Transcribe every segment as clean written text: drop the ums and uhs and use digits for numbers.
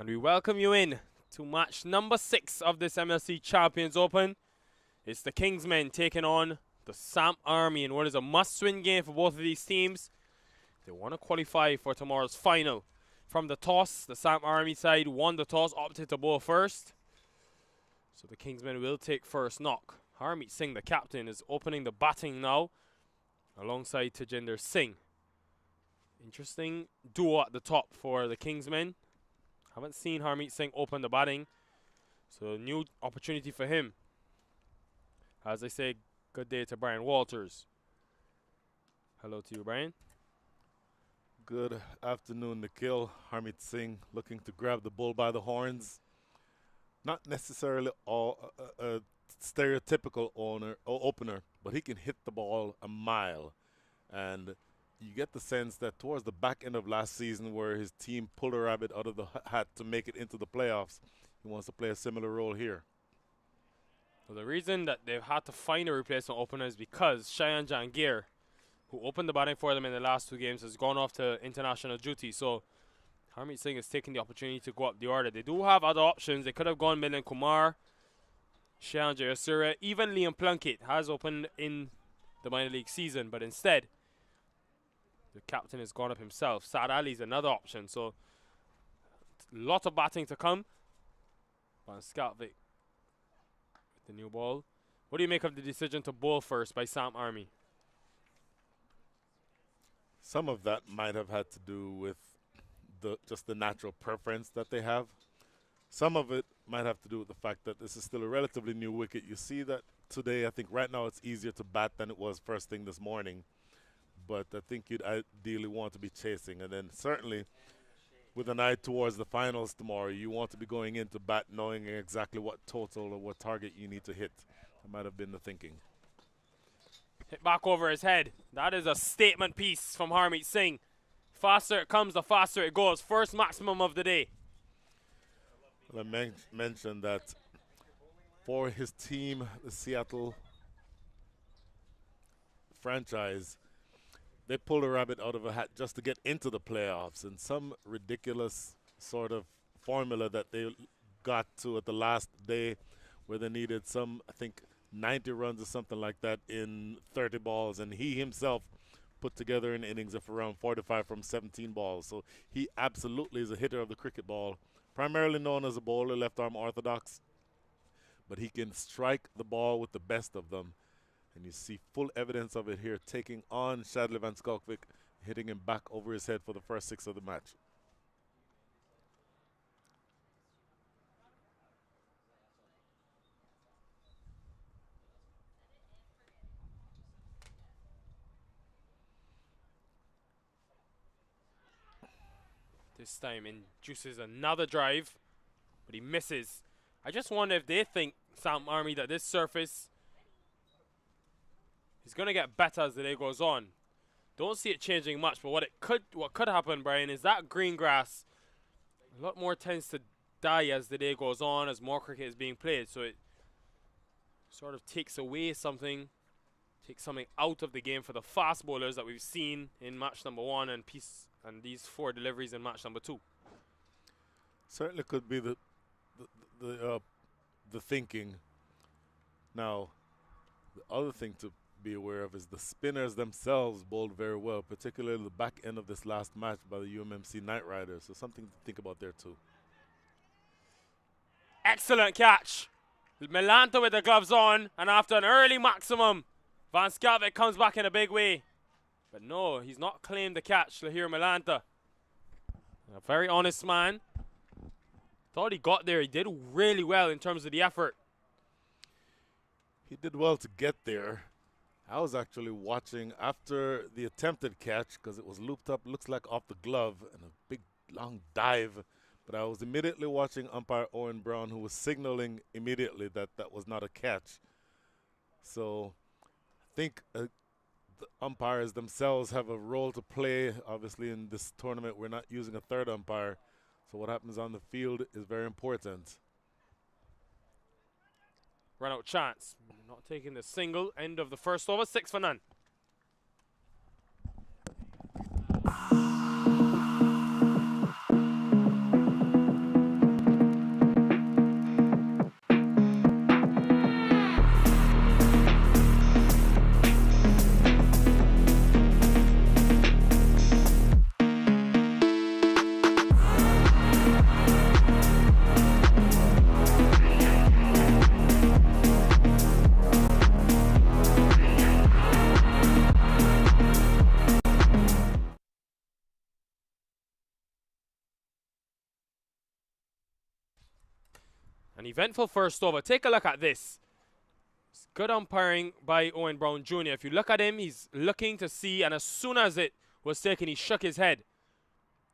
And we welcome you in to match number 6 of this MLC Champions Open. It's the Kingsmen taking on the Samp Army in what is a must-win game for both of these teams. They want to qualify for tomorrow's final. From the toss, the Samp Army side won the toss, opted to bowl first. So the Kingsmen will take first knock. Harmeet Singh, the captain, is opening the batting now alongside Tajinder Singh. Interesting duo at the top for the Kingsmen. Haven't seen Harmeet Singh open the batting, so new opportunity for him. As I say, good day to Brian Walters. Hello to you, Brian. Good afternoon, Nikhil. Harmeet Singh looking to grab the bull by the horns. Not necessarily a stereotypical opener, but he can hit the ball a mile. And you get the sense that towards the back end of last season, where his team pulled a rabbit out of the hat to make it into the playoffs, he wants to play a similar role here. Well, the reason that they've had to find a replacement opener is because Shayan Jangir, who opened the batting for them in the last 2 games, has gone off to international duty. So Harmeet Singh is taking the opportunity to go up the order. They do have other options. They could have gone Milind Kumar, Shayan Jayasuriya, even Liam Plunkett has opened in the minor league season, but instead the captain has gone up himself. Saad Ali is another option. So lot of batting to come. Van Skalvik with the new ball. What do you make of the decision to bowl first by Samp Army? Some of that might have had to do with just the natural preference that they have. Some of it might have to do with the fact that this is still a relatively new wicket. You see that today, I think right now it's easier to bat than it was first thing this morning. But I think you'd ideally want to be chasing. And then certainly with an eye towards the finals tomorrow, you want to be going into bat knowing exactly what total or what target you need to hit. That might have been the thinking. Hit back over his head. That is a statement piece from Harmeet Singh. Faster it comes, the faster it goes. First maximum of the day. Well, I mentioned that for his team, the Seattle franchise, they pulled a rabbit out of a hat just to get into the playoffs, and some ridiculous sort of formula that they got to at the last day where they needed some, I think, 90 runs or something like that in 30 balls, and he himself put together an innings of around 45 from 17 balls. So he absolutely is a hitter of the cricket ball, primarily known as a bowler, left arm orthodox, but he can strike the ball with the best of them. And you see full evidence of it here, taking on Shadley Van Skalvik, hitting him back over his head for the first 6 of the match. This time induces another drive, but he misses. I just wonder if they think, Samp Army, that this surface is going to get better as the day goes on. Don't see it changing much, but what could happen, Brian, is that green grass a lot more tends to die as the day goes on, as more cricket is being played. So it sort of takes away something, takes something out of the game for the fast bowlers that we've seen in match number 1 and these 4 deliveries in match number 2. Certainly could be the thinking. Now, the other thing to be aware of is the spinners themselves bowled very well, particularly the back end of this last match by the UMMC Knight Riders. So something to think about there too. Excellent catch. Melanta with the gloves on, and after an early maximum, Van Skalvik comes back in a big way. But no, he's not claimed the catch, Lahir Melanta. A very honest man. Thought he got there. He did really well in terms of the effort. He did well to get there. I was actually watching after the attempted catch because it was looped up, looks like off the glove, and a big long dive. But I was immediately watching umpire Owen Brown, who was signaling immediately that that was not a catch. So I think the umpires themselves have a role to play. Obviously, in this tournament, we're not using a third umpire. So what happens on the field is very important. Run out chance. Not taking the single. End of the first over. 6 for none. An eventful first over. Take a look at this. It's good umpiring by Owen Brown Jr. If you look at him, he's looking to see, and as soon as it was taken, he shook his head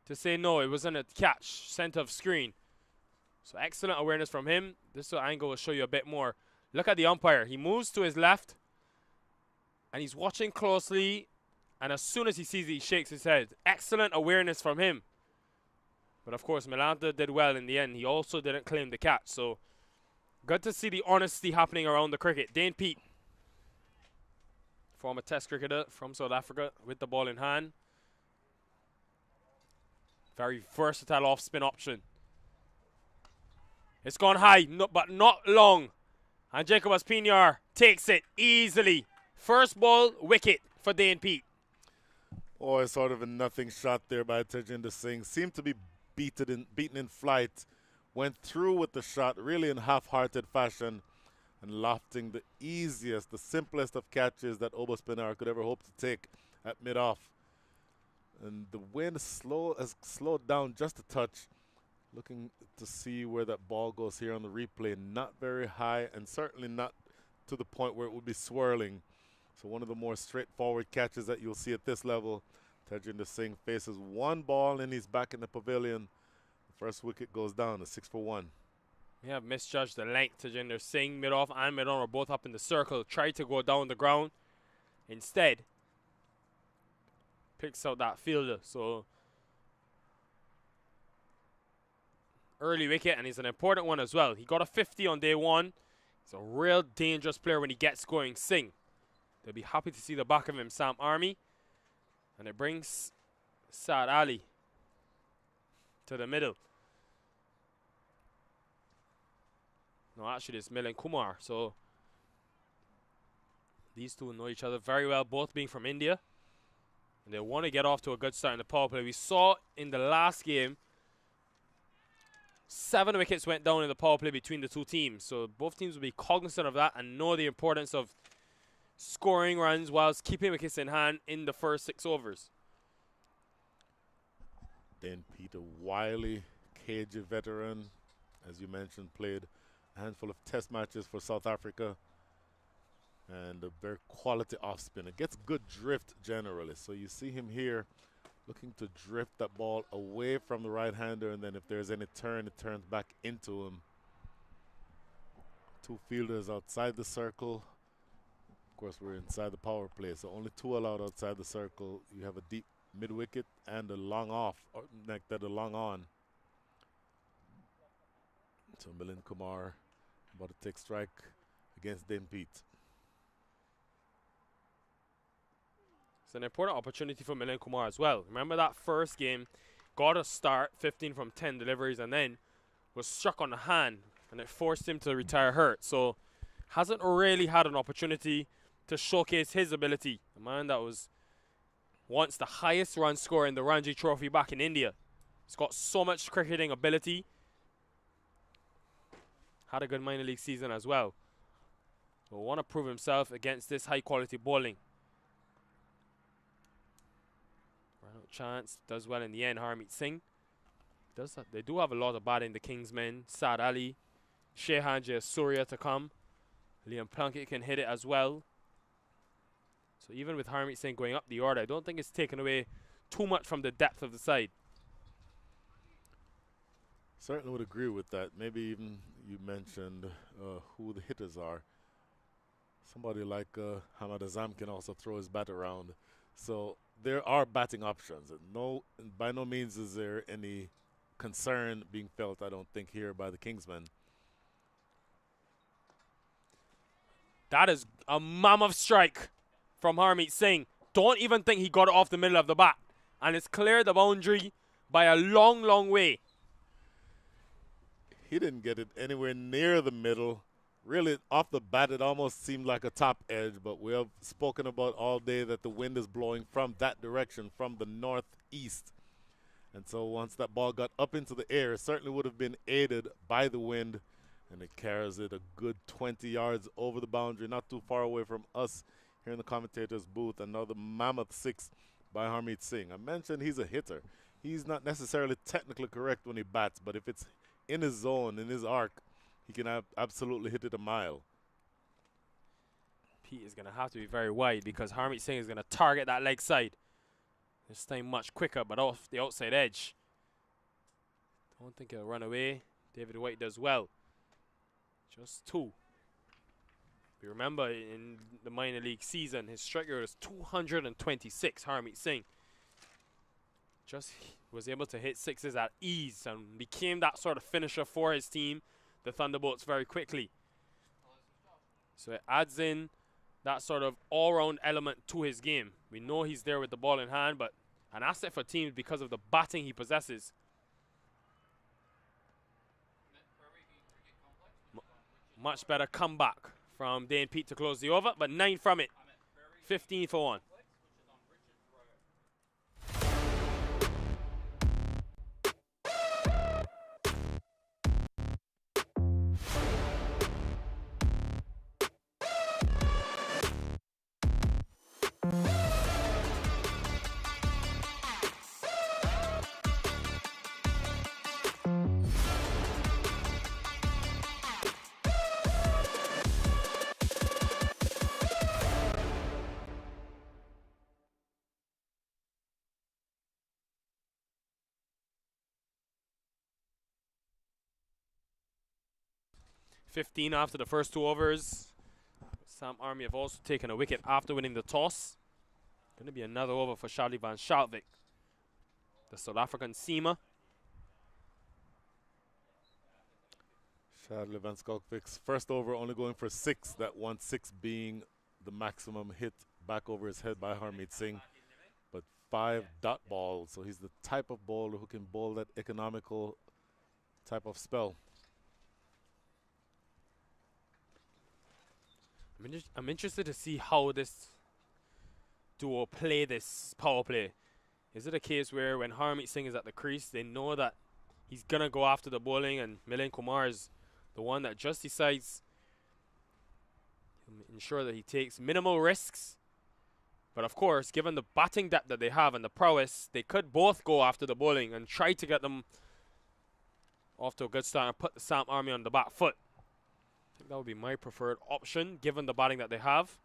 to say no, it wasn't a catch, center of screen. So excellent awareness from him. This angle will show you a bit more. Look at the umpire. He moves to his left, and he's watching closely, and as soon as he sees it, he shakes his head. Excellent awareness from him. But of course, Milanta did well in the end. He also didn't claim the catch. So good to see the honesty happening around the cricket. Dane Pete, former test cricketer from South Africa, with the ball in hand. Very versatile off-spin option. It's gone high, but not long. And Jacob Pinar takes it easily. First ball, wicket for Dane Pete. Oh, sort of a nothing shot there by Tajinder Singh. Seemed to be beaten in flight. Went through with the shot really in half-hearted fashion and lofting the easiest, the simplest of catches that Pinar could ever hope to take at mid-off. And the wind has slowed down just a touch. Looking to see where that ball goes here on the replay. Not very high and certainly not to the point where it would be swirling. So one of the more straightforward catches that you'll see at this level. Tajinder Singh faces one ball and he's back in the pavilion. The first wicket goes down, a 6 for 1. We have misjudged the length. Tajinder Singh, mid-off and mid-on are both up in the circle. Tried to go down the ground. Instead, picks out that fielder. So early wicket, and he's an important one as well. He got a 50 on day one. He's a real dangerous player when he gets going. Singh, they'll be happy to see the back of him, Samp Army. And it brings Saad Ali to the middle. No, actually it's Milan Kumar. So these two know each other very well, both being from India. And they want to get off to a good start in the power play. We saw in the last game 7 wickets went down in the power play between the two teams. So both teams will be cognizant of that and know the importance of scoring runs whilst keeping wickets in hand in the first 6 overs. Then Peter Wiley, cagey veteran, as you mentioned, played a handful of test matches for South Africa. And a very quality off spinner. Gets good drift generally. So you see him here looking to drift that ball away from the right-hander, and then if there's any turn, it turns back into him. 2 fielders outside the circle. Of course, we're inside the power play, so only 2 allowed outside the circle. You have a deep mid-wicket and a long off, or like that, a long on. So Milan Kumar about to take strike against Dane Pete. It's an important opportunity for Milan Kumar as well. Remember that first game, got a start, 15 from 10 deliveries, and then was struck on the hand, and it forced him to retire hurt. So hasn't really had an opportunity to showcase his ability. A man that was once the highest run scorer in the Ranji Trophy back in India. He's got so much cricketing ability. Had a good minor league season as well. Will want to prove himself against this high quality bowling. Ran out chance, does well in the end. Harmeet Singh does that. They do have a lot of batting, the Kingsmen. Saad Ali, Shehan Surya to come. Liam Plunkett can hit it as well. So even with Harmeet Singh going up the order, I don't think it's taken away too much from the depth of the side. Certainly would agree with that. Maybe even you mentioned who the hitters are. Somebody like Hamad Azam can also throw his bat around. So there are batting options. And by no means is there any concern being felt, I don't think, here by the Kingsmen. That is a mammoth strike from Harmeet Singh. Don't even think he got it off the middle of the bat. And it's cleared the boundary by a long, long way. He didn't get it anywhere near the middle. Really, off the bat, it almost seemed like a top edge, but we have spoken about all day that the wind is blowing from that direction, from the northeast. And so once that ball got up into the air, it certainly would have been aided by the wind, and it carries it a good 20 yards over the boundary, not too far away from us here in the commentator's booth. Another mammoth 6 by Harmeet Singh. I mentioned he's a hitter. He's not necessarily technically correct when he bats, but if it's in his zone, in his arc, he can absolutely hit it a mile. Pete is going to have to be very wide because Harmeet Singh is going to target that leg side. This time much quicker, but off the outside edge. Don't think he'll run away. David White does well. Just 2. You remember in the minor league season, his strike rate was 226, Harmeet Singh. Just was able to hit 6s at ease and became that sort of finisher for his team, the Thunderbolts, very quickly. So it adds in that sort of all-round element to his game. We know he's there with the ball in hand, but an asset for teams because of the batting he possesses. Much better comeback from Dane Pete to close the over, but 9 from it. 15 for 1. $15 after the first 2 overs. Samp Army have also taken a wicket after winning the toss. Going to be another over for Shadley van Schalkwyk, the South African seamer. Shadley van Schalkwyk's first over only going for 6, that 1-6 being the maximum hit back over his head by Harmeet Singh. But 5 dot balls, so he's the type of bowler who can bowl that economical type of spell. I'm interested to see how this duo play this power play. Is it a case where when Harmeet Singh is at the crease, they know that he's going to go after the bowling and Milind Kumar is the one that just decides to ensure that he takes minimal risks? But of course, given the batting depth that they have and the prowess, they could both go after the bowling and try to get them off to a good start and put the Samp Army on the back foot. I think that would be my preferred option, given the batting that they have.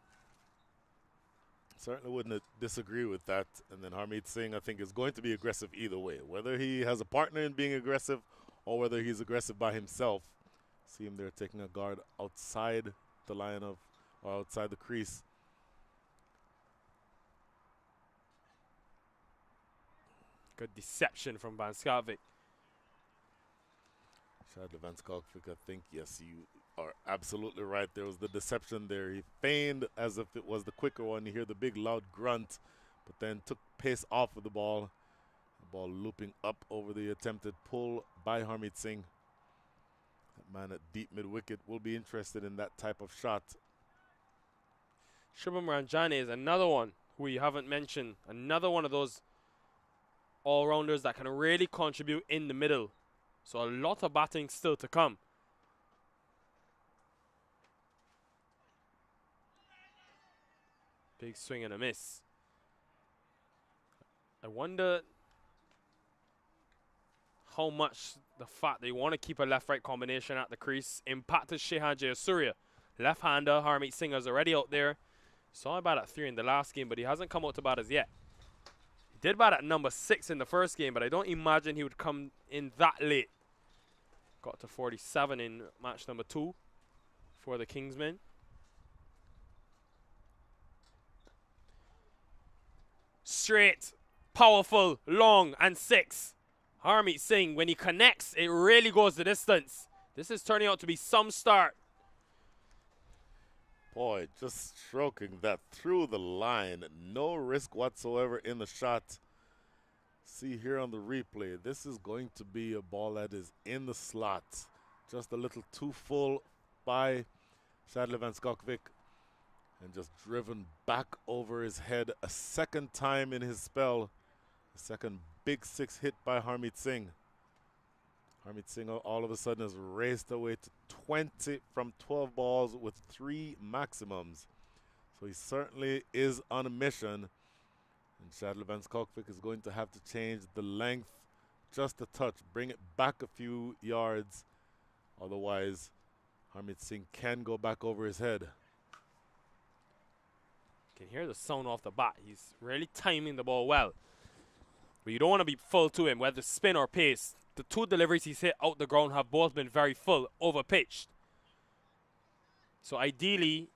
Certainly wouldn't disagree with that. And then Harmeet Singh, I think, is going to be aggressive either way. Whether he has a partner in being aggressive or whether he's aggressive by himself. See him there taking a guard outside the line of, or outside the crease. Good deception from Van Schalkwyk. Shadley van Schalkwyk, I think, yes, you are absolutely right. There was the deception there. He feigned as if it was the quicker one. You hear the big loud grunt, but then took pace off of the ball. The ball looping up over the attempted pull by Harmeet Singh. That man at deep mid-wicket will be interested in that type of shot. Shubham Ranjani is another one who we haven't mentioned. Another one of those all-rounders that can really contribute in the middle. So a lot of batting still to come. Big swing and a miss. I wonder how much the fact they want to keep a left-right combination at the crease impacted Shehan Jayasuriya. Left-hander, Harmeet Singh is already out there. Saw him bat at 3 in the last game, but he hasn't come out to bat as yet. He did bat at number 6 in the first game, but I don't imagine he would come in that late. Got to 47 in match number 2 for the Kingsmen. Straight, powerful, long, and 6. Harmeet Singh, when he connects, it really goes the distance. This is turning out to be some start. Boy, just stroking that through the line. No risk whatsoever in the shot. See here on the replay, this is going to be a ball that is in the slot. Just a little too full by Shadley van Schalkwyk. And just driven back over his head a second time in his spell. A second big 6 hit by Harmeet Singh. Harmeet Singh all of a sudden has raced away to 20 from 12 balls with 3 maximums. So he certainly is on a mission. And Shadley van Schalkwyk is going to have to change the length just a touch, bring it back a few yards. Otherwise, Harmeet Singh can go back over his head. Can hear the sound off the bat. He's really timing the ball well. But you don't want to be full to him, whether spin or pace. The two deliveries he's hit out the ground have both been very full, over pitched. So ideally,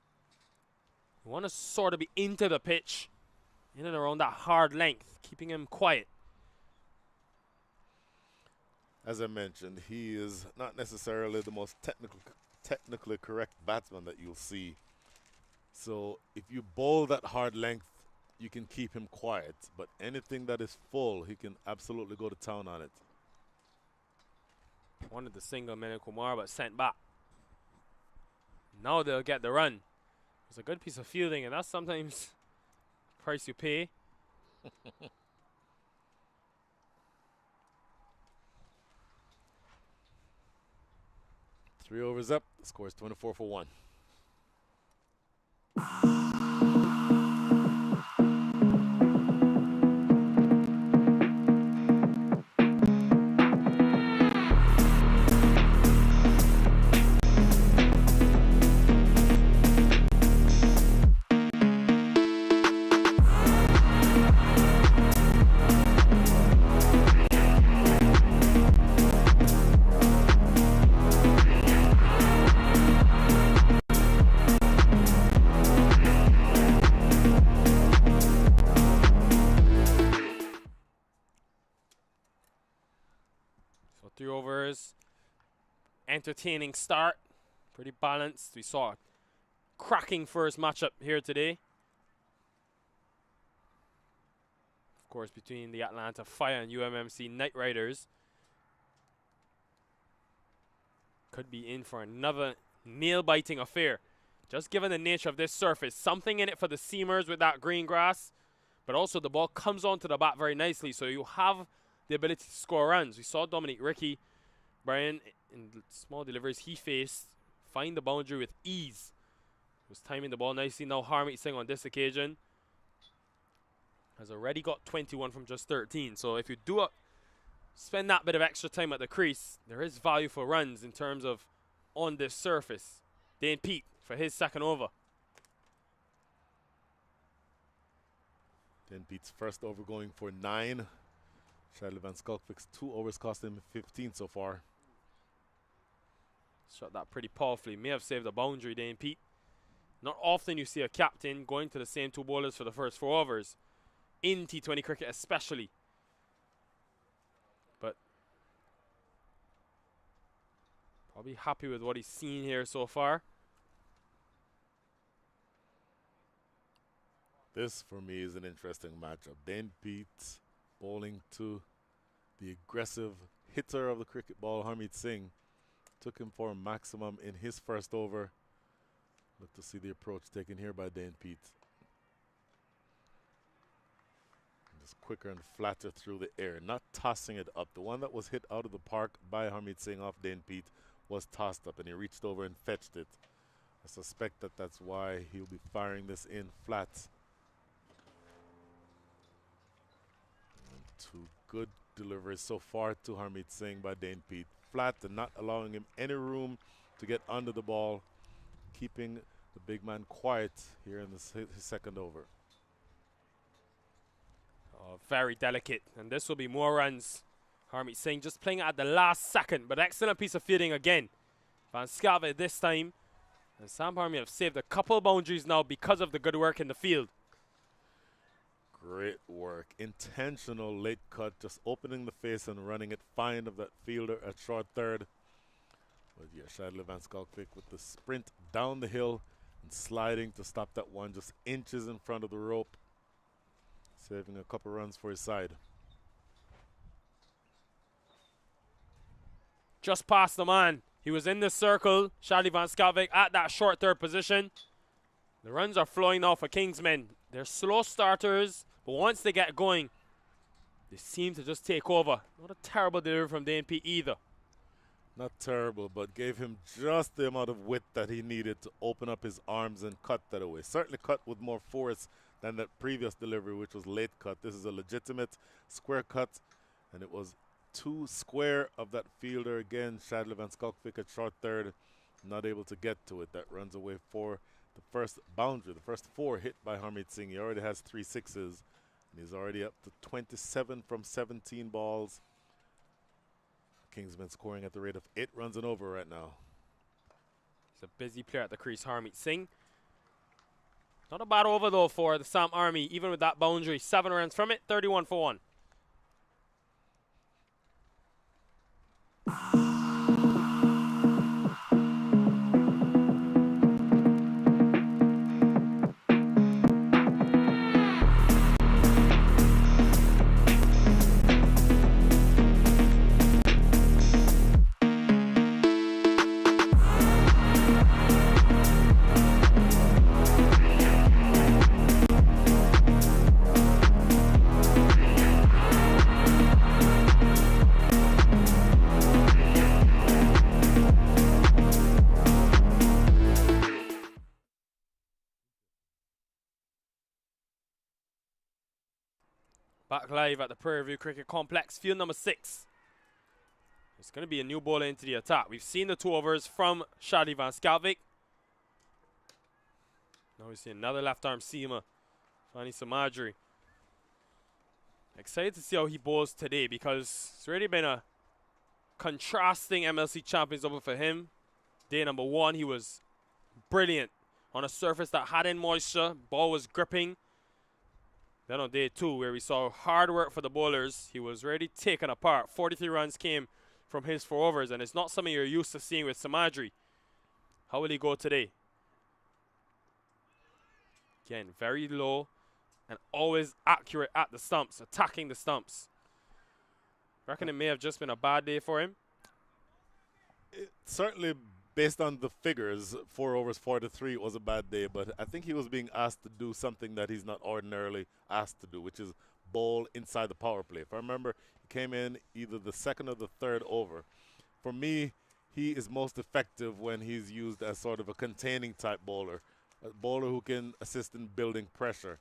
you want to sort of be into the pitch, in and around that hard length, keeping him quiet. As I mentioned, he is not necessarily the most technically correct batsman that you'll see. So if you bowl that hard length, you can keep him quiet. But anything that is full, he can absolutely go to town on it. Wanted the single Mene Kumar, but sent back. Now they'll get the run. It's a good piece of fielding, and that's sometimes the price you pay. 3 overs up. The score is 24 for 1. So 3 overs. Entertaining start. Pretty balanced. We saw a cracking first matchup here today. Of course, between the Atlanta Fire and UMMC Knight Riders. Could be in for another nail-biting affair. Just given the nature of this surface. Something in it for the seamers with that green grass. But also the ball comes onto the bat very nicely. So you have the ability to score runs. We saw Dominic Ricky, Brian, in the small deliveries he faced, find the boundary with ease. He was timing the ball nicely. Now Harmeet Singh on this occasion has already got 21 from just 13. So if you do spend that bit of extra time at the crease, there is value for runs in terms of on this surface. Dane Pete for his second over. Dane Pete's first over going for 9. Shadley Van Skalkvik's 2 overs cost him 15 so far. Shot that pretty powerfully. May have saved a boundary, Dane Pete. Not often you see a captain going to the same 2 bowlers for the first 4 overs. In T20 cricket especially. But probably happy with what he's seen here so far. This, for me, is an interesting matchup. Dane Pete bowling to the aggressive hitter of the cricket ball, Harmeet Singh. Took him for a maximum in his first over. Look to see the approach taken here by Dane Pete. Just quicker and flatter through the air, not tossing it up. The one that was hit out of the park by Harmeet Singh off Dane Pete was tossed up, and he reached over and fetched it. I suspect that that's why he'll be firing this in flat. And 2 good deliveries so far to Harmeet Singh by Dane Pete. Flat and not allowing him any room to get under the ball, keeping the big man quiet here in his second over. Very delicate, and this will be more runs. Harmeet Singh just playing it at the last second, but excellent piece of fielding again. Van Skalvik this time, and Samp Army have saved a couple of boundaries now because of the good work in the field. Great work. Intentional late cut, just opening the face and running it fine of that fielder at short third. But yeah, Shadley Van Skalkvik with the sprint down the hill and sliding to stop that one just inches in front of the rope, saving a couple runs for his side. Just past the man. He was in the circle. Shadley Van Skalvik at that short third position. The runs are flowing now for Kingsmen. They're slow starters, but once they get going, they seem to just take over. Not a terrible delivery from Dane Pete either. Not terrible, but gave him just the amount of width that he needed to open up his arms and cut that away. Certainly cut with more force than that previous delivery, which was late cut. This is a legitimate square cut, and it was too square of that fielder again. Shadley Van Skalkvik at short third, not able to get to it. That runs away for the first boundary. The first 4 hit by Harmeet Singh. He already has 3 sixes. And he's already up to 27 from 17 balls. Kingsmen scoring at the rate of 8 runs and over right now. He's a busy player at the crease, Harmeet Singh. Not a bad over, though, for the Samp Army, even with that boundary. 7 runs from it, 31 for 1. Back live at the Prairie View Cricket Complex, field number 6. It's going to be a new bowler into the attack. We've seen the 2 overs from Shadi van Schalkwyk. Now we see another left-arm seamer, Fani Samadri. Excited to see how he bowls today because it's already been a contrasting MLC Champions Open for him. Day number 1, he was brilliant on a surface that had in moisture. Ball was gripping. Then on day 2, where we saw hard work for the bowlers, he was already taken apart. 43 runs came from his 4 overs, and it's not something you're used to seeing with Samadri. How will he go today? Again, very low and always accurate at the stumps, attacking the stumps. Reckon it may have just been a bad day for him. Certainly, based on the figures, 4 overs, 4 to 3 was a bad day, but I think he was being asked to do something that he's not ordinarily asked to do, which is bowl inside the power play. If I remember, he came in either the 2nd or the 3rd over. For me, he is most effective when he's used as sort of a containing type bowler, a bowler who can assist in building pressure.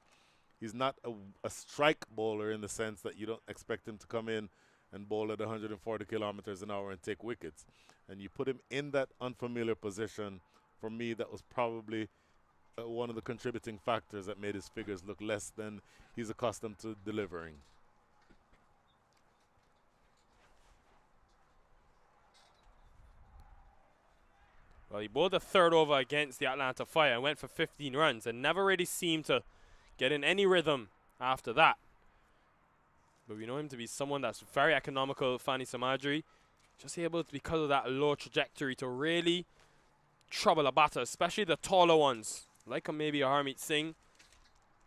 He's not a strike bowler in the sense that you don't expect him to come in and bowl at 140 kilometers an hour and take wickets. And you put him in that unfamiliar position, for me, that was probably one of the contributing factors that made his figures look less than he's accustomed to delivering. Well, he bowled the 3rd over against the Atlanta Fire and went for 15 runs and never really seemed to get in any rhythm after that. But we know him to be someone that's very economical, Fani Samadri. Just able to, because of that low trajectory, to really trouble a batter, especially the taller ones, like maybe a Harmeet Singh.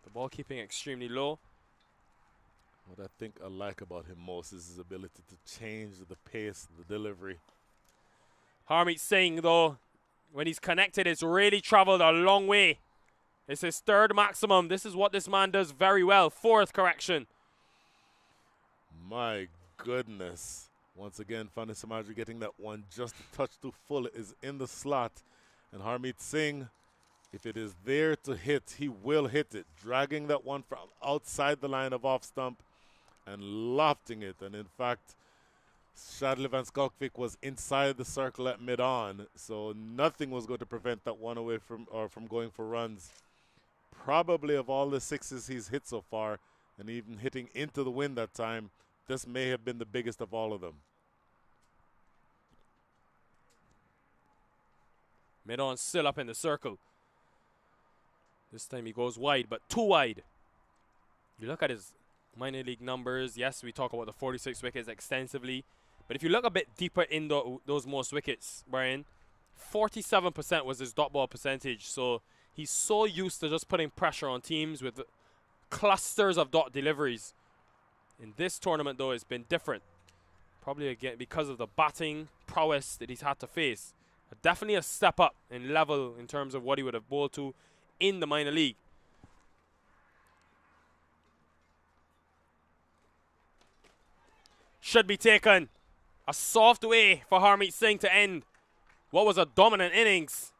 The ball keeping extremely low. What I think I like about him most is his ability to change the pace, the delivery. Harmeet Singh, though, when he's connected, it's really traveled a long way. It's his 3rd maximum. This is what this man does very well. 4th correction. My goodness. Once again, Fani Samadri getting that one just a touch too full. It is in the slot. And Harmeet Singh, if it is there to hit, he will hit it. Dragging that one from outside the line of off stump and lofting it. And in fact, Shadi van Schalkwyk was inside the circle at mid-on, so nothing was going to prevent that one away from going for runs. Probably of all the 6s he's hit so far, and even hitting into the wind that time, this may have been the biggest of all of them. Mid-on still up in the circle. This time he goes wide, but too wide. You look at his minor league numbers. Yes, we talk about the 46 wickets extensively. But if you look a bit deeper in those most wickets, Brian, 47% was his dot ball percentage. So he's so used to just putting pressure on teams with clusters of dot deliveries. In this tournament, though, it's been different. Probably, again, because of the batting prowess that he's had to face. Definitely a step up in level in terms of what he would have bowled to in the minor league. Should be taken. A soft way for Harmeet Singh to end what was a dominant innings.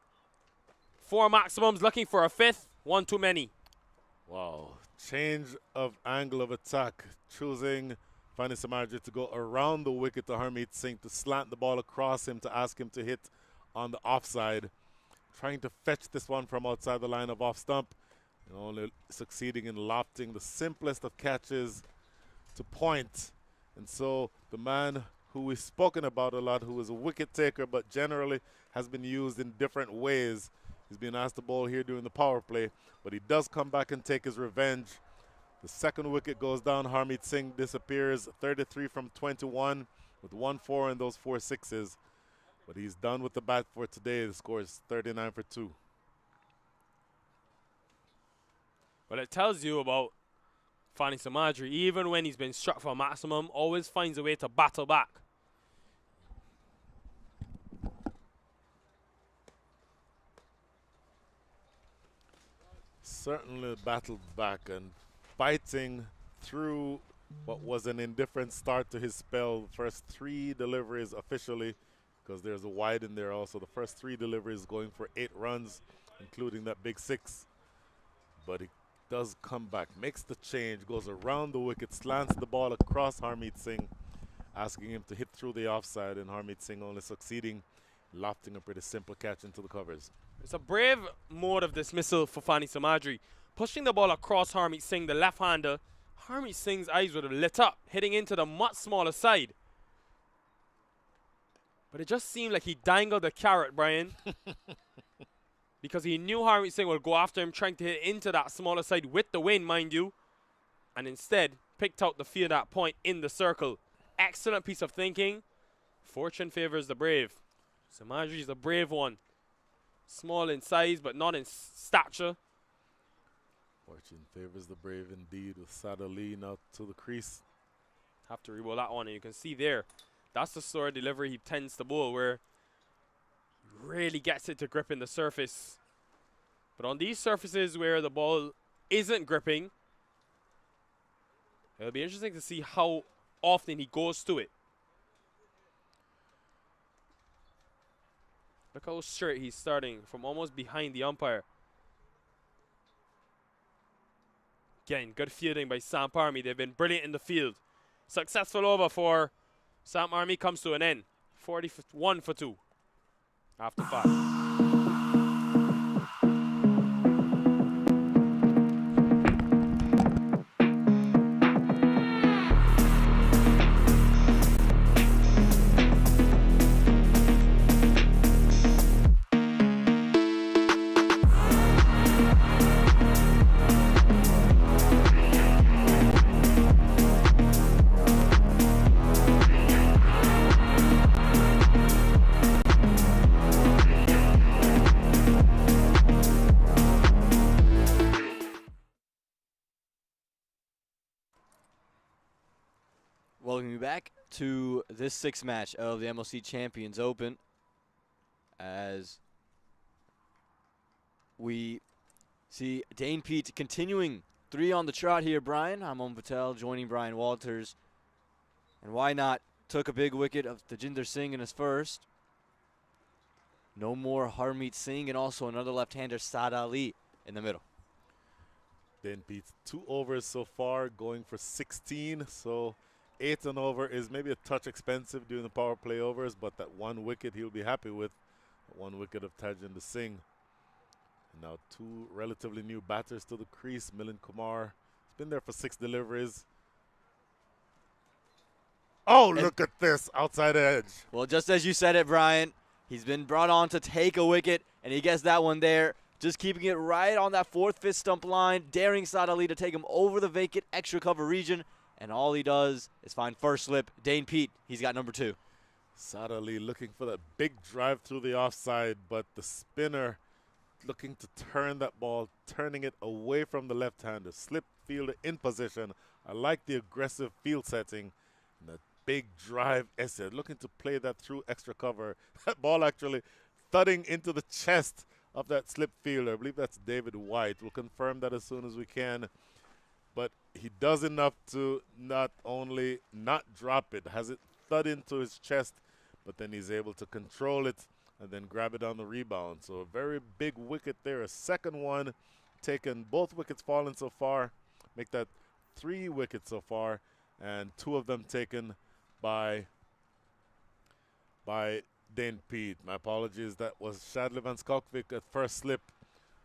4 maximums, looking for a 5th. 1 too many. Wow. Change of angle of attack. Choosing Fani Samadri to go around the wicket to Harmeet Singh, to slant the ball across him, to ask him to hit on the offside, trying to fetch this one from outside the line of off stump, and only succeeding in lofting the simplest of catches to point. And so the man who we've spoken about a lot, who is a wicket taker but generally has been used in different ways, he's been asked to bowl here during the power play, but he does come back and take his revenge. The second wicket goes down. Harmeet Singh disappears, 33 from 21 with 1-4 and those 4 sixes. But he's done with the bat for today. The score is 39 for 2. Well, it tells you about Fani Samadri. Even when he's been struck for a maximum, always finds a way to battle back. Certainly battled back and fighting through what was an indifferent start to his spell. The first 3 deliveries officially, because there's a wide in there also. The first 3 deliveries going for 8 runs, including that big 6. But he does come back, makes the change, goes around the wicket, slants the ball across Harmeet Singh, asking him to hit through the offside, and Harmeet Singh only succeeding, lofting a pretty simple catch into the covers. It's a brave mode of dismissal for Fani Samadri. Pushing the ball across Harmeet Singh, the left-hander. Harmeet Singh's eyes would have lit up, hitting into the much smaller side. But it just seemed like he dangled the carrot, Brian. Because he knew Harmeet Singh would go after him, trying to hit into that smaller side with the wind, mind you. And instead, picked out the field at point in the circle. Excellent piece of thinking. Fortune favors the brave. Samadri's the brave one. Small in size, but not in stature. Fortune favors the brave indeed, with Sad Ali now to the crease. Have to re-bowl that one, and you can see there. That's the sort of delivery he tends to bowl, where he really gets it to grip in the surface. But on these surfaces where the ball isn't gripping, it'll be interesting to see how often he goes to it. Look how straight he's starting from almost behind the umpire. Again, good fielding by Samp Army. They've been brilliant in the field. Successful over for Samp Army comes to an end. 41 for 2 after 5. Welcome you back to this 6th match of the MLC Champions Open, as we see Dane Pete continuing 3 on the trot here. Brian, I'm Om Patel joining Brian Walters, and why not took a big wicket of Tajinder Singh in his first. No more Harmeet Singh, and also another left-hander, Saad Ali, in the middle. Dane Pete's 2 overs so far, going for 16, so 8 and over is maybe a touch expensive during the power play overs, but that 1 wicket he'll be happy with. 1 wicket of Tajinder Singh. And now 2 relatively new batters to the crease. Milind Kumar has been there for 6 deliveries. Oh, and look at this outside edge. Well, just as you said it, Brian, he's been brought on to take a wicket, and he gets that one there. Just keeping it right on that 4th, 5th stump line, daring Saad Ali to take him over the vacant extra cover region. And all he does is find first slip. Dane Pete, he's got number 2. Saad Ali looking for that big drive through the offside, but the spinner looking to turn that ball, turning it away from the left-hander. Slip fielder in position. I like the aggressive field setting. And that big drive essay, looking to play that through extra cover. That ball actually thudding into the chest of that slip fielder. I believe that's David White. We'll confirm that as soon as we can. But he does enough to not only not drop it, has it thud into his chest, but then he's able to control it and then grab it on the rebound. So a very big wicket there. A second one taken, both wickets fallen so far. Make that 3 wickets so far, and 2 of them taken by Dane Pete. My apologies. That was Shadley Van Skalkvik at first slip,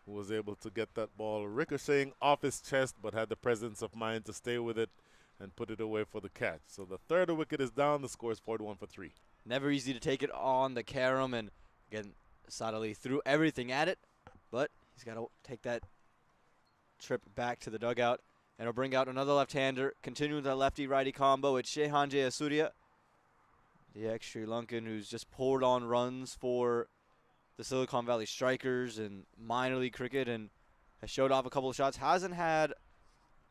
who was able to get that ball ricocheting off his chest, but had the presence of mind to stay with it and put it away for the catch. So the third wicket is down. The score is 41 for 3. Never easy to take it on the carom, and again, Saad Ali threw everything at it, but he's got to take that trip back to the dugout, and he'll bring out another left-hander, continuing the lefty-righty combo. It's Shehan Jayasuriya, the ex-Sri Lankan who's just poured on runs for the Silicon Valley Strikers in minor league cricket and has showed off a couple of shots. Hasn't had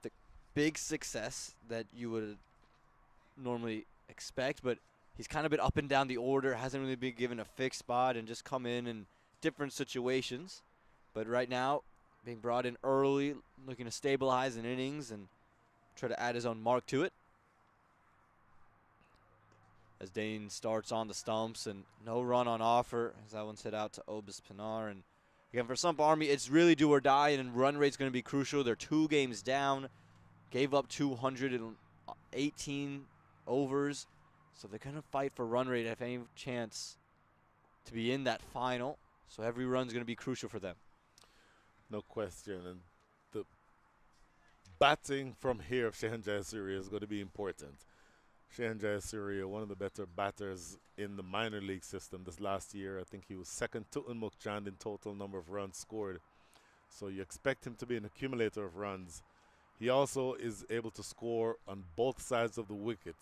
the big success that you would normally expect, but he's kind of been up and down the order, hasn't really been given a fixed spot and just come in different situations. But right now, being brought in early, looking to stabilize an innings and try to add his own mark to it. As Dane starts on the stumps and no run on offer as that one's hit out to Obis Pinar. And again, for Samp Army, it's really do or die, and run rate's going to be crucial. They're 2 games down, gave up 218 overs, so they're going to fight for run rate if any chance to be in that final. So every run's going to be crucial for them. No question. And the batting from here of Shehan Jayasuriya is going to be important. Shehan Jayasuriya, one of the better batters in the minor league system this last year. I think he was second to Unmuk Chand in total number of runs scored. So you expect him to be an accumulator of runs. He also is able to score on both sides of the wicket.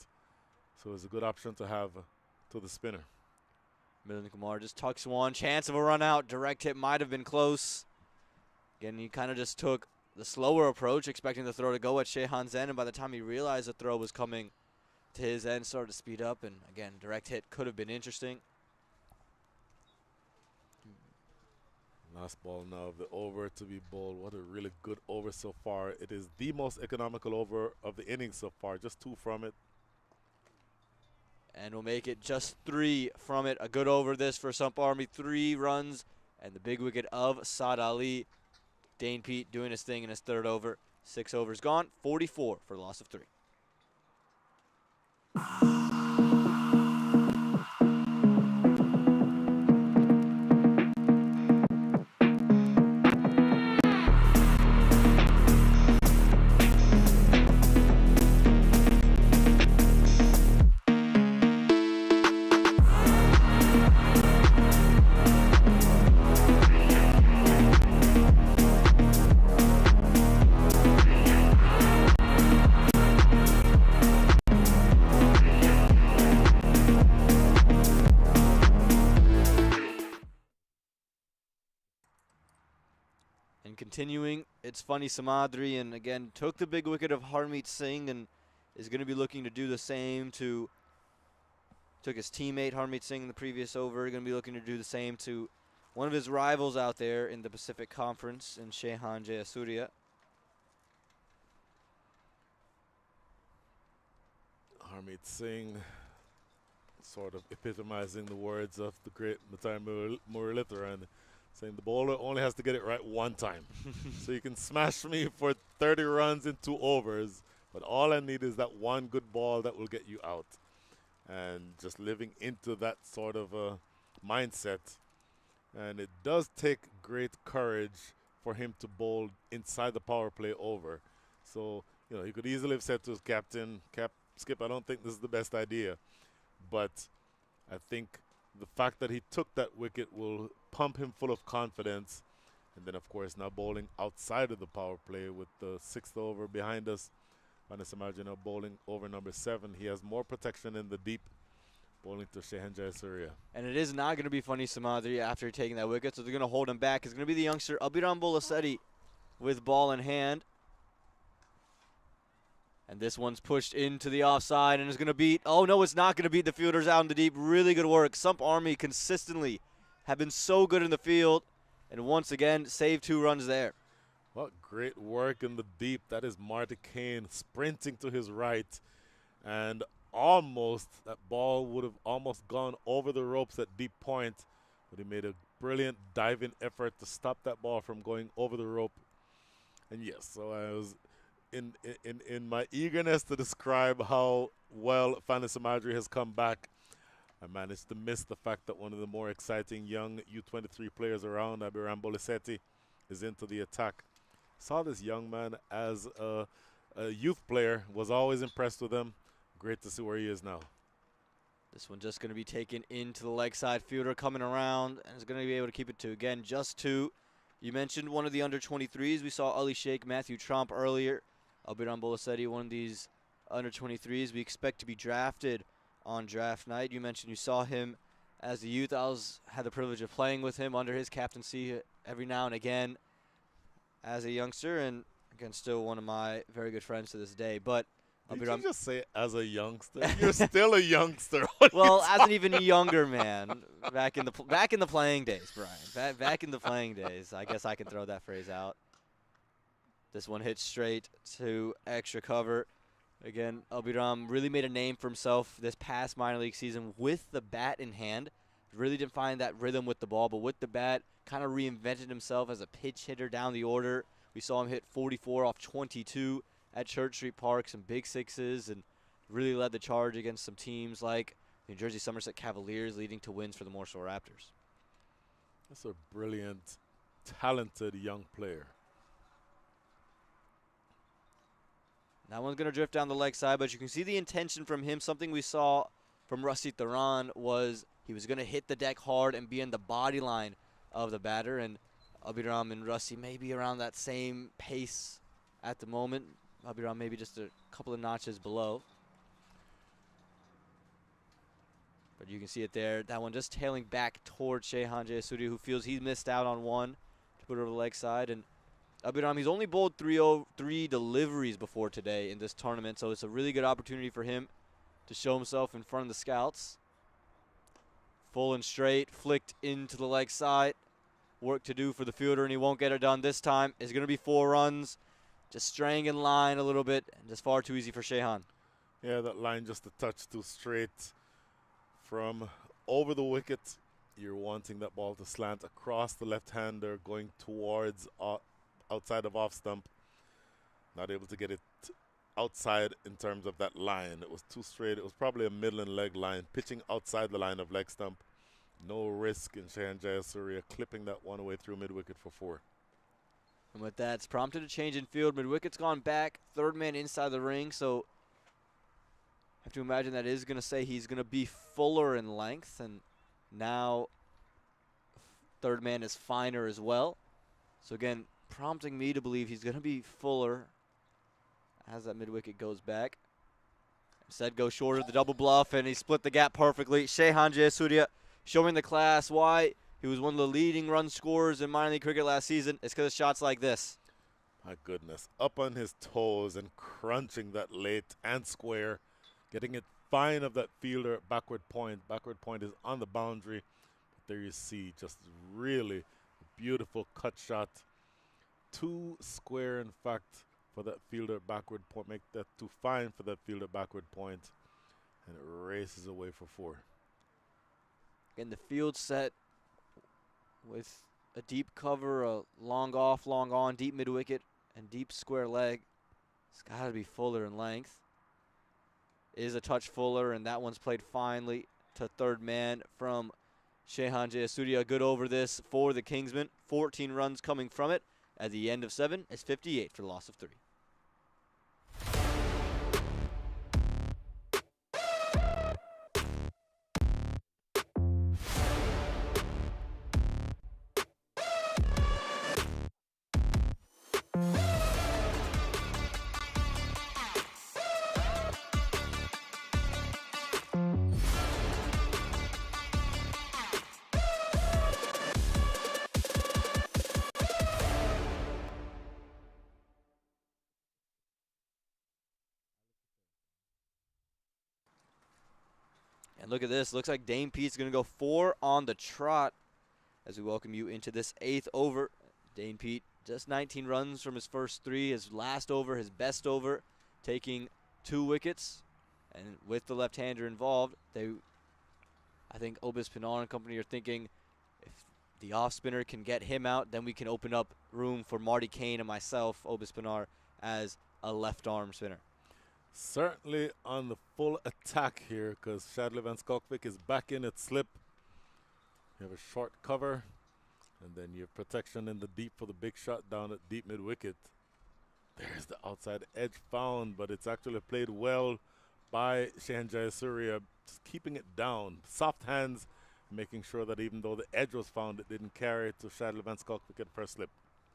So it's a good option to have to the spinner. Milind Kumar just tucks one. Chance of a run out. Direct hit might have been close. Again, he kind of just took the slower approach, expecting the throw to go at Shehan's end. And by the time he realized the throw was coming to his end, started to speed up. And again, direct hit could have been interesting. Last ball now of the over to be bowled. What a really good over so far. It is the most economical over of the innings so far. Just 2 from it. And we'll make it just 3 from it. A good over this for Samp Army. 3 runs and the big wicket of Saad Ali. Dane Pete doing his thing in his 3rd over. 6 overs gone. 44 for a loss of 3. Continuing, it's Funny Samadri, and again took the big wicket of Harmeet Singh and is going to be looking to do the same to, took his teammate Harmeet Singh in the previous over, going to be looking to do the same to one of his rivals out there in the Pacific Conference in Shehan Jayasuriya. Harmeet Singh sort of epitomizing the words of the great Matai Muralitharan, saying the bowler only has to get it right 1 time. So you can smash me for 30 runs in 2 overs, but all I need is that 1 good ball that will get you out. And just living into that sort of mindset. And it does take great courage for him to bowl inside the power play over. So, you know, he could easily have said to his captain, Skip, I don't think this is the best idea. But I think the fact that he took that wicket will pump him full of confidence. And then, of course, now bowling outside of the power play with the 6th over behind us. Vanessa Margina bowling over number 7. He has more protection in the deep, bowling to Shehan Jayasuriya. And it is not going to be Funny Samadri after taking that wicket, so they're going to hold him back. It's going to be the youngster Abiram Bolasetti with ball in hand. And this one's pushed into the offside and is going to beat. Oh, no, it's not going to beat the fielders out in the deep. Really good work. Samp Army consistently have been so good in the field. And once again, saved 2 runs there. What great work in the deep. That is Marty Kane sprinting to his right. And almost, that ball would have almost gone over the ropes at deep point. But he made a brilliant diving effort to stop that ball from going over the rope. And yes, so I was in my eagerness to describe how well Fanny Samadri has come back, I managed to miss the fact that one of the more exciting young U23 players around, Abiram Boliseti, is into the attack. Saw this young man as a youth player, was always impressed with him. Great to see where he is now. This one just going to be taken into the leg side. Fielder coming around and is going to be able to keep it to, again, just two. You mentioned one of the under 23s. We saw Ali Sheikh, Matthew Trump earlier. Abiram Boliseti, one of these under 23s. We expect to be drafted on draft night. You mentioned you saw him as a youth. Had the privilege of playing with him under his captaincy every now and again as a youngster, and again, still one of my very good friends to this day. But did you just say as a youngster? You're still a youngster. Well, as an even younger man, back in the playing days, Brian. Back in the playing days, I guess I can throw that phrase out. This one hits straight to extra cover. Again, Abiram really made a name for himself this past minor league season with the bat in hand. Really didn't find that rhythm with the ball, but with the bat, kind of reinvented himself as a pitch hitter down the order. We saw him hit 44 off 22 at Church Street Park, some big sixes, and really led the charge against some teams like New Jersey Somerset Cavaliers, leading to wins for the Morsel Raptors. That's a brilliant, talented young player. That one's going to drift down the leg side, but you can see the intention from him. Something we saw from Rusty Theron was he was going to hit the deck hard and be in the body line of the batter, and Abiram and Rusty may be around that same pace at the moment. Abiram maybe just a couple of notches below. But you can see it there. That one just tailing back towards Shehan Jayasuri, who feels he missed out on one to put it over the leg side. And Abiram, he's only bowled three deliveries before today in this tournament, so it's a really good opportunity for him to show himself in front of the scouts. Full and straight, flicked into the leg side. Work to do for the fielder, and he won't get it done this time. It's going to be 4 runs. Just straying in line a little bit, and just far too easy for Shehan. Yeah, that line just a touch too straight from over the wicket. You're wanting that ball to slant across the left-hander, going towards outside of off stump. Not able to get it outside in terms of that line. It was too straight. It was probably a middle and leg line, pitching outside the line of leg stump. No risk in Shehan Jayasuri clipping that one away through mid-wicket for 4. And with that, it's prompted a change in field. Mid-wicket's gone back. Third man inside the ring, so I have to imagine that is going to say he's going to be fuller in length, and now third man is finer as well. So again, prompting me to believe he's going to be fuller as that mid-wicket goes back. Instead, go short of the double bluff, and he split the gap perfectly. Shehan Jayasuri showing the class why he was one of the leading run scorers in minor league cricket last season. It's because of shots like this. My goodness. Up on his toes and crunching that late and square. Getting it fine of that fielder backward point. Backward point is on the boundary. But there you see just really beautiful cut shot. Too square, in fact, for that fielder backward point. Make that too fine for that fielder backward point. And it races away for 4. And the field set with a deep cover, a long off, long on, deep mid-wicket, and deep square leg. It's got to be fuller in length. Is a touch fuller, and that one's played finely to third man from Shehan Jayasuri. Good over this for the Kingsmen. 14 runs coming from it. At the end of 7, it's 58 for the loss of 3. And look at this. Looks like Dane Pete's going to go 4 on the trot as we welcome you into this 8th over. Dane Pete just 19 runs from his first 3. His last over, his best over, taking 2 wickets. And with the left-hander involved, I think Obis Pinar and company are thinking if the off-spinner can get him out, then we can open up room for Marty Kane and myself, Obis Pinar, as a left-arm spinner. Certainly on the full attack here because Shadley Van Skalkvik is back in at slip. You have a short cover, and then you have protection in the deep for the big shot down at deep mid-wicket. There's the outside edge found, but it's actually played well by Shehan Jayasuriya, just keeping it down. Soft hands, making sure that even though the edge was found, it didn't carry to Shadley Van Skalkvik at first slip.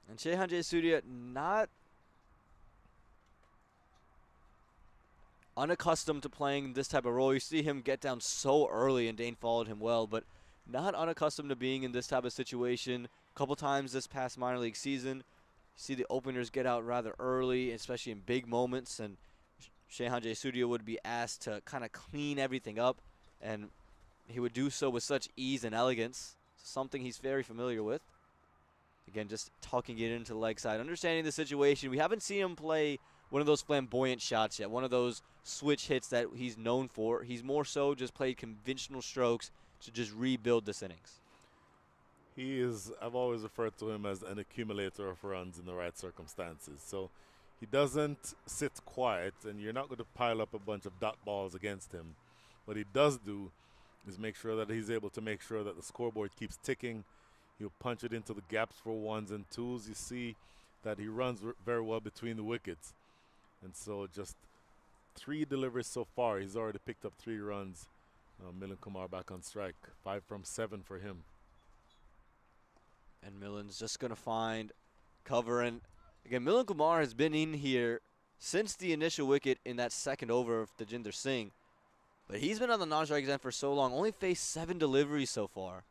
And Shehan Jayasuriya not unaccustomed to playing this type of role. You see him get down so early, and Dane followed him well, but not unaccustomed to being in this type of situation. A couple times this past minor league season, you see the openers get out rather early, especially in big moments, and Shehan Jayasuriya would be asked to kind of clean everything up, and he would do so with such ease and elegance, something he's very familiar with. Again, just tucking it into the leg side, understanding the situation. We haven't seen him play one of those flamboyant shots yet, one of those switch hits that he's known for. He's more so just played conventional strokes to just rebuild this innings. He is, I've always referred to him as an accumulator of runs in the right circumstances. So he doesn't sit quiet, and you're not going to pile up a bunch of dot balls against him. What he does do is make sure that he's able to make sure that the scoreboard keeps ticking. He'll punch it into the gaps for ones and twos. You see that he runs very well between the wickets. And so just 3 deliveries so far. He's already picked up 3 runs. Milan Kumar back on strike. 5 from 7 for him. And Milan's just going to find cover. And again, Milan Kumar has been in here since the initial wicket in that second over of Tejinder Singh. But he's been on the non-strike zone for so long. Only faced 7 deliveries so far.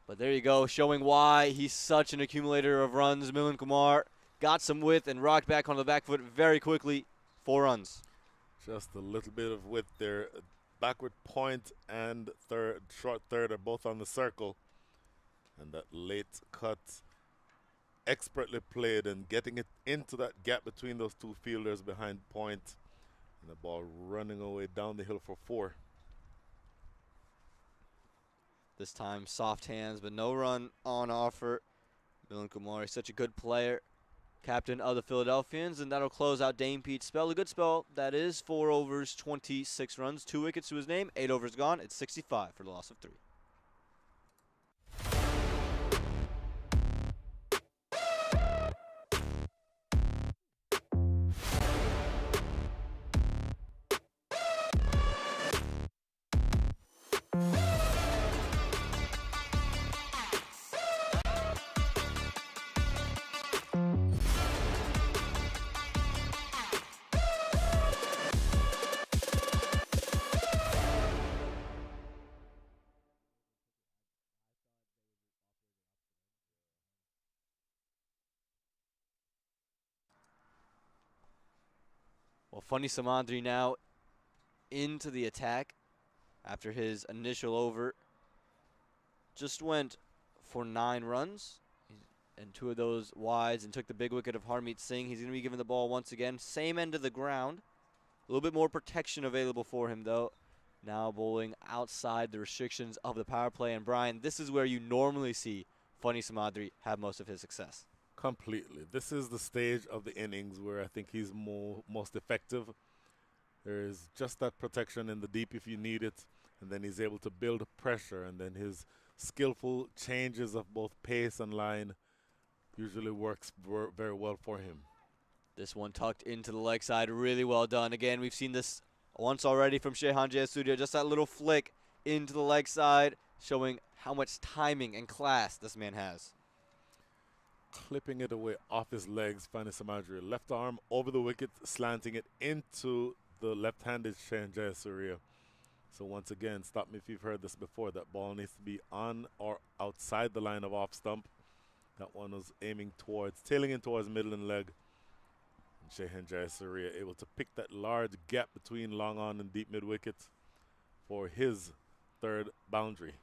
But there you go, showing why he's such an accumulator of runs. Milan Kumar got some width and rocked back on the back foot very quickly. 4 runs. Just a little bit of width there. Backward point and short third are both on the circle. And that late cut, expertly played and getting it into that gap between those 2 fielders behind point. And the ball running away down the hill for 4. This time, soft hands, but no run on offer. Milan Kumar is such a good player, captain of the Philadelphians, and that'll close out Dane Pete's spell. A good spell, that is 4 overs, 26 runs, 2 wickets to his name, 8 overs gone. It's 65 for the loss of 3. Well, Funny Samandri now into the attack after his initial over. Just went for 9 runs and 2 of those wides and took the big wicket of Harmeet Singh. He's going to be given the ball once again. Same end of the ground. A little bit more protection available for him, though. Now bowling outside the restrictions of the power play. And, Brian, this is where you normally see Funny Samandri have most of his success. Completely. This is the stage of the innings where I think he's most effective. There is just that protection in the deep if you need it, and then he's able to build pressure, and then his skillful changes of both pace and line usually works very well for him. This one tucked into the leg side, really well done. Again, we've seen this once already from Shehan Jayasuriya, just that little flick into the leg side, showing how much timing and class this man has. Clipping it away off his legs, Funny Samandri. Left arm over the wicket, slanting it into the left-handed Shehan Jayasuriya. So once again, stop me if you've heard this before, that ball needs to be on or outside the line of off stump. That one was aiming towards, tailing in towards middle and leg. And Shehan Jayasuriya able to pick that large gap between long on and deep mid wicket for his 3rd boundary.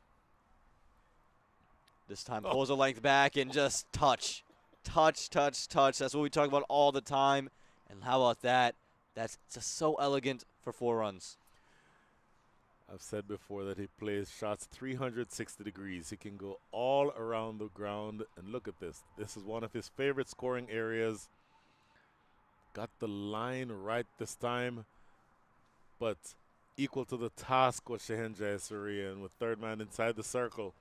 This time pulls a length back and just touch. Touch, touch, touch. That's what we talk about all the time. And how about that? That's just so elegant for 4 runs. I've said before that he plays shots 360 degrees. He can go all around the ground. And look at this. This is one of his favorite scoring areas. Got the line right this time, but equal to the task was Shehen Jayasuriya, and with third man inside the circle,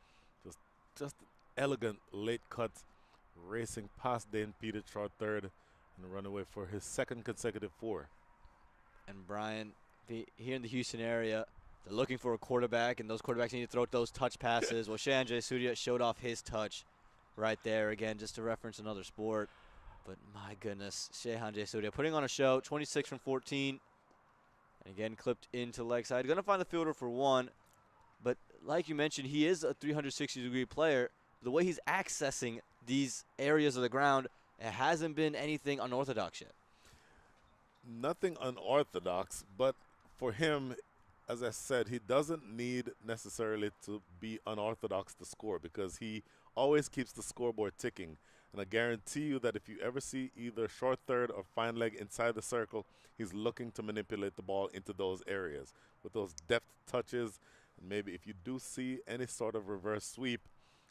just elegant late cut, racing past Dane Pete at short third, and run away for his second consecutive 4. And Brian, here in the Houston area, they're looking for a quarterback, and those quarterbacks need to throw those touch passes. Well, Shehen Jayasuriya showed off his touch right there. Again, just to reference another sport. But my goodness, Shehen Jayasuriya putting on a show, 26 from 14. And again, clipped into leg side. Going to find the fielder for 1. But like you mentioned, he is a 360-degree player. The way he's accessing these areas of the ground, it hasn't been anything unorthodox yet. Nothing unorthodox, but for him, as I said, he doesn't need necessarily to be unorthodox to score, because he always keeps the scoreboard ticking. And I guarantee you that if you ever see either short third or fine leg inside the circle, he's looking to manipulate the ball into those areas with those depth touches. And maybe if you do see any sort of reverse sweep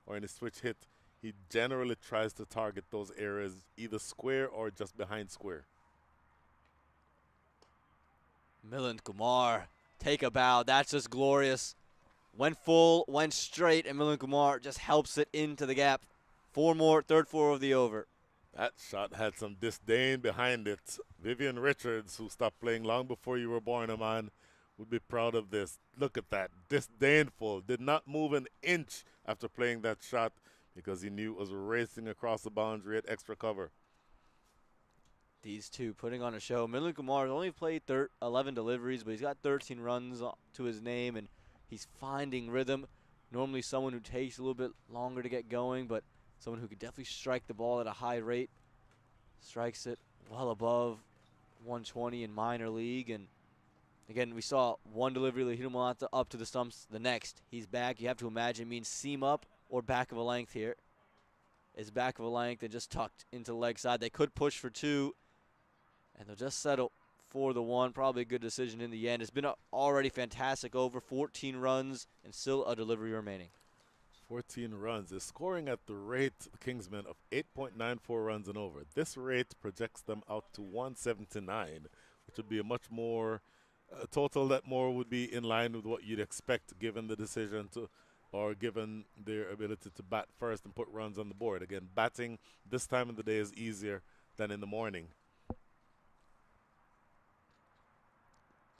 or any switch hit, he generally tries to target those areas either square or just behind square. Milind Kumar, take a bow. That's just glorious. Went full, went straight, and Milind Kumar just helps it into the gap. 4 more, third 4 of the over. That shot had some disdain behind it. Vivian Richards, who stopped playing long before you were born, a man, would be proud of this. Look at that, disdainful. Did not move an inch after playing that shot because he knew it was racing across the boundary at extra cover. These two putting on a show. Milind Kumar has only played 11 deliveries, but he's got 13 runs to his name, and he's finding rhythm. Normally someone who takes a little bit longer to get going, but someone who could definitely strike the ball at a high rate. Strikes it well above 120 in minor league. And again, we saw one delivery, hit him up to the stumps. The next, he's back. You have to imagine means seam up or back of a length here. It's back of a length and just tucked into the leg side. They could push for 2, and they'll just settle for the 1. Probably a good decision in the end. It's been already fantastic over 14 runs and still a delivery remaining. 14 runs is scoring at the rate, the Kingsmen, of 8.94 runs and over. This rate projects them out to 179, which would be a much more total that more would be in line with what you'd expect given the decision to, or given their ability to bat first and put runs on the board. Again, batting this time of the day is easier than in the morning.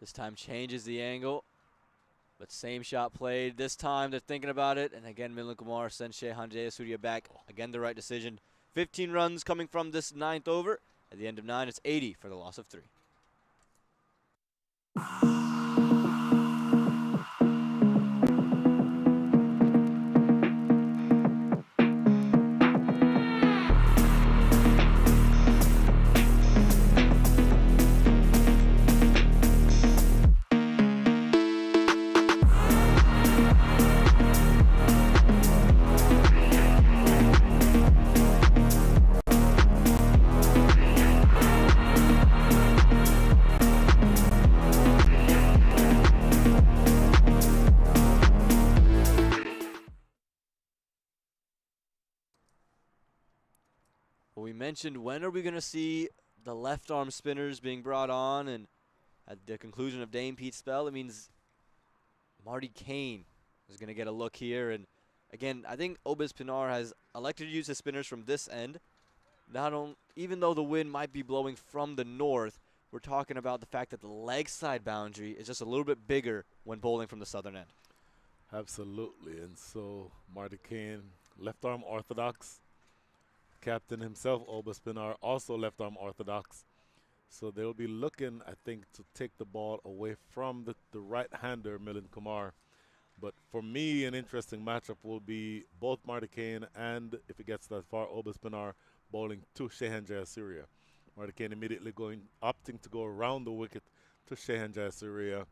This time changes the angle, but same shot played. This time they're thinking about it, and again, Milind Kumar sends Shehen Jayasuriya back. Again, the right decision. 15 runs coming from this 9th over. At the end of 9, it's 80 for the loss of 3. We mentioned, when are we going to see the left arm spinners being brought on? And at the conclusion of Dane Pete's spell, it means Marty Kane is going to get a look here. And again, I think Obis Pinar has elected to use his spinners from this end. Even though the wind might be blowing from the north, we're talking about the fact that the leg side boundary is just a little bit bigger when bowling from the southern end. Absolutely. And so Marty Kane, left arm orthodox. Captain himself, Obis Pinar, also left arm orthodox. So they'll be looking, I think, to take the ball away from the right-hander, Milind Kumar. But for me, an interesting matchup will be both Marty Kane and, if it gets that far, Obis Pinar bowling to Shehen Jayasuriya. Marty Kane immediately opting to go around the wicket to Shehen Jayasuriya.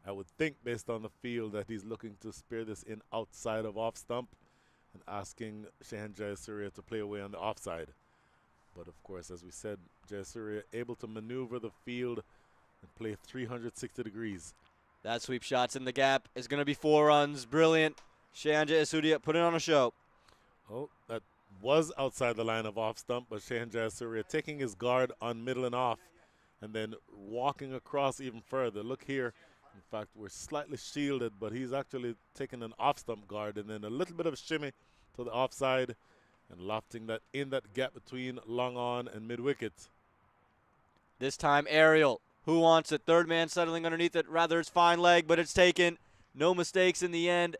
I would think, based on the field, that he's looking to spear this in outside of off stump, and asking Shehen Jayasuriya to play away on the offside. But of course, as we said, Jayasuriya able to maneuver the field and play 360 degrees. That sweep shot's in the gap. It's going to be 4 runs. Brilliant. Shehen Jayasuriya put it on a show. Oh, that was outside the line of off stump, but Shehan Jayasuriya taking his guard on middle and off and then walking across even further. Look here. In fact, we're slightly shielded, but he's actually taking an off stump guard and then a little bit of a shimmy to the offside and lofting that in that gap between long on and mid wicket. This time aerial. Who wants it? Third man settling underneath it. Rather, it's fine leg, but it's taken. No mistakes in the end.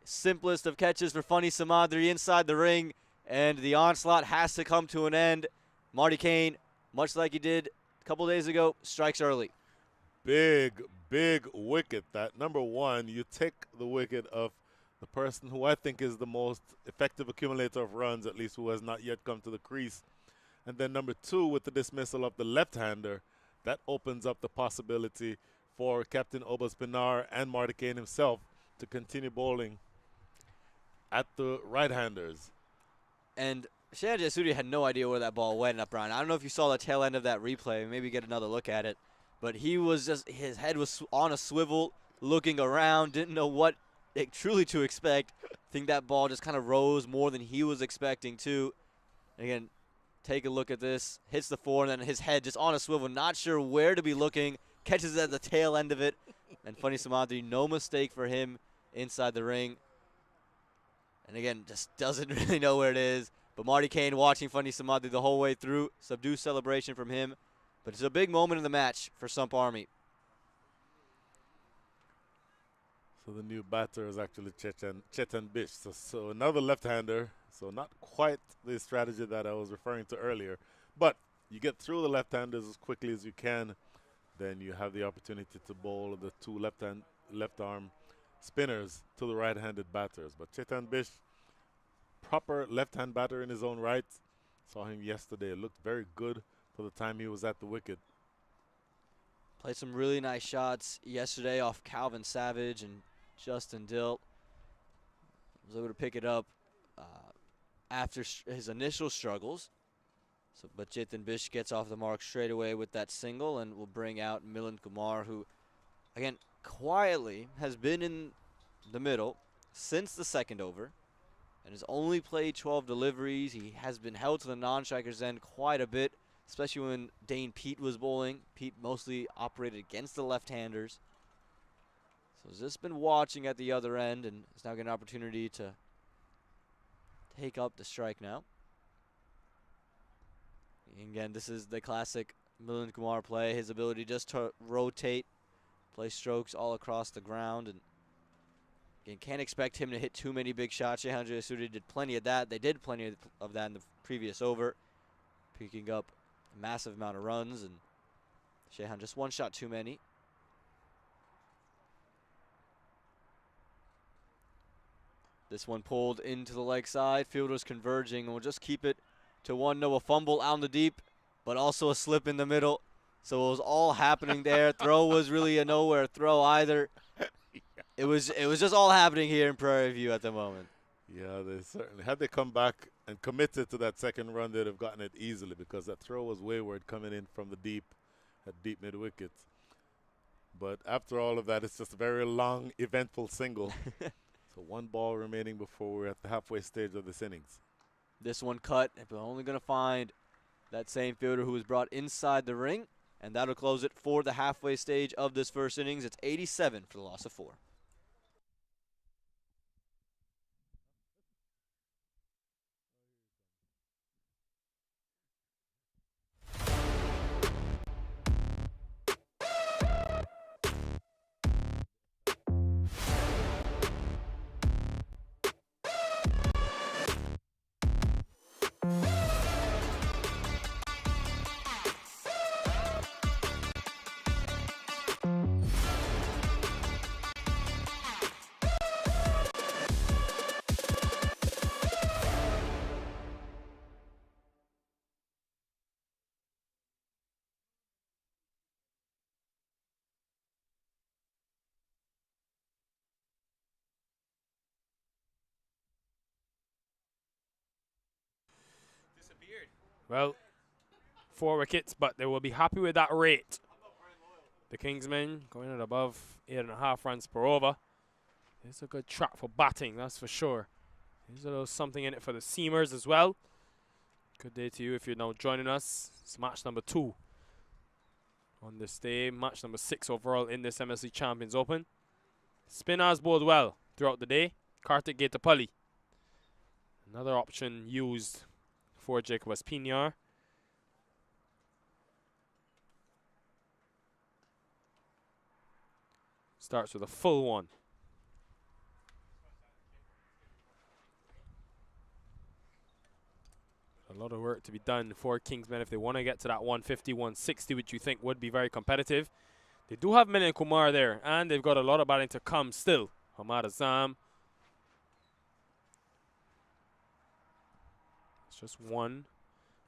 Simplest of catches for Funny Samadri inside the ring, and the onslaught has to come to an end. Marty Kane, much like he did a couple days ago, strikes early. Big wicket. That number one, you take the wicket of the person who I think is the most effective accumulator of runs, at least who has not yet come to the crease. And then number two, with the dismissal of the left-hander, that opens up the possibility for Captain Obas Pinar and Marty Kane himself to continue bowling at the right-handers. And Shehan Jayasuriya had no idea where that ball went up, Brian. I don't know if you saw the tail end of that replay. Maybe get another look at it. But he was just, his head was on a swivel, looking around, didn't know what truly to expect. I think that ball just kind of rose more than he was expecting to. Again, take a look at this. Hits the four, and then his head just on a swivel, not sure where to be looking. Catches it at the tail end of it. And Funny Samadri, no mistake for him inside the ring. And again, just doesn't really know where it is. But Marty Kane watching Funny Samadri the whole way through. Subdued celebration from him. But it's a big moment in the match for Samp Army. So the new batter is actually Chetan Bish. So another left-hander. So not quite the strategy that I was referring to earlier. But you get through the left-handers as quickly as you can. Then you have the opportunity to bowl the two left-arm spinners to the right-handed batters. But Chetan Bish, proper left-hand batter in his own right. Saw him yesterday. It looked very good for the time he was at the wicket. Played some really nice shots yesterday off Calvin Savage and Justin Dilt. Was able to pick it up after his initial struggles. But Chetan Bish gets off the mark straight away with that single and will bring out Milind Kumar, who, again, quietly has been in the middle since the second over and has only played 12 deliveries. He has been held to the non-strikers end quite a bit, especially when Dane Pete was bowling. Pete mostly operated against the left-handers. So he's just been watching at the other end and is now getting an opportunity to take up the strike now. Again, this is the classic Milind Kumar play. His ability just to rotate, play strokes all across the ground. And again, can't expect him to hit too many big shots. Shehan Jayasuriya did plenty of that. They did plenty of that in the previous over, picking up a massive amount of runs. And Shehan just one shot too many. This one pulled into the leg side. Fielders converging, and we'll just keep it to 1-0. A fumble out in the deep, but also a slip in the middle. So it was all happening there. Throw was really a nowhere throw either. It was just all happening here in Prairie View at the moment. Yeah, they certainly. Had they come back and committed to that second run, they'd have gotten it easily because that throw was wayward coming in from the deep, at deep mid-wicket. But after all of that, it's just a very long, eventful single. So one ball remaining before we're at the halfway stage of this innings. This one cut, but only going to find that same fielder who was brought inside the ring, and that'll close it for the halfway stage of this first innings. It's 87 for the loss of 4. Well, 4 wickets, but they will be happy with that rate. The Kingsmen going at above 8.5 runs per over. It's a good track for batting, that's for sure. There's a little something in it for the seamers as well. Good day to you if you're now joining us. It's match number 2 on this day. Match number 6 overall in this MLC Champions Open. Spin has bowled well throughout the day. Kartik Gatapalli, another option used for Jacob Espinar. Starts with a full one. A lot of work to be done for Kingsmen if they want to get to that 150, 160, which you think would be very competitive. They do have Milind Kumar there, and they've got a lot of batting to come still. Hamad Azam. It's just one.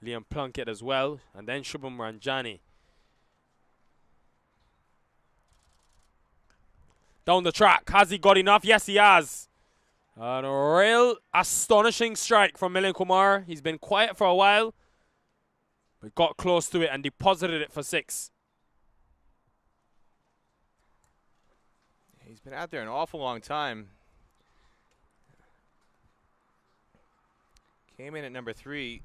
Liam Plunkett as well, and then Shubham Ranjani. Down the track. Has he got enough? Yes, he has. And a real astonishing strike from Milind Kumar. He's been quiet for a while, but got close to it and deposited it for 6. He's been out there an awful long time. Came in at number 3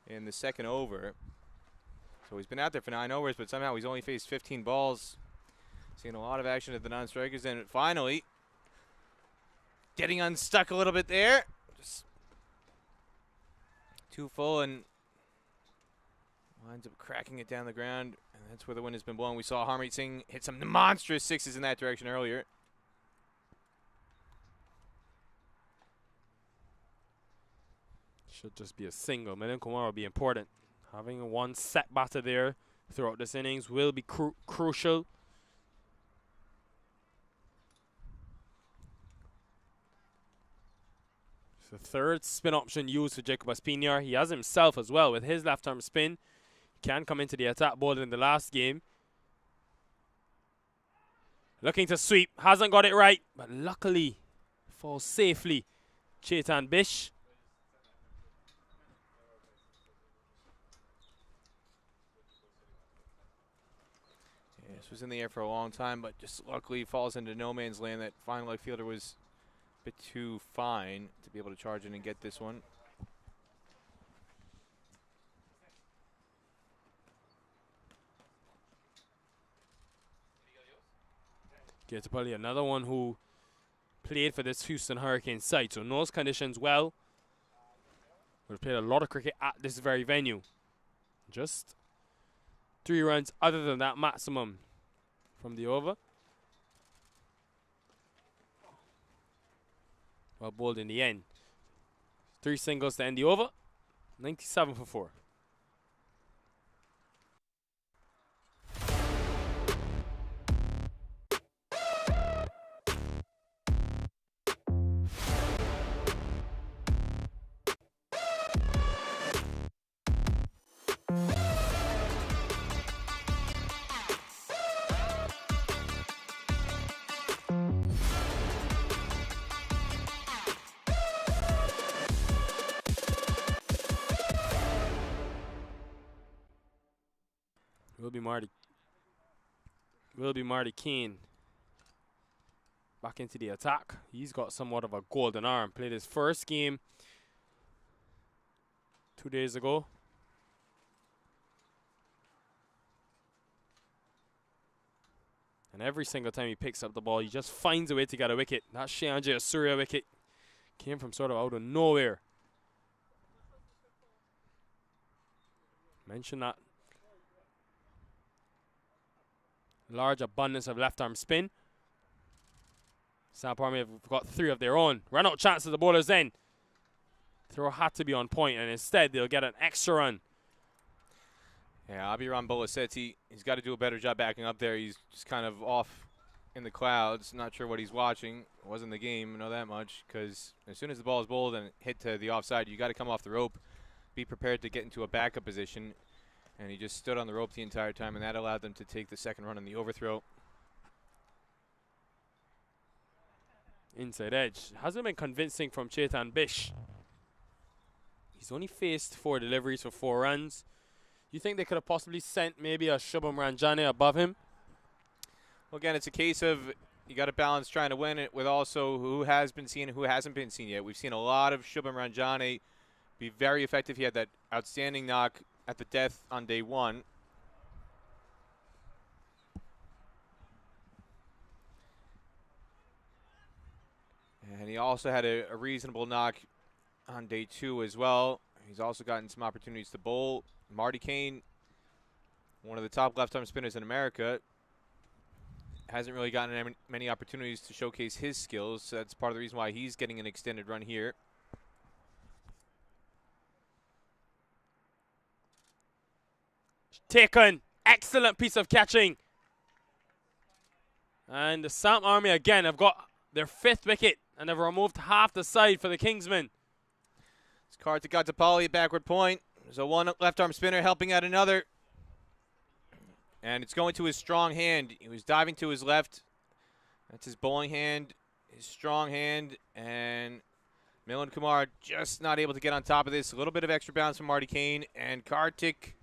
in the second over. So he's been out there for 9 overs, but somehow he's only faced 15 balls. Seeing a lot of action at the non-strikers, and finally getting unstuck a little bit there. Just too full and winds up cracking it down the ground, and that's where the wind has been blowing. We saw Harmeet Singh hit some monstrous 6s in that direction earlier. Should just be a single. Milind Kumar will be important. Having one set batter there throughout this innings will be crucial. It's the third spin option used for Jacob Espinar. He has himself as well with his left arm spin. He can come into the attack ball in the last game. Looking to sweep. Hasn't got it right, but luckily falls safely. Chetan Bish. This was in the air for a long time, but just luckily falls into no man's land. That final leg fielder was a bit too fine to be able to charge in and get this one. Gatapalli, another one who played for this Houston Hurricanes side, so knows conditions well. Would have played a lot of cricket at this very venue. Just 3 runs other than that maximum from the over. Well bowled in the end. 3 singles to end the over. 97 for 4. Will be Marty Keane back into the attack. He's got somewhat of a golden arm. Played his first game 2 days ago. And every single time he picks up the ball, he just finds a way to get a wicket. That Shyanjaya Surya wicket came from sort of out of nowhere. Mention that large abundance of left arm spin. Samp Army have got 3 of their own. Run out chance at the bowler's end. Throw had to be on point, and instead they'll get an extra run. Yeah, Abhiram Bolasetti, he's got to do a better job backing up there. He's just kind of off in the clouds. Not sure what he's watching. It wasn't the game, I know that much, because as soon as the ball is bowled and hit to the offside, you got to come off the rope, be prepared to get into a backup position. And he just stood on the rope the entire time, and that allowed them to take the second run on the overthrow. Inside edge. Hasn't been convincing from Chetan Bish. He's only faced 4 deliveries for 4 runs. You think they could have possibly sent maybe a Shubham Ranjani above him? Well, again, it's a case of you got to balance trying to win it with also who has been seen and who hasn't been seen yet. We've seen a lot of Shubham Ranjane be very effective. He had that outstanding knock at the death on day 1. And he also had a reasonable knock on day 2 as well. He's also gotten some opportunities to bowl. Marty Kane, one of the top left-arm spinners in America, hasn't really gotten many opportunities to showcase his skills. So that's part of the reason why he's getting an extended run here. Taken. Excellent piece of catching. And the Samp Army again have got their 5th wicket and have removed half the side for the Kingsmen. It's Kartik Gattapalli at backward point. There's a one left-arm spinner helping out another. And it's going to his strong hand. He was diving to his left. That's his bowling hand, his strong hand. And Milan Kumar just not able to get on top of this. A little bit of extra bounce from Marty Kane. And Kartik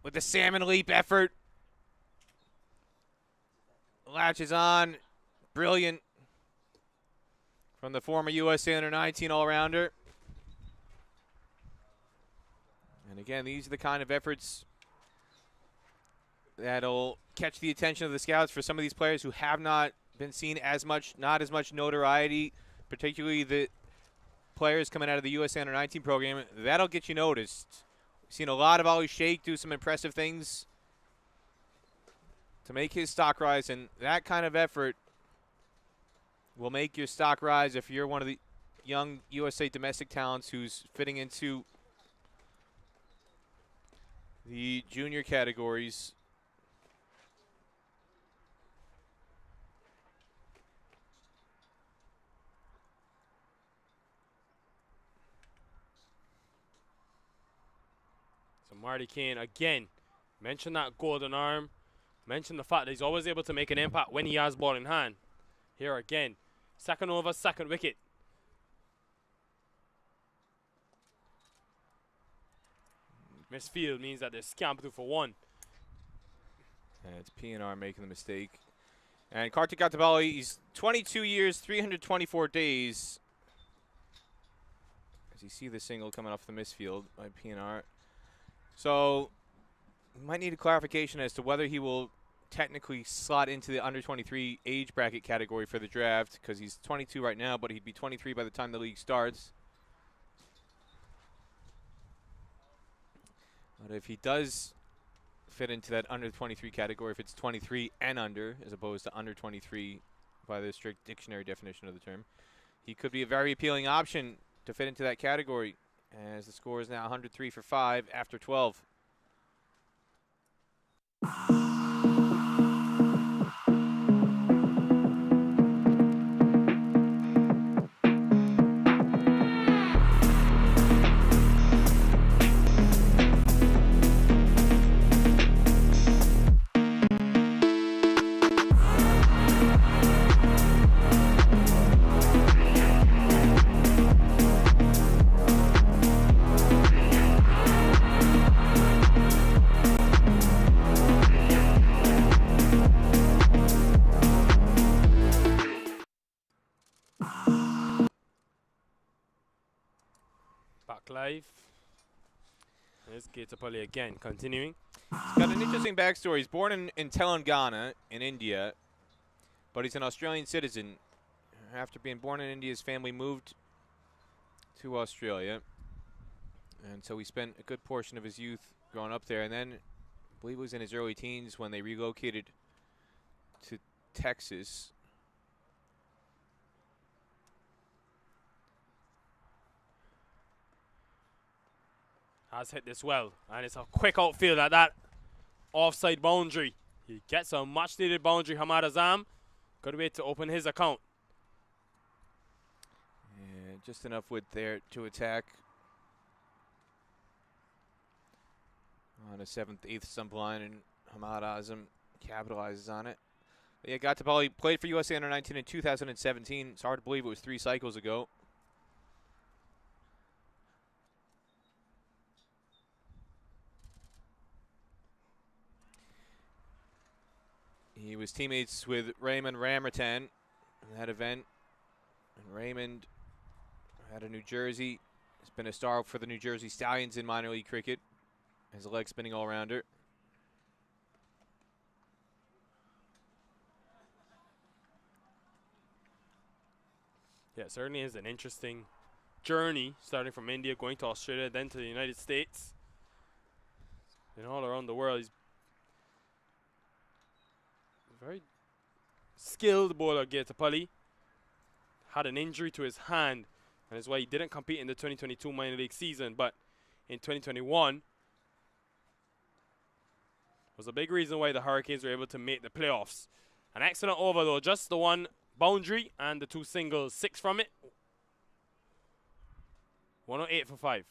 with the salmon leap effort. Latches on. Brilliant from the former USA Under-19 all-rounder. And again, these are the kind of efforts that'll catch the attention of the scouts for some of these players who have not been seen as much, not as much notoriety, particularly the players coming out of the USA Under-19 program. That'll get you noticed. We've seen a lot of Ali Sheikh do some impressive things to make his stock rise, and that kind of effort will make your stock rise if you're one of the young USA domestic talents who's fitting into the junior categories. So Marty Kane again, mentioned that golden arm, mentioned the fact that he's always able to make an impact when he has ball in hand. Here again, second over, second wicket. Misfield means that they're scampered through for 1. And it's PNR making the mistake. And Kartik Gattapalli, he's 22 years, 324 days. As you see the single coming off the misfield by PNR. So, we might need a clarification as to whether he will technically slot into the under-23 age bracket category for the draft, because he's 22 right now, but he'd be 23 by the time the league starts. But if he does fit into that under-23 category, if it's 23 and under, as opposed to under-23 by the strict dictionary definition of the term, he could be a very appealing option to fit into that category, as the score is now 103 for 5 after 12. Live. There's Gattapalli again, continuing. He's got an interesting backstory. He's born in Telangana, in India, but he's an Australian citizen. After being born in India, his family moved to Australia, and so he spent a good portion of his youth growing up there, and then I believe it was in his early teens when they relocated to Texas. Has hit this well, and it's a quick outfield at that offside boundary. He gets a much needed boundary. Hamad Azam, good way to open his account. Yeah, just enough width there to attack on a 7th, 8th stump line, and Hamad Azam capitalizes on it. But yeah, Gattapalli played for USA Under-19 in 2017. It's hard to believe it was 3 cycles ago. He was teammates with Raymond Ramertan in that event. And Raymond out of New Jersey has been a star for the New Jersey Stallions in minor league cricket. As a leg spinning all-rounder. Yeah, it certainly is an interesting journey, starting from India, going to Australia, then to the United States. And all around the world. He's a very skilled bowler, Gaetapalli. Had an injury to his hand, and that's why he didn't compete in the 2022 minor league season. But in 2021, was a big reason why the Hurricanes were able to make the playoffs. An excellent over, though. Just the one boundary and the 2 singles. 6 from it. 108 for 5.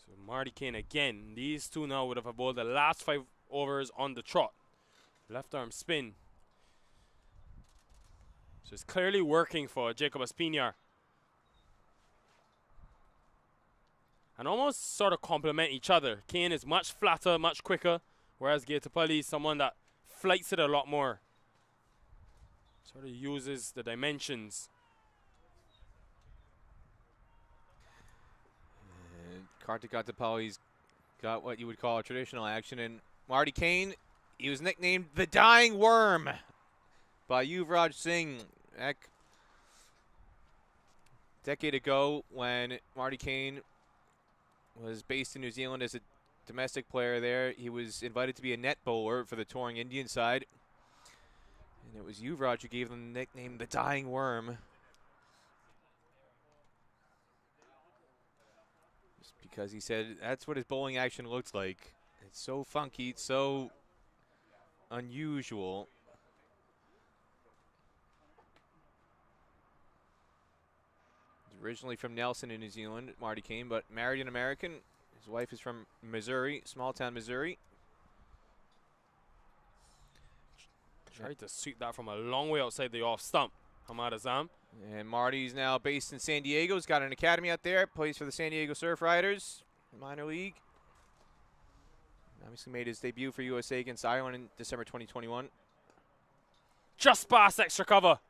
So Marty Kane again. These two now would have bowled the last 5 overs on the trot. Left arm spin. So it's clearly working for Jacob Espinar. And almost sort of complement each other. Kane is much flatter, much quicker, whereas Gaetapalli is someone that flights it a lot more. Sort of uses the dimensions. Kartik Gaetapalli's got what you would call a traditional action. And Marty Kane, he was nicknamed the Dying Worm by Yuvraj Singh. A decade ago when Marty Kane was based in New Zealand as a domestic player there, he was invited to be a net bowler for the touring Indian side. And it was Yuvraj who gave them the nickname the Dying Worm. Because he said that's what his bowling action looks like. It's so funky, it's so unusual. He's originally from Nelson in New Zealand, Marty Kane, but married an American. His wife is from Missouri, small town Missouri. Tried to sweep that from a long way outside the off stump. Hamad Azam. And Marty's now based in San Diego. He's got an academy out there. Plays for the San Diego Surf Riders, minor league. Obviously made his debut for USA against Ireland in December 2021. Just past extra cover.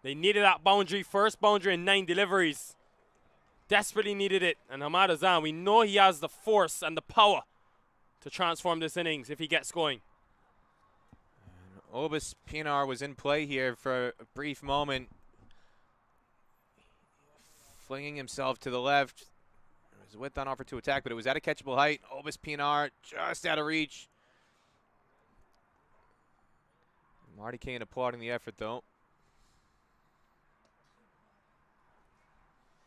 They needed that boundary. First boundary in 9 deliveries. Desperately needed it. And Hamad Azam, we know he has the force and the power to transform this innings if he gets going. Obis Pinar was in play here for a brief moment. Flinging himself to the left. There was a width on offer to attack, but it was at a catchable height. Obis Pinar just out of reach. Marty Kane applauding the effort, though.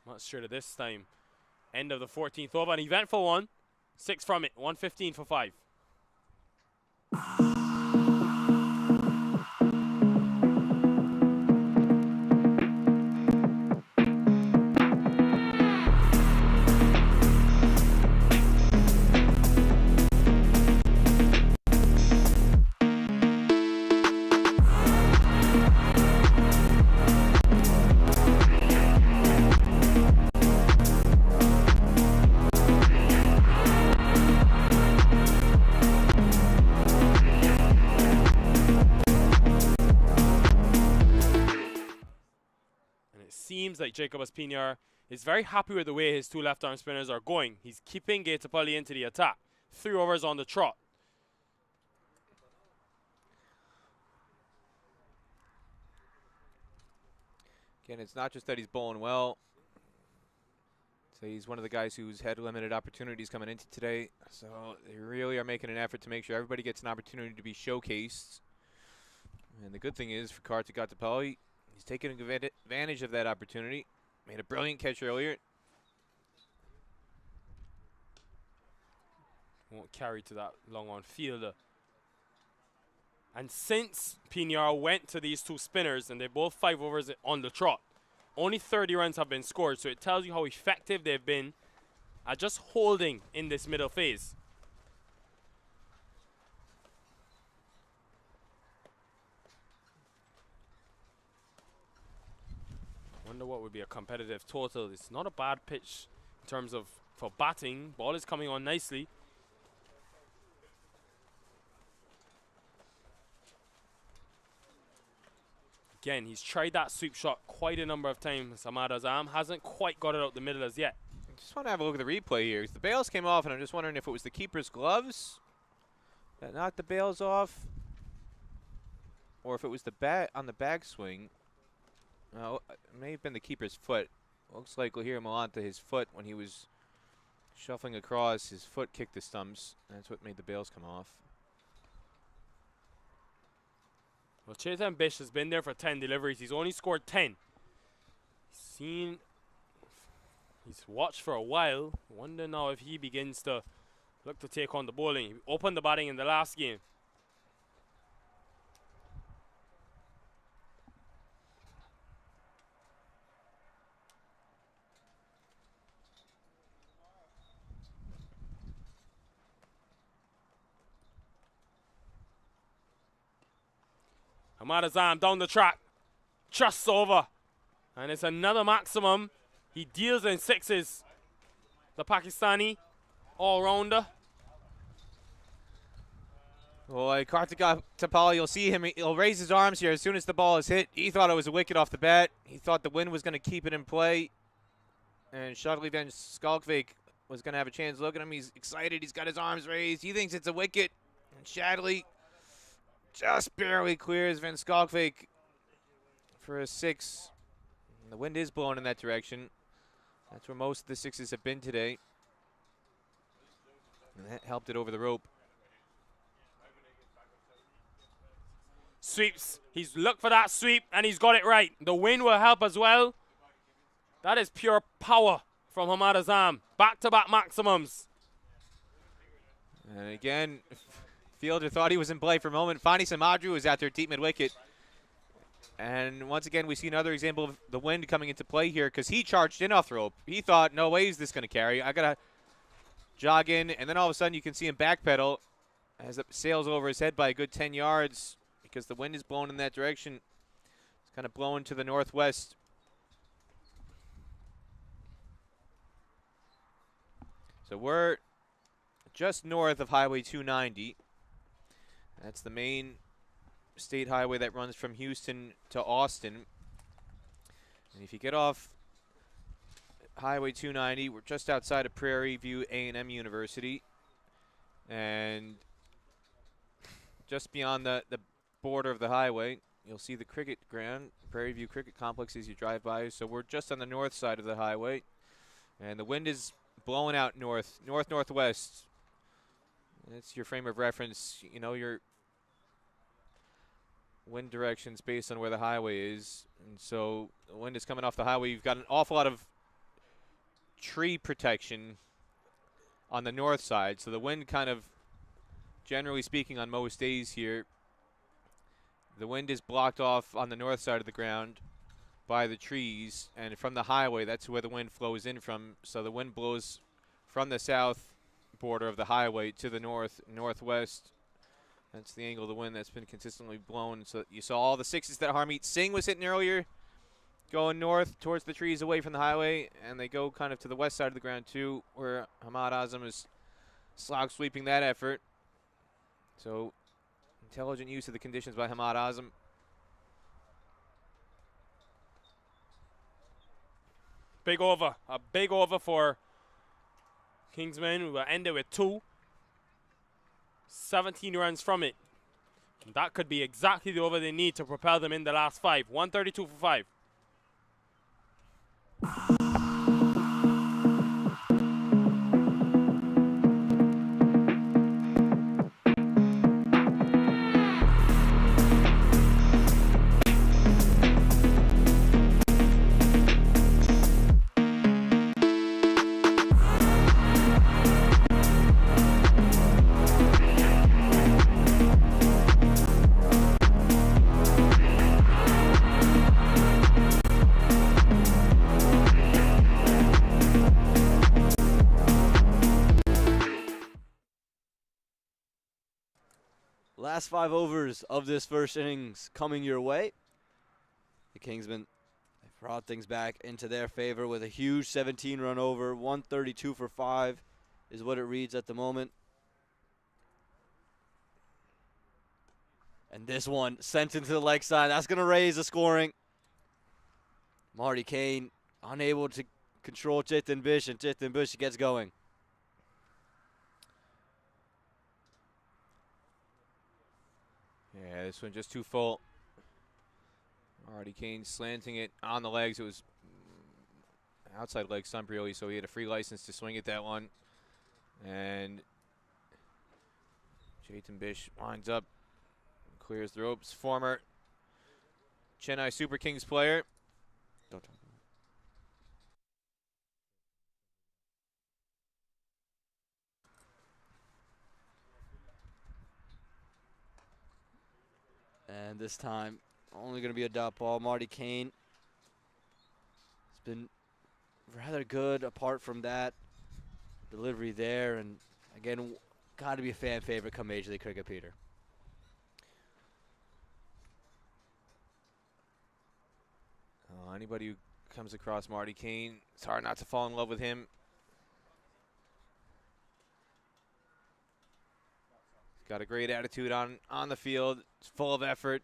Not sure to this time. End of the 14th over. An eventful one. 6 from it. 115 for 5. Seems like Jacob Espinar is very happy with the way his 2 left-arm spinners are going. He's keeping Gaetapalli into the attack. 3 overs on the trot. Again, it's not just that he's bowling well. So he's one of the guys who's had limited opportunities coming into today. So they really are making an effort to make sure everybody gets an opportunity to be showcased. And the good thing is for Kartik Gaetapalli, he's taking advantage of that opportunity, Made a brilliant catch earlier. Won't carry to that long on fielder. And since Piñar went to these two spinners, and they're both 5 overs on the trot, only 30 runs have been scored. So it tells you how effective they've been at just holding in this middle phase. Wonder what would be a competitive total. It's not a bad pitch in terms of for batting. Ball is coming on nicely. Again, he's tried that sweep shot quite a number of times. Ahmad Azam hasn't quite got it out the middle as yet. Just want to have a look at the replay here. The bails came off, and I'm just wondering if it was the keeper's gloves that knocked the bails off, or if it was the bat on the backswing. It may have been the keeper's foot. Looks like Lahir Malanta, his foot, when he was shuffling across, his foot kicked the stumps. That's what made the bails come off. Well, Chetan Bish has been there for 10 deliveries. He's only scored 10. He's watched for a while. Wonder now if he begins to look to take on the bowling. He opened the batting in the last game. Ahmad Azam down the track, just over, and it's another maximum. He deals in 6s. The Pakistani all-rounder. Well, Kartik Tapal, you'll see him. He'll raise his arms here as soon as the ball is hit. He thought it was a wicket off the bat. He thought the wind was going to keep it in play, and Shadley Van Skalkvik was going to have a chance. Look at him. He's excited. He's got his arms raised. He thinks it's a wicket, and Shadley just barely clears Van Skalkvik for a 6. And the wind is blowing in that direction. That's where most of the 6s have been today. And that helped it over the rope. Sweeps. He's looked for that sweep, and he's got it right. The wind will help as well. That is pure power from Ahmad Azam. Back-to-back maximums. And again, fielder thought he was in play for a moment. Fani Samadru was out there deep mid-wicket. And once again, we see another example of the wind coming into play here because he charged in off the rope. He thought, no way is this going to carry. I got to jog in. And then all of a sudden, you can see him backpedal as it sails over his head by a good 10 yards because the wind is blowing in that direction. It's kind of blowing to the northwest. So we're just north of Highway 290. That's the main state highway that runs from Houston to Austin. And if you get off Highway 290, we're just outside of Prairie View A&M University. And just beyond the border of the highway, you'll see the cricket ground, Prairie View Cricket Complex as you drive by. So we're just on the north side of the highway. And the wind is blowing out northwest. That's your frame of reference. You know, your wind directions based on where the highway is. And so the wind is coming off the highway. You've got an awful lot of tree protection on the north side. So the wind kind of, generally speaking, on most days here, the wind is blocked off on the north side of the ground by the trees. And from the highway, that's where the wind flows in from. So the wind blows from the south border of the highway to the northwest. That's the angle of the wind that's been consistently blown. So you saw all the 6s that Harmeet Singh was hitting earlier going north towards the trees away from the highway, and they go kind of to the west side of the ground too, where Ahmad Azam is slog sweeping that effort. So intelligent use of the conditions by Ahmad Azam. Big over. A big over for Kingsmen. We will end it with 2. 17 runs from it. And that could be exactly the over they need to propel them in the last 5. 132 for 5. last 5 overs of this first innings coming your way. The Kingsmen have brought things back into their favor with a huge 17-run over. 132 for 5 is what it reads at the moment. And this one sent into the leg side. That's going to raise the scoring. Marty Kane unable to control Chetan Bish, and Chetan Bish gets going. Yeah, this one just too full. Marty Kane slanting it on the legs. It was outside leg stump really, so he had a free license to swing at that one. And Chetan Bish winds up, clears the ropes. Former Chennai Super Kings player. Don't talk about. And this time, only going to be a dot ball. Marty Kane has been rather good apart from that delivery there. And again, got to be a fan favorite come Major League Cricket, Peter. Anybody who comes across Marty Kane, it's hard not to fall in love with him. He's got a great attitude on the field. He's full of effort.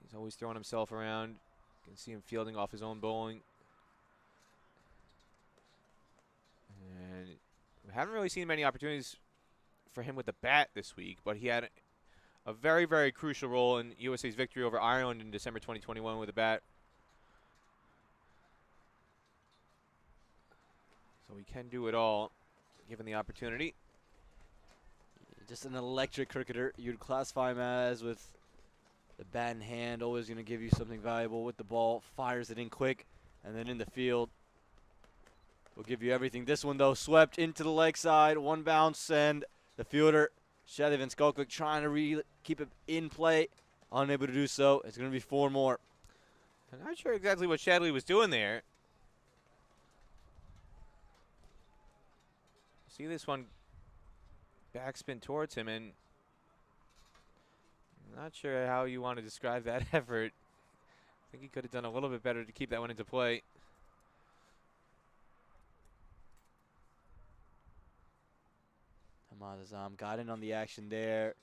He's always throwing himself around. You can see him fielding off his own bowling. And we haven't really seen many opportunities for him with the bat this week, but he had a very, very crucial role in USA's victory over Ireland in December 2021 with a bat. So he can do it all, given the opportunity. Just an electric cricketer, you'd classify him as, with the bat in hand, always going to give you something valuable with the ball, fires it in quick, and then in the field will give you everything. This one, though, swept into the leg side, one bounce, and the fielder, Shadley Van Skalkwyk, trying to keep it in play, unable to do so. It's going to be 4 more. I'm not sure exactly what Shadley was doing there. See this one backspin towards him, and I'm not sure how you want to describe that effort. I think he could have done a little bit better to keep that one into play. Hamad Azam got in on the action there.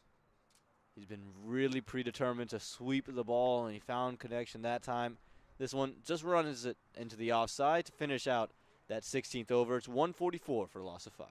He's been really predetermined to sweep the ball, and he found connection that time. This one just runs it into the offside to finish out that 16th over. It's 144 for a loss of 5.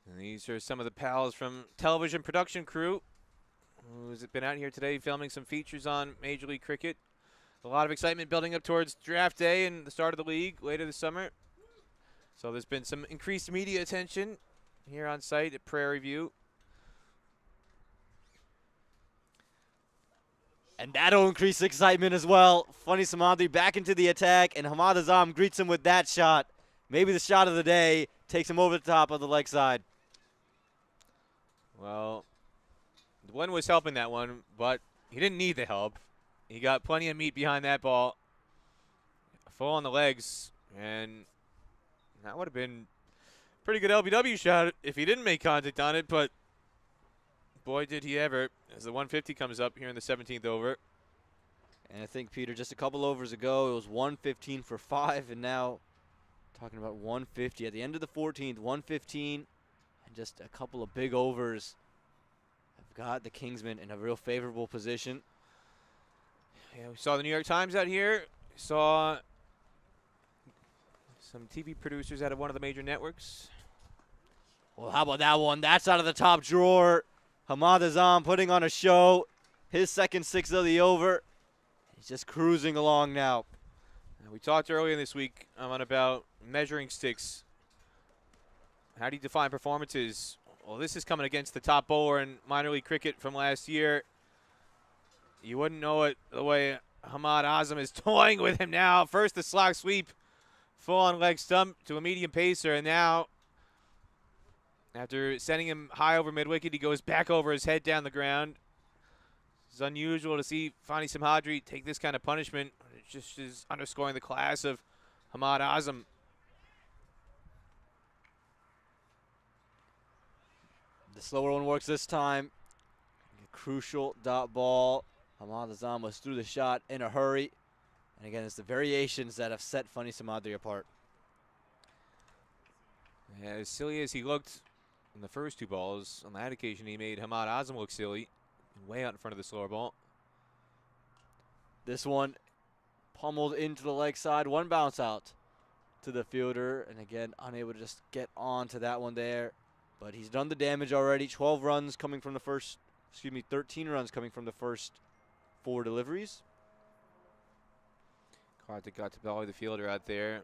And these are some of the pals from television production crew who's been out here today filming some features on Major League Cricket. A lot of excitement building up towards draft day and the start of the league later this summer. So there's been some increased media attention here on site at Prairie View. And that'll increase excitement as well. Funny Samadhi back into the attack, and Hamad Azam greets him with that shot. Maybe the shot of the day, takes him over the top of the leg side. Well, Glenn was helping that one, but he didn't need the help. He got plenty of meat behind that ball. Full on the legs, and that would have been a pretty good LBW shot if he didn't make contact on it, but boy, did he ever, as the 150 comes up here in the 17th over. And I think, Peter, just a couple overs ago, it was 115 for 5, and now talking about 150 at the end of the 14th, 115, and just a couple of big overs have got the Kingsmen in a real favorable position. Yeah, we saw the New York Times out here. We saw some TV producers out of one of the major networks. Well, how about that one? That's out of the top drawer. Hamad Azam putting on a show. His second 6 of the over. He's just cruising along now. We talked earlier this week about measuring sticks. How do you define performances? Well, this is coming against the top bowler in minor league cricket from last year. You wouldn't know it the way Ahmad Azam is toying with him now. First the slog sweep, full on leg stump to a medium pacer, and now after sending him high over mid-wicket, he goes back over his head down the ground. It's unusual to see Fani Simhadri take this kind of punishment. It just is underscoring the class of Ahmad Azam. The slower one works this time. A crucial dot ball. Ahmad Azam was through the shot in a hurry. And again, it's the variations that have set Fani Simhadri apart. Yeah, as silly as he looked in the first two balls, on that occasion he made Ahmad Azam look silly. Way out in front of the slower ball. This one pummeled into the leg side. One bounce out to the fielder. And again, unable to just get on to that one there. But he's done the damage already. 12 runs coming from the first, 13 runs coming from the first 4 deliveries. Karthik got to belly the fielder out there.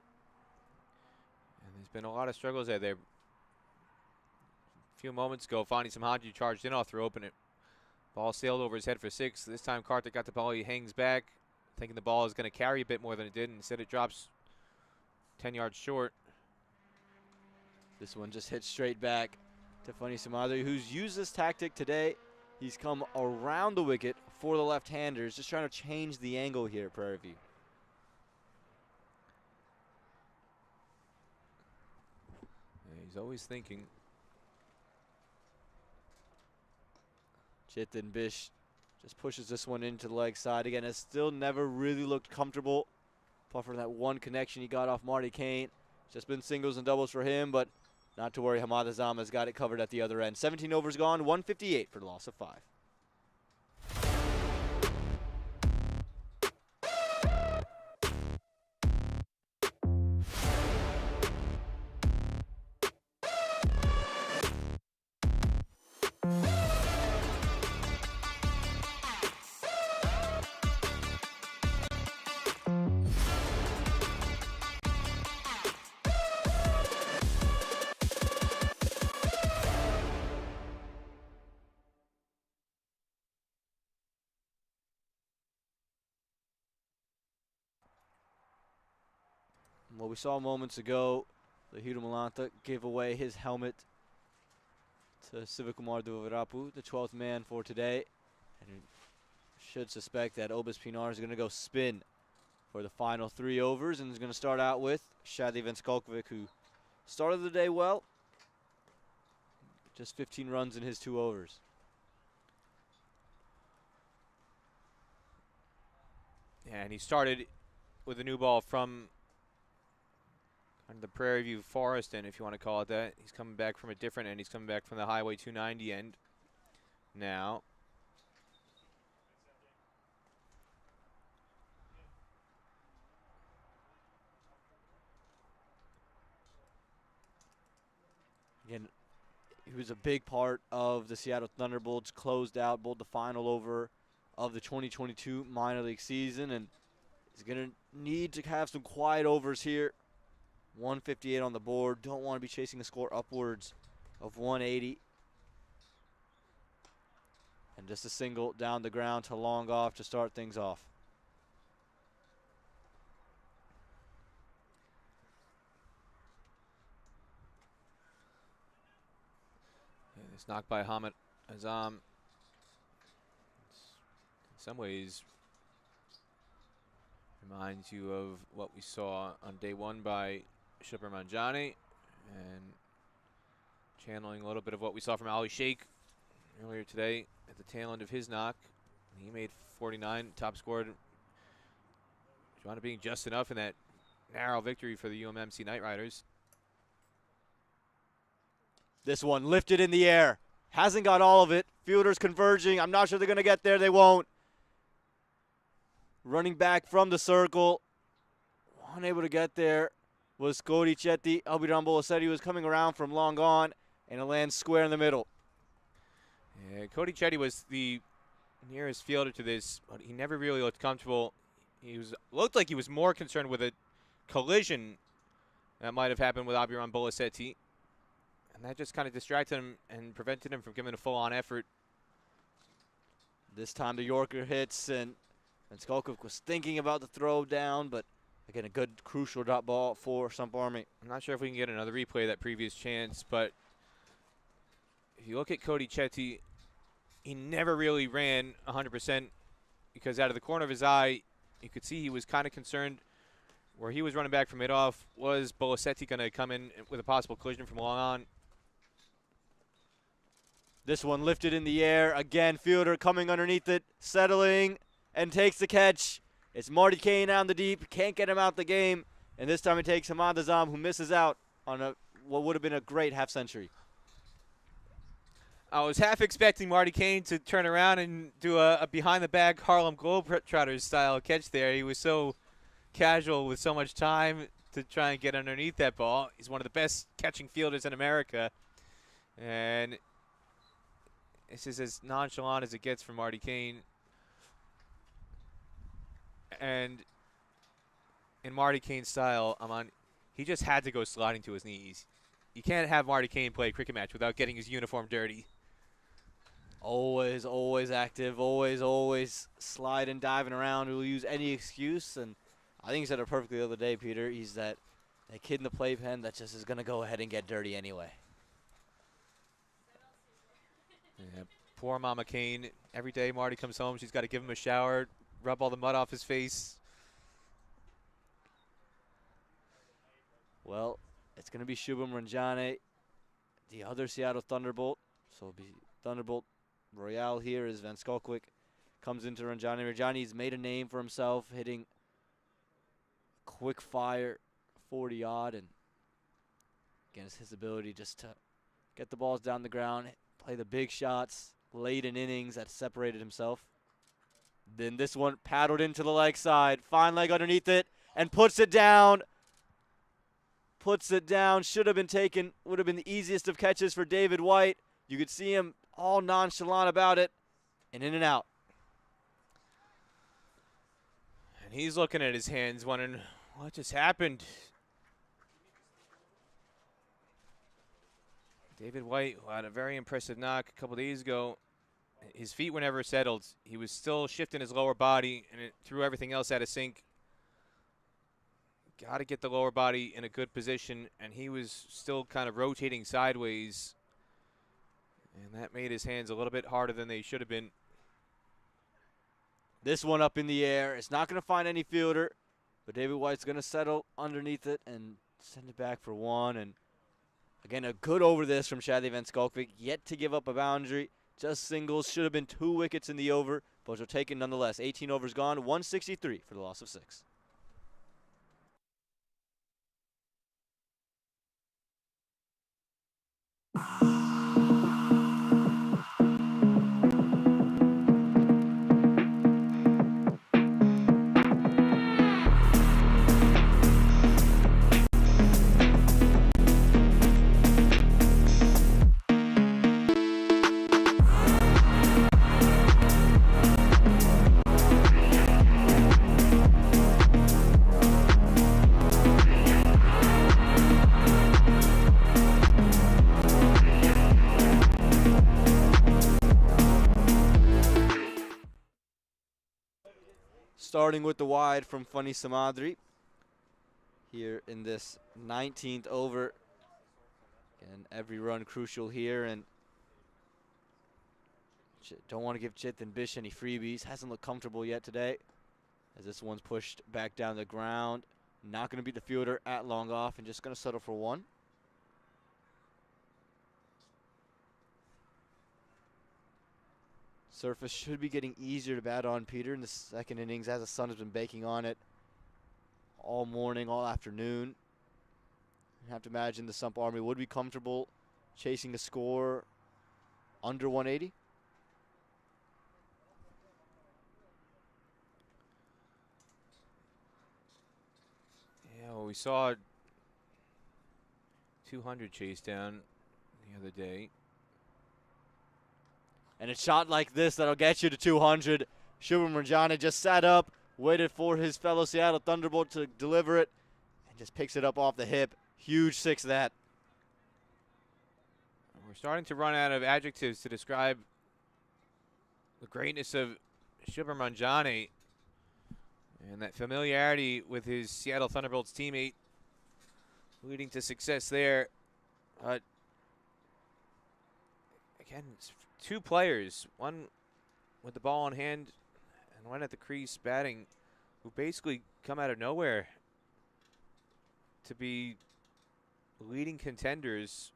And there's been a lot of struggles out there. A few moments ago, Fani Simhadri charged in off the open. Ball sailed over his head for 6. This time Karthik got the ball. He hangs back, thinking the ball is going to carry a bit more than it did. Instead, it drops 10 yards short. This one just hits straight back to Fani Simhadri, who's used this tactic today. He's come around the wicket for the left-handers, just trying to change the angle here at Prairie View. Yeah, he's always thinking. Chetan Bish just pushes this one into the leg side. Again, has still never really looked comfortable. Apart from that one connection he got off Marty Kane. Just been singles and doubles for him, but not to worry. Ahmad Azam has got it covered at the other end. 17 overs gone, 158 for the loss of 5. What we saw moments ago, Lahiru Malanta gave away his helmet to Sivakumar Duvarapu, the 12th man for today. And you should suspect that Obis Pinar is going to go spin for the final 3 overs and is going to start out with Shadi Venskolkovic, who started the day well. Just 15 runs in his 2 overs. Yeah, and he started with a new ball from the Prairie View Forest end, if you want to call it that. He's coming back from a different end. He's coming back from the Highway 290 end now. Again, he was a big part of the Seattle Thunderbolts, closed out both the final over of the 2022 minor league season, and he's going to need to have some quiet overs here. 158 on the board. Don't want to be chasing a score upwards of 180. And just a single down the ground to long off to start things off. Yeah, this knock by Ahmad Azam, in some ways, reminds you of what we saw on day 1 by Shubham Manjani, and channeling a little bit of what we saw from Ali Sheikh earlier today at the tail end of his knock. He made 49, top scored. Wound up being just enough in that narrow victory for the UMMC Knight Riders. This one lifted in the air. Hasn't got all of it. Fielders converging. I'm not sure they're going to get there. They won't. Running back from the circle. Unable to get there was Cody Chetty. Abhiram Bola said he was coming around from long on, and it lands square in the middle. Yeah, Cody Chetty was the nearest fielder to this, but he never really looked comfortable. looked like he was more concerned with a collision that might have happened with Abiram Bolasetti. And that just kind of distracted him and prevented him from giving a full-on effort. This time the Yorker hits, and Skolkovic was thinking about the throw down, but again, a good crucial drop ball for Samp Army. I'm not sure if we can get another replay of that previous chance, but if you look at Cody Chetty, he never really ran 100% because out of the corner of his eye, you could see he was kind of concerned where he was running back from mid-off. Was Bolasetti going to come in with a possible collision from long on? This one lifted in the air. Again, fielder coming underneath it, settling, and takes the catch. It's Marty Kane down the deep. Can't get him out the game. And this time it takes Hamad Azam, who misses out on what would have been a great half-century. I was half expecting Marty Kane to turn around and do a behind-the-back Harlem Globetrotters style catch there. He was so casual with so much time to try and get underneath that ball. He's one of the best catching fielders in America. And this is as nonchalant as it gets from Marty Kane. And in Marty Kane's style, he just had to go sliding to his knees. You can't have Marty Kane play a cricket match without getting his uniform dirty. Always, always active, always sliding, diving around. He'll use any excuse, and I think he said it perfectly the other day, Peter. He's that kid in the playpen that just is going to go ahead and get dirty anyway. Yeah, poor Mama Kane. Every day Marty comes home, she's got to give him a shower, rub all the mud off his face. Well, it's going to be Shubham Ranjane, the other Seattle Thunderbolt. So it'll be Thunderbolt Royale here as Van Skolkwyk comes into Ranjane. Ranjane's made a name for himself, hitting quick fire 40-odd. And again, it's his ability just to get the balls down the ground, play the big shots late in innings that separated himself. Then this one paddled into the leg side, fine leg underneath it, and puts it down. Puts it down, should have been taken, would have been the easiest of catches for David White. You could see him all nonchalant about it, and in and out. And he's looking at his hands wondering, what just happened? David White, who had a very impressive knock a couple days ago, his feet were never settled. He was still shifting his lower body, and it threw everything else out of sync. Got to get the lower body in a good position, and he was still kind of rotating sideways. And that made his hands a little bit harder than they should have been. This one up in the air. It's not going to find any fielder, but David White's going to settle underneath it and send it back for one. And again, a good over this from Shadley Van Skolkwyk, yet to give up a boundary. Just singles. Should have been 2 wickets in the over, but were taken nonetheless. 18 overs gone, 163 for the loss of 6. Starting with the wide from Funny Samadri here in this 19th over. Again, every run crucial here, and don't want to give Chetan Bish any freebies. Hasn't looked comfortable yet today as this one's pushed back down the ground. Not going to beat the fielder at long off and just going to settle for one. Surface should be getting easier to bat on, Peter, in the second innings as the sun has been baking on it all morning, all afternoon. You have to imagine the Samp Army would be comfortable chasing a score under 180. Yeah, well, we saw 200 chase down the other day. And a shot like this that'll get you to 200. Shubham Ranjane just sat up, waited for his fellow Seattle Thunderbolt to deliver it, and just picks it up off the hip. Huge 6 that. We're starting to run out of adjectives to describe the greatness of Shubham Ranjani and that familiarity with his Seattle Thunderbolts teammate leading to success there. Again, it's 2 players, one with the ball in hand and one at the crease batting, who basically come out of nowhere to be leading contenders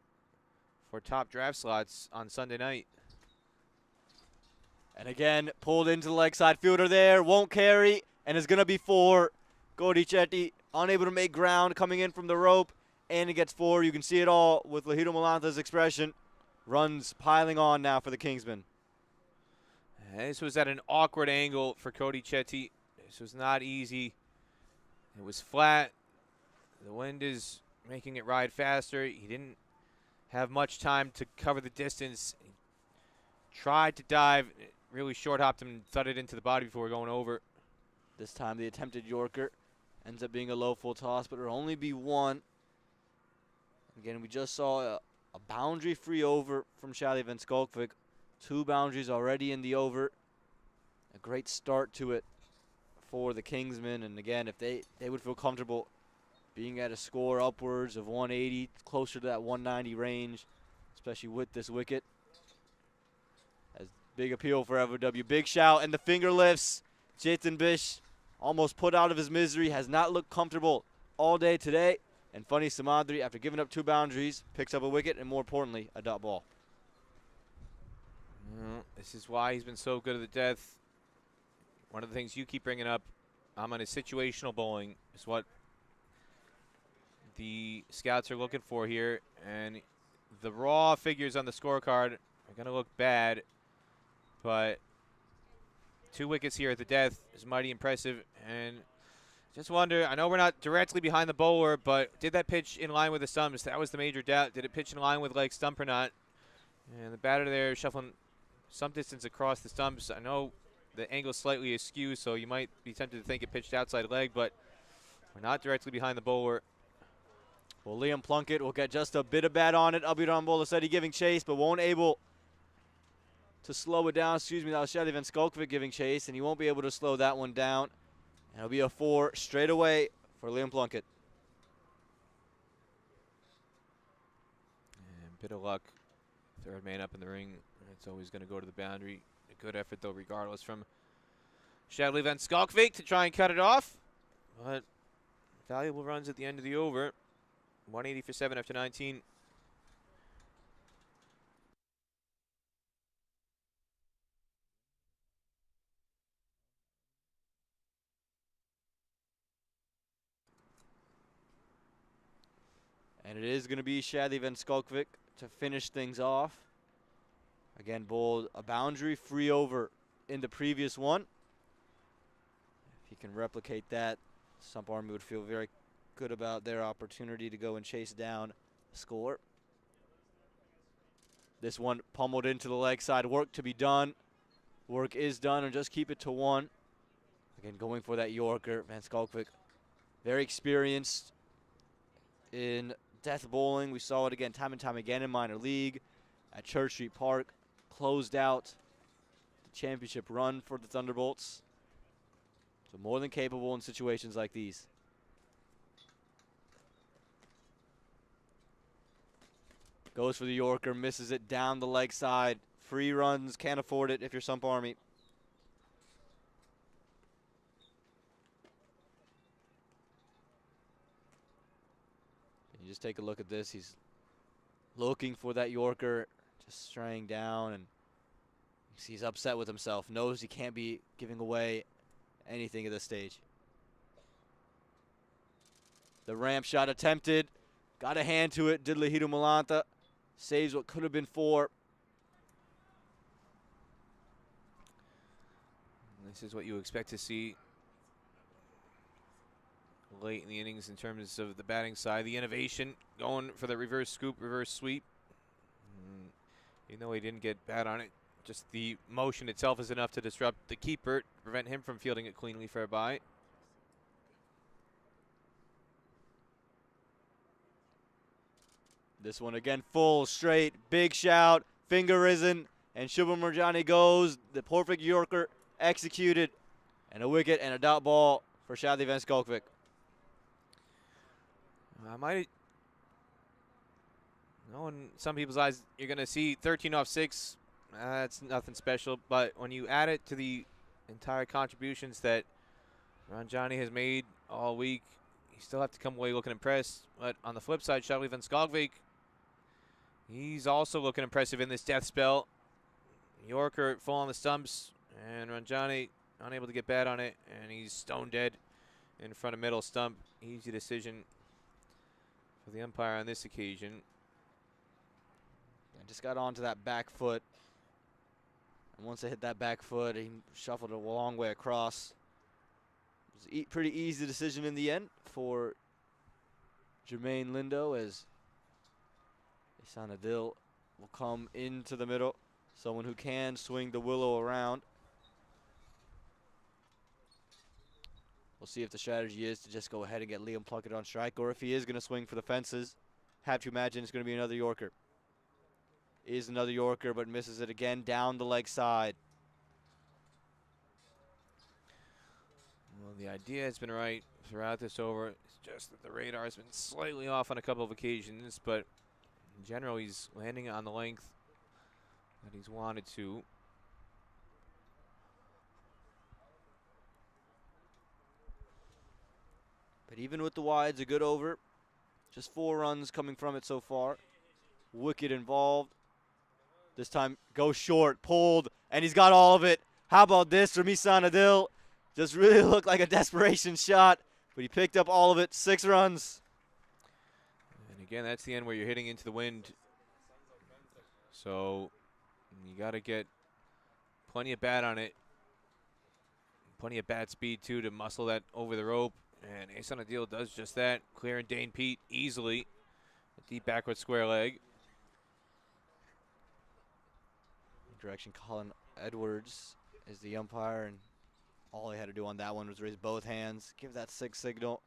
for top draft slots on Sunday night. And again, pulled into the leg side fielder there, won't carry, and is going to be 4. Cody Chetty unable to make ground, coming in from the rope, and he gets 4. You can see it all with Lahito Malanta's expression. Runs piling on now for the Kingsmen. And this was at an awkward angle for Cody Chetty. This was not easy. It was flat. The wind is making it ride faster. He didn't have much time to cover the distance. He tried to dive, really short hopped him and thudded into the body before going over. This time the attempted Yorker ends up being a low full toss, but it'll only be 1. Again, we just saw a boundary free over from Shally Van Skolkvik. 2 boundaries already in the over. A great start to it for the Kingsmen. And again, if they would feel comfortable being at a score upwards of 180, closer to that 190 range, especially with this wicket. As big appeal for FOW. Big shout, and the finger lifts. Chetan Bish almost put out of his misery, has not looked comfortable all day today. And Funny Samadri, after giving up 2 boundaries, picks up a wicket and, more importantly, a dot ball. This is why he's been so good at the death. One of the things you keep bringing up, I'm on his situational bowling, is what the scouts are looking for here. And the raw figures on the scorecard are going to look bad, but 2 wickets here at the death is mighty impressive. And just wonder, I know we're not directly behind the bowler, but did that pitch in line with the stumps? That was the major doubt. Did it pitch in line with leg stump or not? And the batter there shuffling some distance across the stumps. I know the angle's slightly askew, so you might be tempted to think it pitched outside leg, but we're not directly behind the bowler. Well, Liam Plunkett will get just a bit of bat on it. Abhiram Bolaseti giving chase, but won't able to slow it down. Excuse me, that was Shally Van Skolkvik giving chase, and he won't be able to slow that one down. And it'll be a 4 straight away for Liam Plunkett. And bit of luck. 3rd man up in the ring. It's always going to go to the boundary. A good effort, though, regardless, from Shally Van Skolkvik to try and cut it off. But valuable runs at the end of the over. 180 for 7 after 19. And it is going to be Shally Van Skolkvik to finish things off. Again, bowled a boundary free over in the previous one. If he can replicate that, Samp Army would feel very good about their opportunity to go and chase down a score. This one pummeled into the leg side. Work to be done. Work is done, and just keep it to 1. Again, going for that Yorker. Van Skolkvik, very experienced in death bowling. We saw it again time and time again in minor league at Church Street Park. Closed out the championship run for the Thunderbolts. So more than capable in situations like these. Goes for the Yorker, misses it down the leg side. Free runs, can't afford it if you're Samp Army. You just take a look at this. He's looking for that Yorker, just straying down, and he's upset with himself. Knows he can't be giving away anything at this stage. The ramp shot attempted. Got a hand to it. Did Lahito Malanta. Saves what could have been 4. This is what you expect to see late in the innings in terms of the batting side. The innovation going for the reverse scoop, reverse sweep. Even though he didn't get bat on it, just the motion itself is enough to disrupt the keeper, prevent him from fielding it cleanly for a bye. This one again, full, straight, big shout, finger risen, and Shubham Marjani goes. The perfect Yorker executed, and a wicket and a dot ball for Shadley Van Skalkvik. In some people's eyes, you're going to see 13 off 6. That's nothing special, but when you add it to the entire contributions that Ranjani has made all week, you still have to come away looking impressed. But on the flip side, Shadley Van Skalkvik, he's also looking impressive in this death spell. Yorker full on the stumps, and Ranjani unable to get bad on it, and he's stone dead in front of middle stump. Easy decision for the umpire on this occasion. And just got onto that back foot. And once they hit that back foot, he shuffled it a long way across. It was a pretty easy decision in the end for Jermaine Lindo, as Ihsan Adil will come into the middle. Someone who can swing the willow around. We'll see if the strategy is to just go ahead and get Liam Plunkett on strike, or if he is going to swing for the fences. Have to imagine it's going to be another Yorker. Is another Yorker, but misses it again down the leg side. Well, the idea has been right throughout this over. It's just that the radar has been slightly off on a couple of occasions, but in general, he's landing on the length that he's wanted to. But even with the wides, a good over. Just 4 runs coming from it so far. Wicket involved. This time goes short, pulled, and he's got all of it. How about this from Ihsan Adil? Just really looked like a desperation shot, but he picked up all of it. 6 runs. And again, that's the end where you're hitting into the wind. So you got to get plenty of bat on it. Plenty of bat speed, too, to muscle that over the rope. And Ihsan Adil does just that, clearing Dane Pete easily. A deep backward square leg. Direction Colin Edwards is the umpire, and all he had to do on that one was raise both hands, give that 6 signal.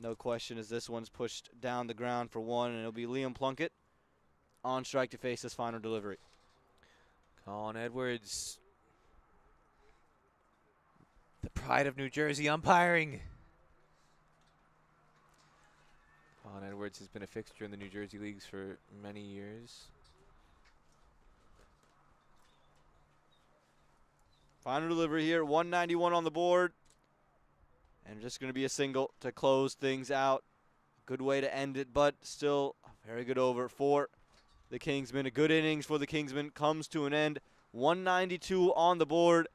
No question, as this one's pushed down the ground for 1, and it'll be Liam Plunkett on strike to face this final delivery. Colin Edwards, the pride of New Jersey umpiring. Colin Edwards has been a fixture in the New Jersey leagues for many years. Final delivery here, 191 on the board. And just going to be a single to close things out. Good way to end it, but still a very good over for the Kingsmen. A good innings for the Kingsmen comes to an end. 192 on the board.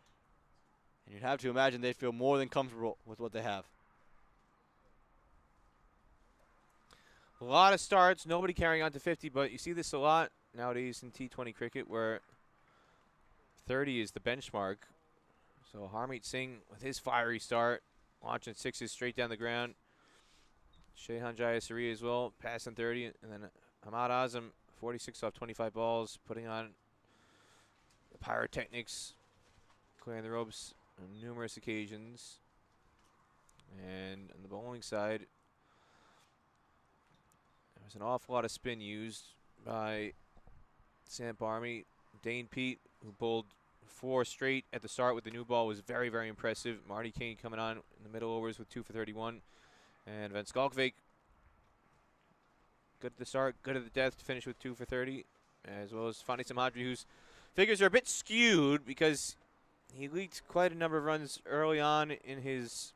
And you'd have to imagine they feel more than comfortable with what they have. A lot of starts, nobody carrying on to 50, but you see this a lot nowadays in T20 cricket where 30 is the benchmark. So Harmeet Singh with his fiery start, launching 6s straight down the ground. Shehan Jayasuriya as well, passing 30. And then Ahmad Azam, 46 off 25 balls, putting on the pyrotechnics, clearing the ropes on numerous occasions. And on the bowling side, there was an awful lot of spin used by Samp Army. Dane Pete, who bowled 4 straight at the start with the new ball, was very, very impressive. Marty Kane coming on in the middle overs with 2 for 31. And Van Skalkvik, good at the start, good at the death to finish with 2 for 30. As well as Fani Samhadri, whose figures are a bit skewed because he leaked quite a number of runs early on in his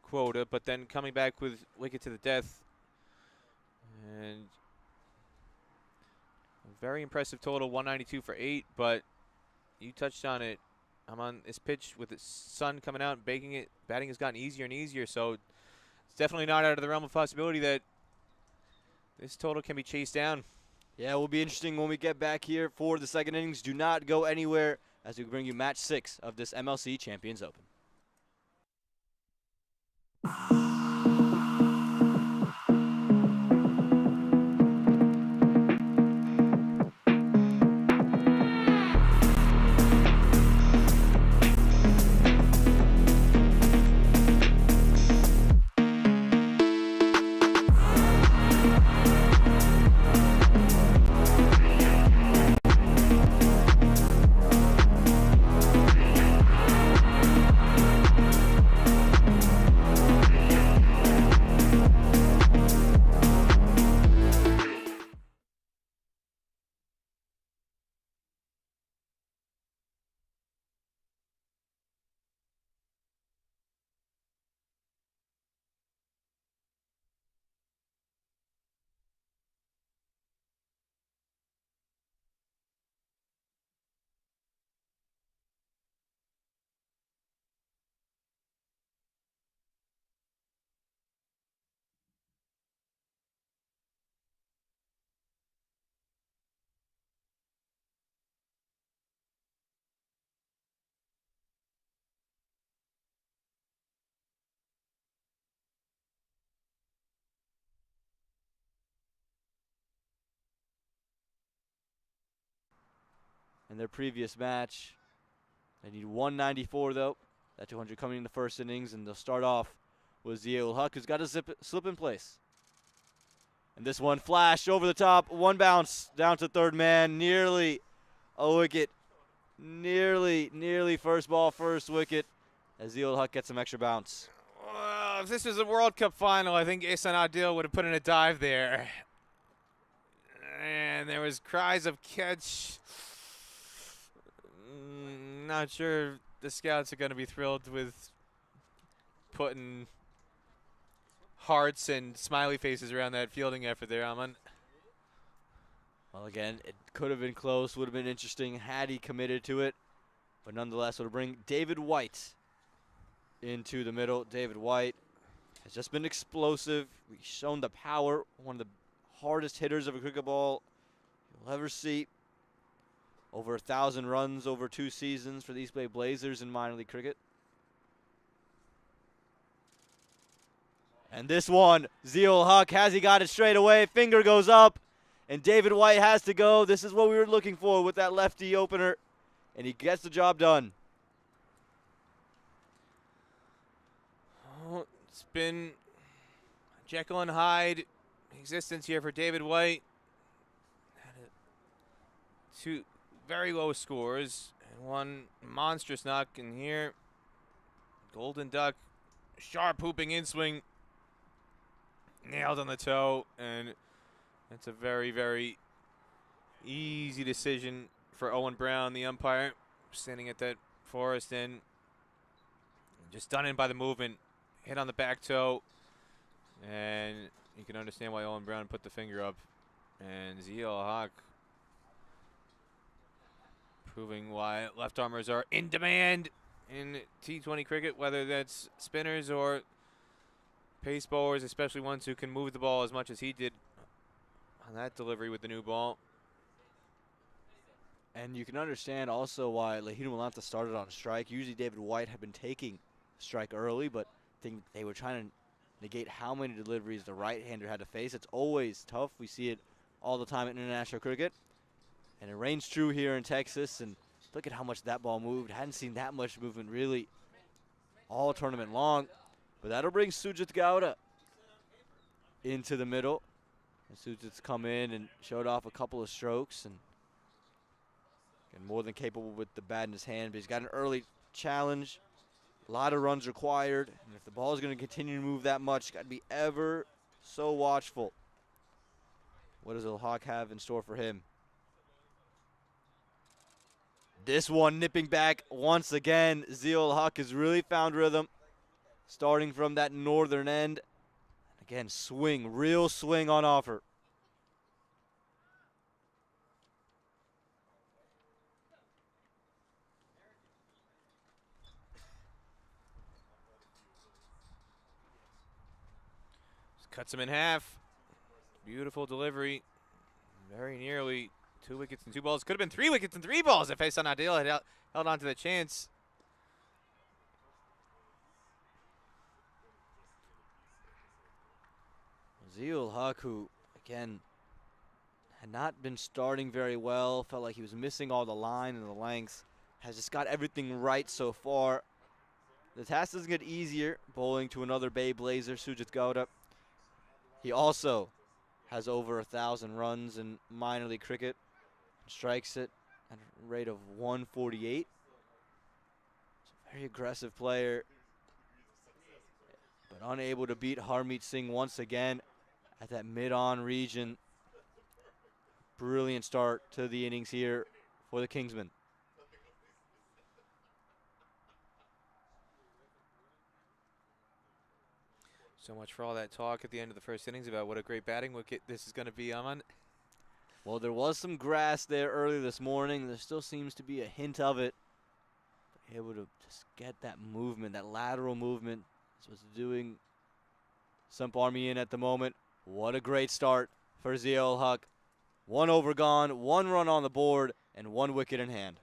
quota, but then coming back with wicket to the death. And a very impressive total, 192 for 8, but you touched on it. I'm on this pitch with the sun coming out and baking it. Batting has gotten easier and easier, so it's definitely not out of the realm of possibility that this total can be chased down. Yeah, it will be interesting when we get back here for the second innings. Do not go anywhere as we bring you match 6 of this MLC Champions Open. in their previous match. They need 194 though. That 200 coming in the first innings, and they'll start off with Ziel Huck, who's got to slip in place. And this one flashed over the top, one bounce down to third man, nearly a wicket. Nearly first ball, first wicket, as Ziel Huck gets some extra bounce. Well, if this was a World Cup final, I think Ihsan Adil would have put in a dive there. And there was cries of catch. Not sure the scouts are going to be thrilled with putting hearts and smiley faces around that fielding effort there, Aman. Well, again, it could have been close, would have been interesting had he committed to it. But nonetheless, it'll bring David White into the middle. David White has just been explosive. He's shown the power, one of the hardest hitters of a cricket ball you'll ever see. Over 1,000 runs over 2 seasons for the East Bay Blazers in minor league cricket. And this one, Ziel Huck, has he got it straight away? Finger goes up, and David White has to go. This is what we were looking for with that lefty opener, and he gets the job done. Oh, it's been Jekyll and Hyde existence here for David White. Two very low scores and one monstrous knock in here. Golden Duck, sharp hooping in swing, nailed on the toe, and that's a very, very easy decision for Owen Brown, the umpire, standing at that forest end. Just done in by the movement, hit on the back toe, and you can understand why Owen Brown put the finger up. And Ziel Huck proving why left armers are in demand in T20 cricket, whether that's spinners or pace bowlers, especially ones who can move the ball as much as he did on that delivery with the new ball. And you can understand also why Lahina Malanta started on a strike. Usually David White had been taking a strike early, but I think they were trying to negate how many deliveries the right-hander had to face. It's always tough. We see it all the time in international cricket. And it reigns true here in Texas, and look at how much that ball moved. Hadn't seen that much movement really all tournament long. But that'll bring Sujit Gowda into the middle. And Sujit's come in and showed off a couple of strokes, and more than capable with the bat in his hand. But he's got an early challenge, a lot of runs required, and if the ball is going to continue to move that much, got to be ever so watchful. What does the Hawk have in store for him? This one nipping back once again. Ziel Huck has really found rhythm, starting from that northern end. Again, swing, real swing on offer. Just cuts him in half. Beautiful delivery. Very nearly 2 wickets and 2 balls. Could have been 3 wickets and 3 balls if Ihsan Adil had held on to the chance. Ziel Huck, who, again, had not been starting very well, felt like he was missing all the line and the length, has just got everything right so far. The task doesn't get easier, bowling to another Bay Blazer, Sujit Gowda. He also has over 1,000 runs in minor league cricket. Strikes it at a rate of 148. He's a very aggressive player, but unable to beat Harmeet Singh once again at that mid-on region. Brilliant start to the innings here for the Kingsmen. So much for all that talk at the end of the first innings about what a great batting wicket this is going to be, Aman. Well, there was some grass there early this morning. There still seems to be a hint of it. Able to just get that movement, that lateral movement. That's what's doing Samp Army in at the moment. What a great start for Ziel Huck. 1 over gone, 1 run on the board, and 1 wicket in hand.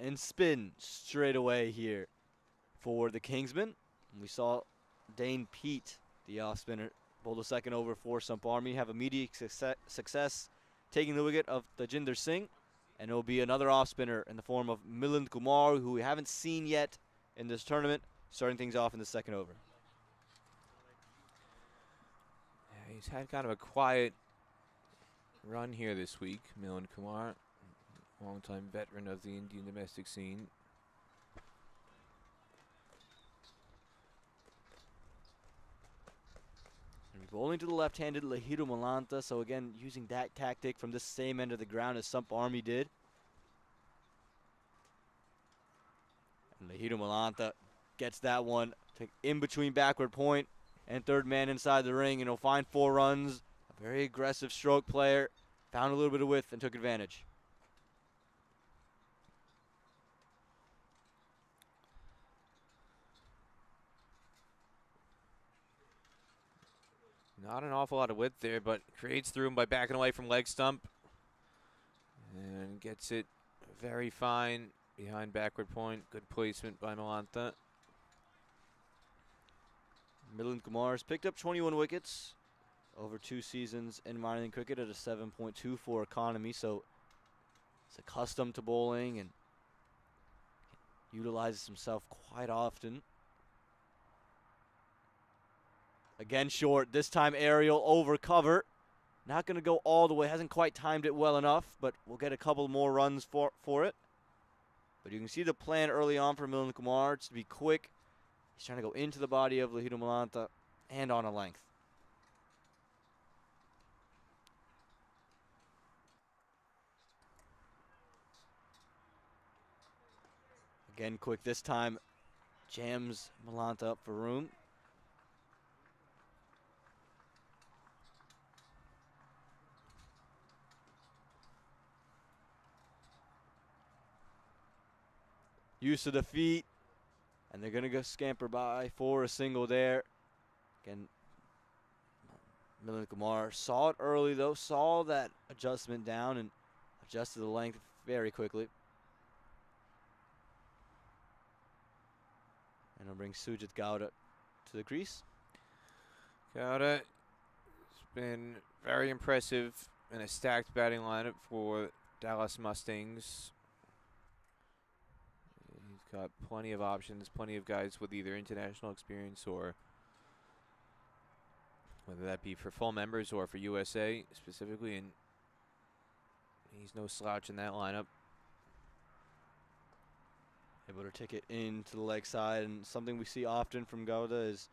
and spin straight away here for the Kingsmen. We saw Dane Pete, the off spinner, pull the second over for Samp Army, have immediate success taking the wicket of Tajinder Singh, and it will be another off spinner in the form of Milind Kumar, who we haven't seen yet in this tournament, starting things off in the second over. Yeah, he's had kind of a quiet run here this week, Milind Kumar, longtime veteran of the Indian domestic scene. Bowling to the left-handed Lahiru Malanta, so again, using that tactic from this same end of the ground as Samp Army did. And Lahiru Malanta gets that one in between backward point and third man inside the ring, and he'll find 4 runs. A very aggressive stroke player, found a little bit of width and took advantage. Not an awful lot of width there, but creates through him by backing away from leg stump. And gets it very fine behind backward point. Good placement by Malanta. Milind Kumar has picked up 21 wickets over 2 seasons in minor league cricket at a 7.24 economy, so he's accustomed to bowling and utilizes himself quite often. Again short, this time aerial over cover. Not going to go all the way, hasn't quite timed it well enough, but we'll get a couple more runs for it. But you can see the plan early on for Milind Kumar, just to be quick. He's trying to go into the body of Lahiru Malanta and on a length. Again quick this time, jams Malanta up for room. Use of the feet, and they're going to go scamper by for a single there. Again, Milind Kumar saw it early, though, saw that adjustment down and adjusted the length very quickly. And it'll bring Sujit Gowda to the crease. Gowda has been very impressive in a stacked batting lineup for Dallas Mustangs. He's got plenty of options, plenty of guys with either international experience or whether that be for full members or for USA specifically, and he's no slouch in that lineup. Able to take it into the leg side, and something we see often from Gowda is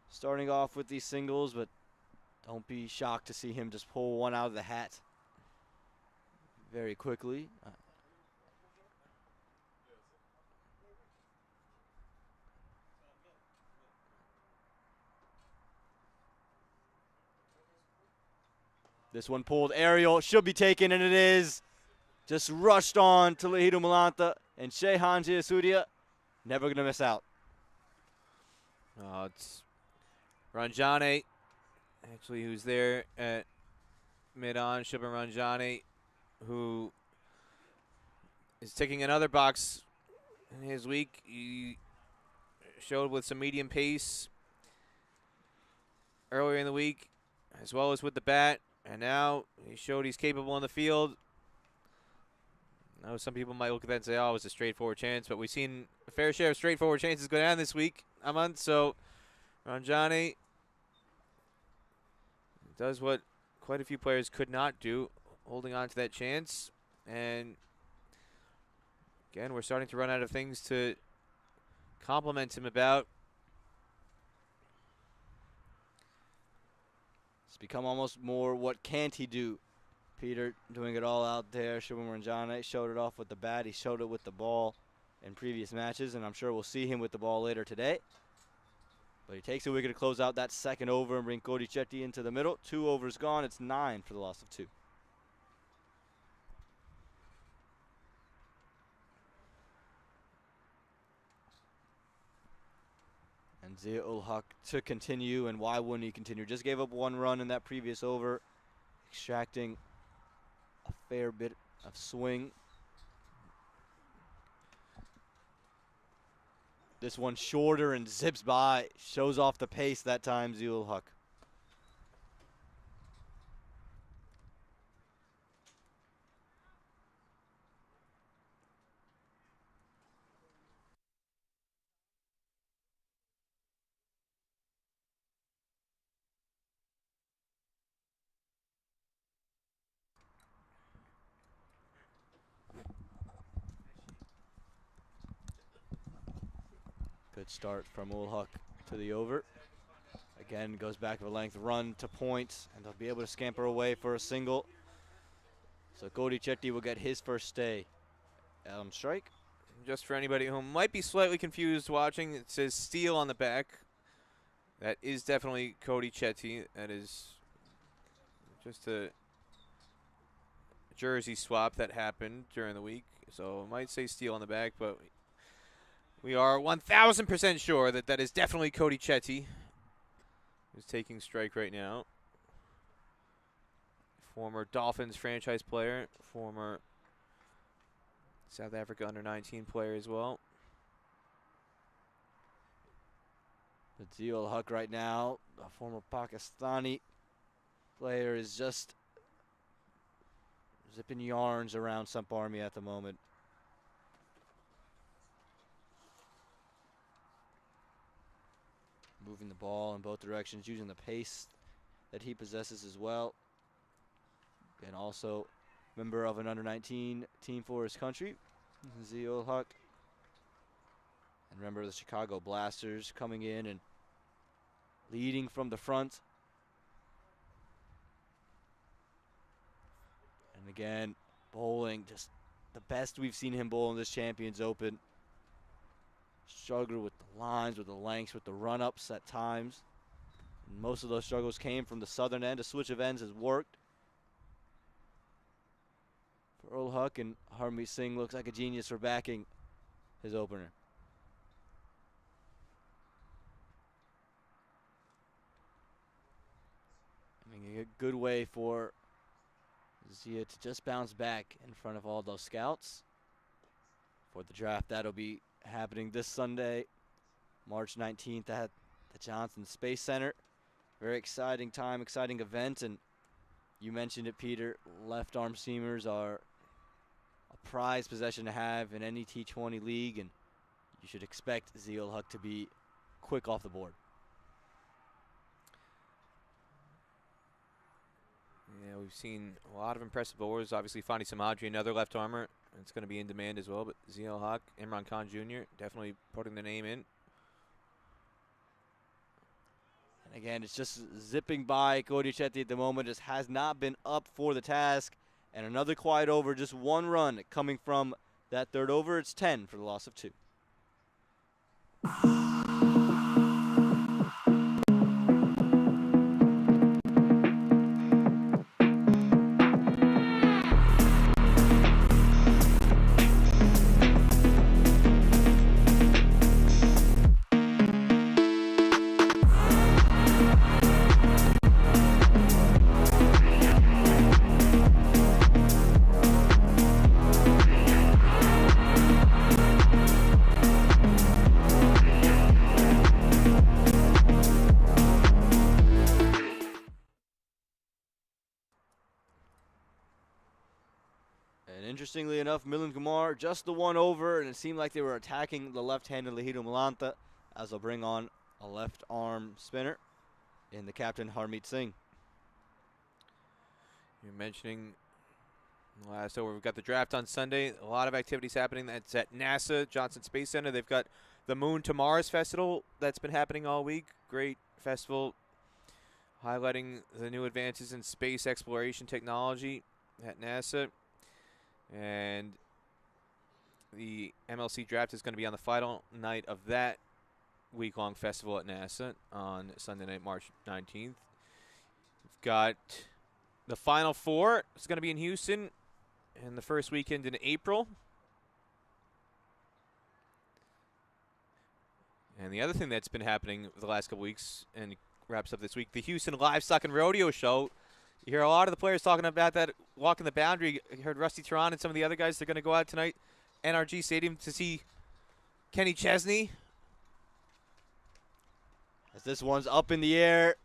starting off with these singles, but don't be shocked to see him just pull one out of the hat very quickly. This one pulled aerial, should be taken, and it is. Just rushed on to Lahiru Malanta, and Shehan Jayasuriya never going to miss out. It's Ranjane, actually, who's there at mid-on. Shubham Ranjane, who is ticking another box in his week. He showed with some medium pace earlier in the week, as well as with the bat. And now he showed he's capable in the field. I know some people might look at that and say, oh, it was a straightforward chance, but we've seen a fair share of straightforward chances go down this week, Amand. So Ranjane does what quite a few players could not do, holding on to that chance. And again, we're starting to run out of things to compliment him about. It's become almost more what can't he do. Peter doing it all out there. Shubham Ranjane showed it off with the bat. He showed it with the ball in previous matches, and I'm sure we'll see him with the ball later today. But he takes a wicket to close out that second over and bring Cody Chetty into the middle. 2 overs gone. It's 9 for the loss of 2. And Zia-ul Haq to continue, and why wouldn't he continue? Just gave up 1 run in that previous over, extracting a fair bit of swing. this one shorter and zips by. Shows off the pace that time, Zeal Huck. Good start from Ulhuk to the over. Again, goes back of a length run to points, and they'll be able to scamper away for a single. So Cody Chetty will get his first stay. Strike. Just for anybody who might be slightly confused watching, it says Steele on the back. That is definitely Cody Chetty. That is just a jersey swap that happened during the week. So it might say Steele on the back, but we are 1,000% sure that that is definitely Cody Chetty, who's taking strike right now. Former Dolphins franchise player, former South Africa under-19 player as well. But Zeal Huck right now, a former Pakistani player, is just zipping yarns around Samp Army at the moment. Moving the ball in both directions, using the pace that he possesses as well. And also member of an under-19 team for his country, Zeal Huck. And remember the Chicago Blasters coming in and leading from the front. And again, bowling, just the best we've seen him bowl in this Champions Open. Struggled with the lines, with the lengths, with the run-ups at times. And most of those struggles came from the southern end. A switch of ends has worked. For Earl Huck, and Harmeet Singh looks like a genius for backing his opener. I mean, a good way for Zia to just bounce back in front of all those scouts. For the draft, that'll be happening this Sunday, March 19th at the Johnson Space Center. Very exciting time, exciting event, and you mentioned it, Peter. Left arm seamers are a prized possession to have in any T20 league, and you should expect Zeal Huck to be quick off the board. Yeah, we've seen a lot of impressive bowlers. Obviously, Fani Samadri, another left armer. It's going to be in demand as well, but Zeal Huck, Imran Khan Jr. definitely putting the name in. And again, it's just zipping by. Cody Chetty at the moment just has not been up for the task. And another quiet over, just one run coming from that third over. It's 10 for the loss of 2. Interestingly enough, Milan Kumar just the one over, and it seemed like they were attacking the left-handed Lahidu Malanta as they'll bring on a left arm spinner in the captain Harmeet Singh. You're mentioning last over, we've got the draft on Sunday. A lot of activities happening. That's at NASA Johnson Space Center. They've got the Moon to Mars Festival that's been happening all week. Great festival highlighting the new advances in space exploration technology at NASA. And the MLC draft is going to be on the final night of that week-long festival at NASA on Sunday night, March 19th. We've got the Final Four. It's going to be in Houston in the first weekend in April. And the other thing that's been happening the last couple weeks and wraps up this week, the Houston Livestock and Rodeo Show. You hear a lot of the players talking about that, walking the boundary. You heard Rusty Tehran and some of the other guys. They're going to go out tonight, NRG Stadium, to see Kenny Chesney As this one's up in the air,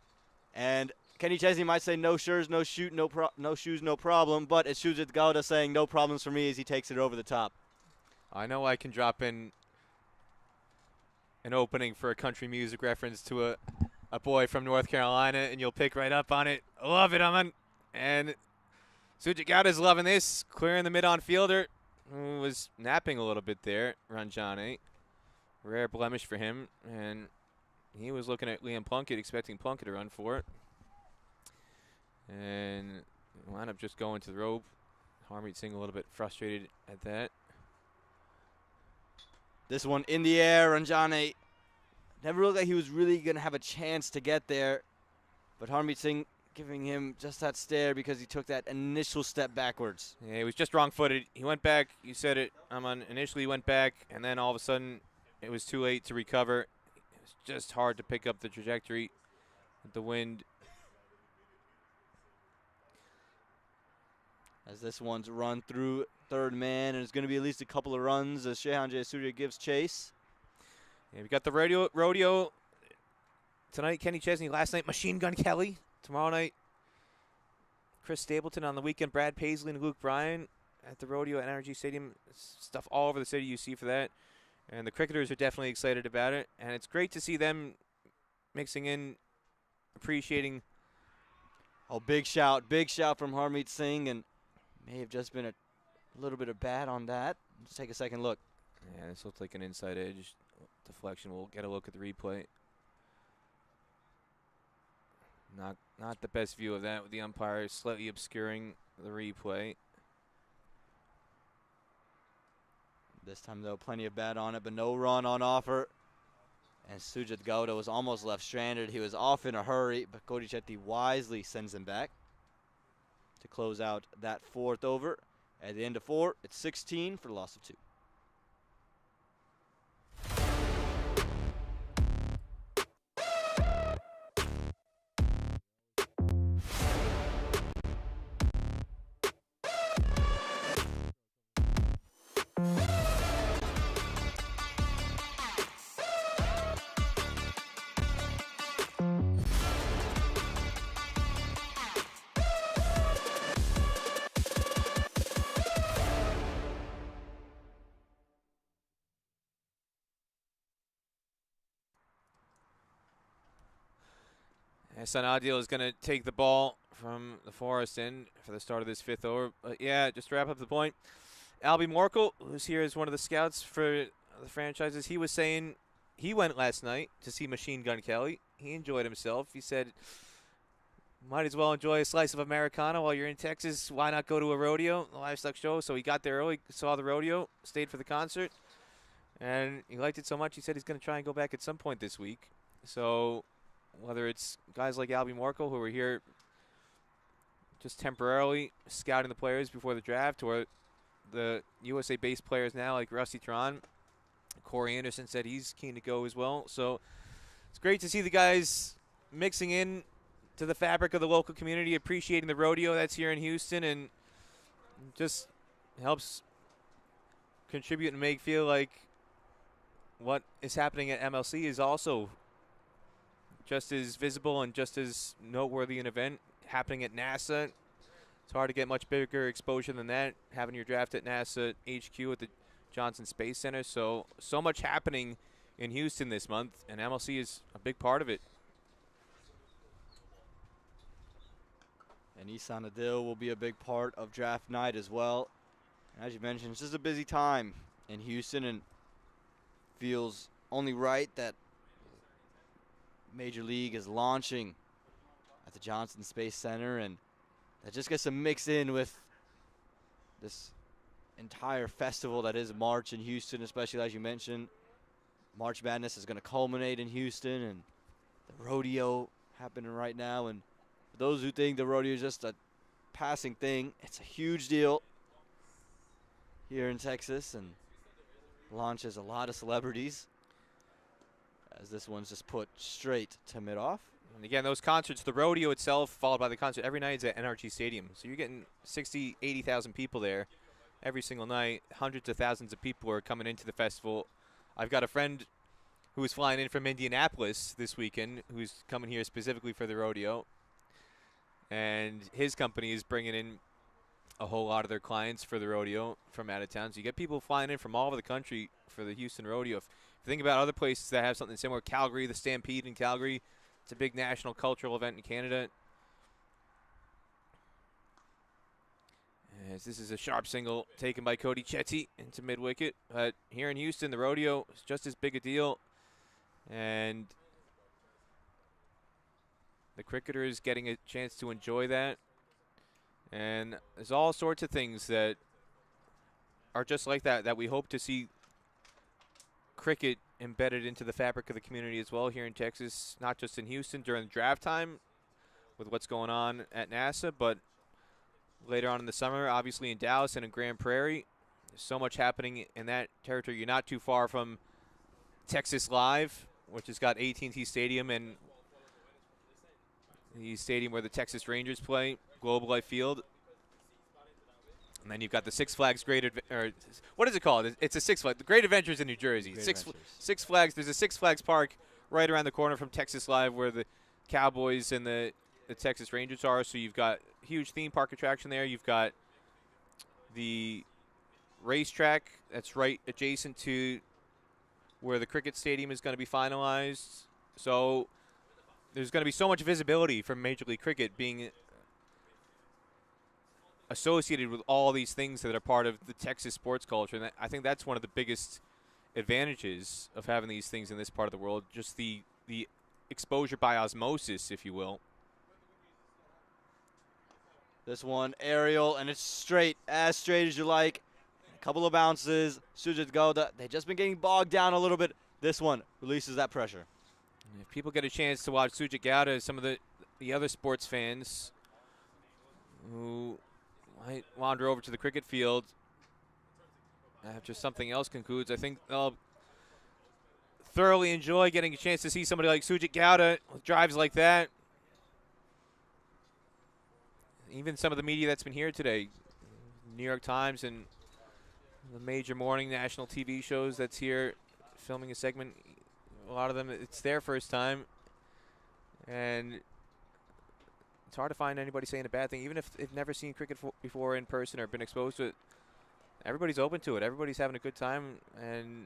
and Kenny Chesney might say no shirts, no shoot, no shoes, no problem, but it's Sujit Gowda saying no problems for me as he takes it over the top. I know I can drop in an opening for a country music reference to a boy from North Carolina, and you'll pick right up on it. I love it, Aman. And Sujit Gowda's loving this, clearing the mid-on fielder, who was napping a little bit there, Ranjani. Rare blemish for him, and he was looking at Liam Plunkett, expecting Plunkett to run for it. And wound up just going to the rope. Harmeet Singh a little bit frustrated at that. This one in the air, Ranjani never looked like he was really going to have a chance to get there, but Harmeet Singh giving him just that stare because he took that initial step backwards. Yeah, he was just wrong-footed. He went back. You said it, Aman. Initially he went back, and then all of a sudden it was too late to recover. It was just hard to pick up the trajectory with the wind. As this one's run through third man, and it's going to be at least a couple of runs as Shehan Jayasuriya gives chase. Yeah, we got the rodeo tonight, Kenny Chesney. Last night, Machine Gun Kelly. Tomorrow night, Chris Stapleton. On the weekend, Brad Paisley and Luke Bryan at the rodeo at NRG Stadium. Stuff all over the city you see for that. And the cricketers are definitely excited about it. And it's great to see them mixing in, appreciating. Oh, big shout from Harmeet Singh, and may have just been a little bit of bat on that. Let's take a second look. Yeah, this looks like an inside edge deflection. We'll get a look at the replay. Not the best view of that with the umpire slightly obscuring the replay. This time, though, plenty of bat on it, but no run on offer. And Sujit Gowda was almost left stranded. He was off in a hurry, but Cody Chetty wisely sends him back to close out that fourth over. At the end of 4, it's 16 for the loss of 2. Hassan Adil is going to take the ball from the forest end for the start of this fifth over. But yeah, just to wrap up the point, Albie Morkel, who's here as one of the scouts for the franchises, he was saying he went last night to see Machine Gun Kelly. He enjoyed himself. He said, might as well enjoy a slice of Americana while you're in Texas. Why not go to a rodeo, a livestock show? So he got there early, saw the rodeo, stayed for the concert, and he liked it so much he said he's going to try and go back at some point this week. So whether it's guys like Albie Morkel who are here just temporarily scouting the players before the draft, or the USA-based players now like Rusty Tron, Corey Anderson said he's keen to go as well. So it's great to see the guys mixing in to the fabric of the local community, appreciating the rodeo that's here in Houston, and just helps contribute and make feel like what is happening at MLC is also just as visible and just as noteworthy an event happening at NASA. It's hard to get much bigger exposure than that, having your draft at NASA HQ at the Johnson Space Center. So much happening in Houston this month, and MLC is a big part of it. And Ihsan Adil will be a big part of draft night as well. As you mentioned, it's just a busy time in Houston, and feels only right that Major League is launching at the Johnson Space Center, and that just gets to mix in with this entire festival that is March in Houston, especially as you mentioned. March Madness is going to culminate in Houston, and the rodeo happening right now. And for those who think the rodeo is just a passing thing, it's a huge deal here in Texas, and launches a lot of celebrities, as this one's just put straight to mid-off. And again, those concerts, the rodeo itself, followed by the concert every night is at NRG Stadium. So you're getting 60, 80,000 people there every single night. Hundreds of thousands of people are coming into the festival. I've got a friend who is flying in from Indianapolis this weekend, who's coming here specifically for the rodeo. And his company is bringing in a whole lot of their clients for the rodeo from out of town. So you get people flying in from all over the country for the Houston rodeo. If you think about other places that have something similar, Calgary, the Stampede in Calgary, it's a big national cultural event in Canada. As this is a sharp single taken by Cody Chetty into mid-wicket. But here in Houston, the rodeo is just as big a deal. And the cricketer is getting a chance to enjoy that. And there's all sorts of things that are just like that, that we hope to see cricket embedded into the fabric of the community as well here in Texas, not just in Houston during the draft time with what's going on at NASA, but later on in the summer, obviously in Dallas and in Grand Prairie. There's so much happening in that territory. You're not too far from Texas Live, which has got AT&T Stadium and the stadium where the Texas Rangers play, Globe Life Field. And then you've got the Six Flags what is it called? It's a Six Flags, the Great Adventures in New Jersey. Six Flags. There's a Six Flags Park right around the corner from Texas Live where the Cowboys and the Texas Rangers are. So you've got a huge theme park attraction there. You've got the racetrack that's right adjacent to where the cricket stadium is going to be finalized. So there's going to be so much visibility from Major League Cricket being associated with all these things that are part of the Texas sports culture. And I think that's one of the biggest advantages of having these things in this part of the world, just the exposure by osmosis, if you will. This one, aerial, and it's straight, as straight as you like. A couple of bounces. Sujit Gowda, they've just been getting bogged down a little bit. This one releases that pressure. If people get a chance to watch Sujit Gowda, some of the other sports fans who might wander over to the cricket field after something else concludes, I think they'll thoroughly enjoy getting a chance to see somebody like Sujit Gowda with drives like that. Even some of the media that's been here today, New York Times and the major morning national TV shows that's here filming a segment, a lot of them, it's their first time. And it's hard to find anybody saying a bad thing, even if they've never seen cricket before in person or been exposed to it. Everybody's open to it. Everybody's having a good time, and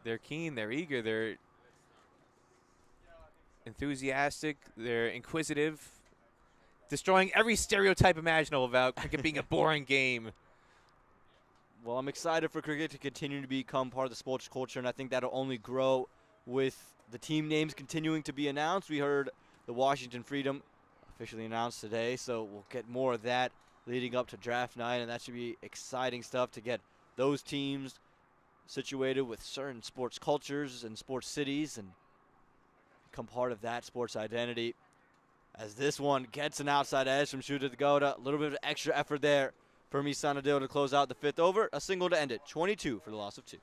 they're keen, they're eager, they're enthusiastic, they're inquisitive, destroying every stereotype imaginable about cricket being a boring game. Well, I'm excited for cricket to continue to become part of the sports culture, and I think that'll only grow with the team names continuing to be announced. We heard the Washington Freedom officially announced today, so we'll get more of that leading up to draft night, and that should be exciting stuff to get those teams situated with certain sports cultures and sports cities and become part of that sports identity. As this one gets an outside edge from Sujit Gowda, a little bit of extra effort there for Sanadil to close out the fifth over. A single to end it, 22 for the loss of 2.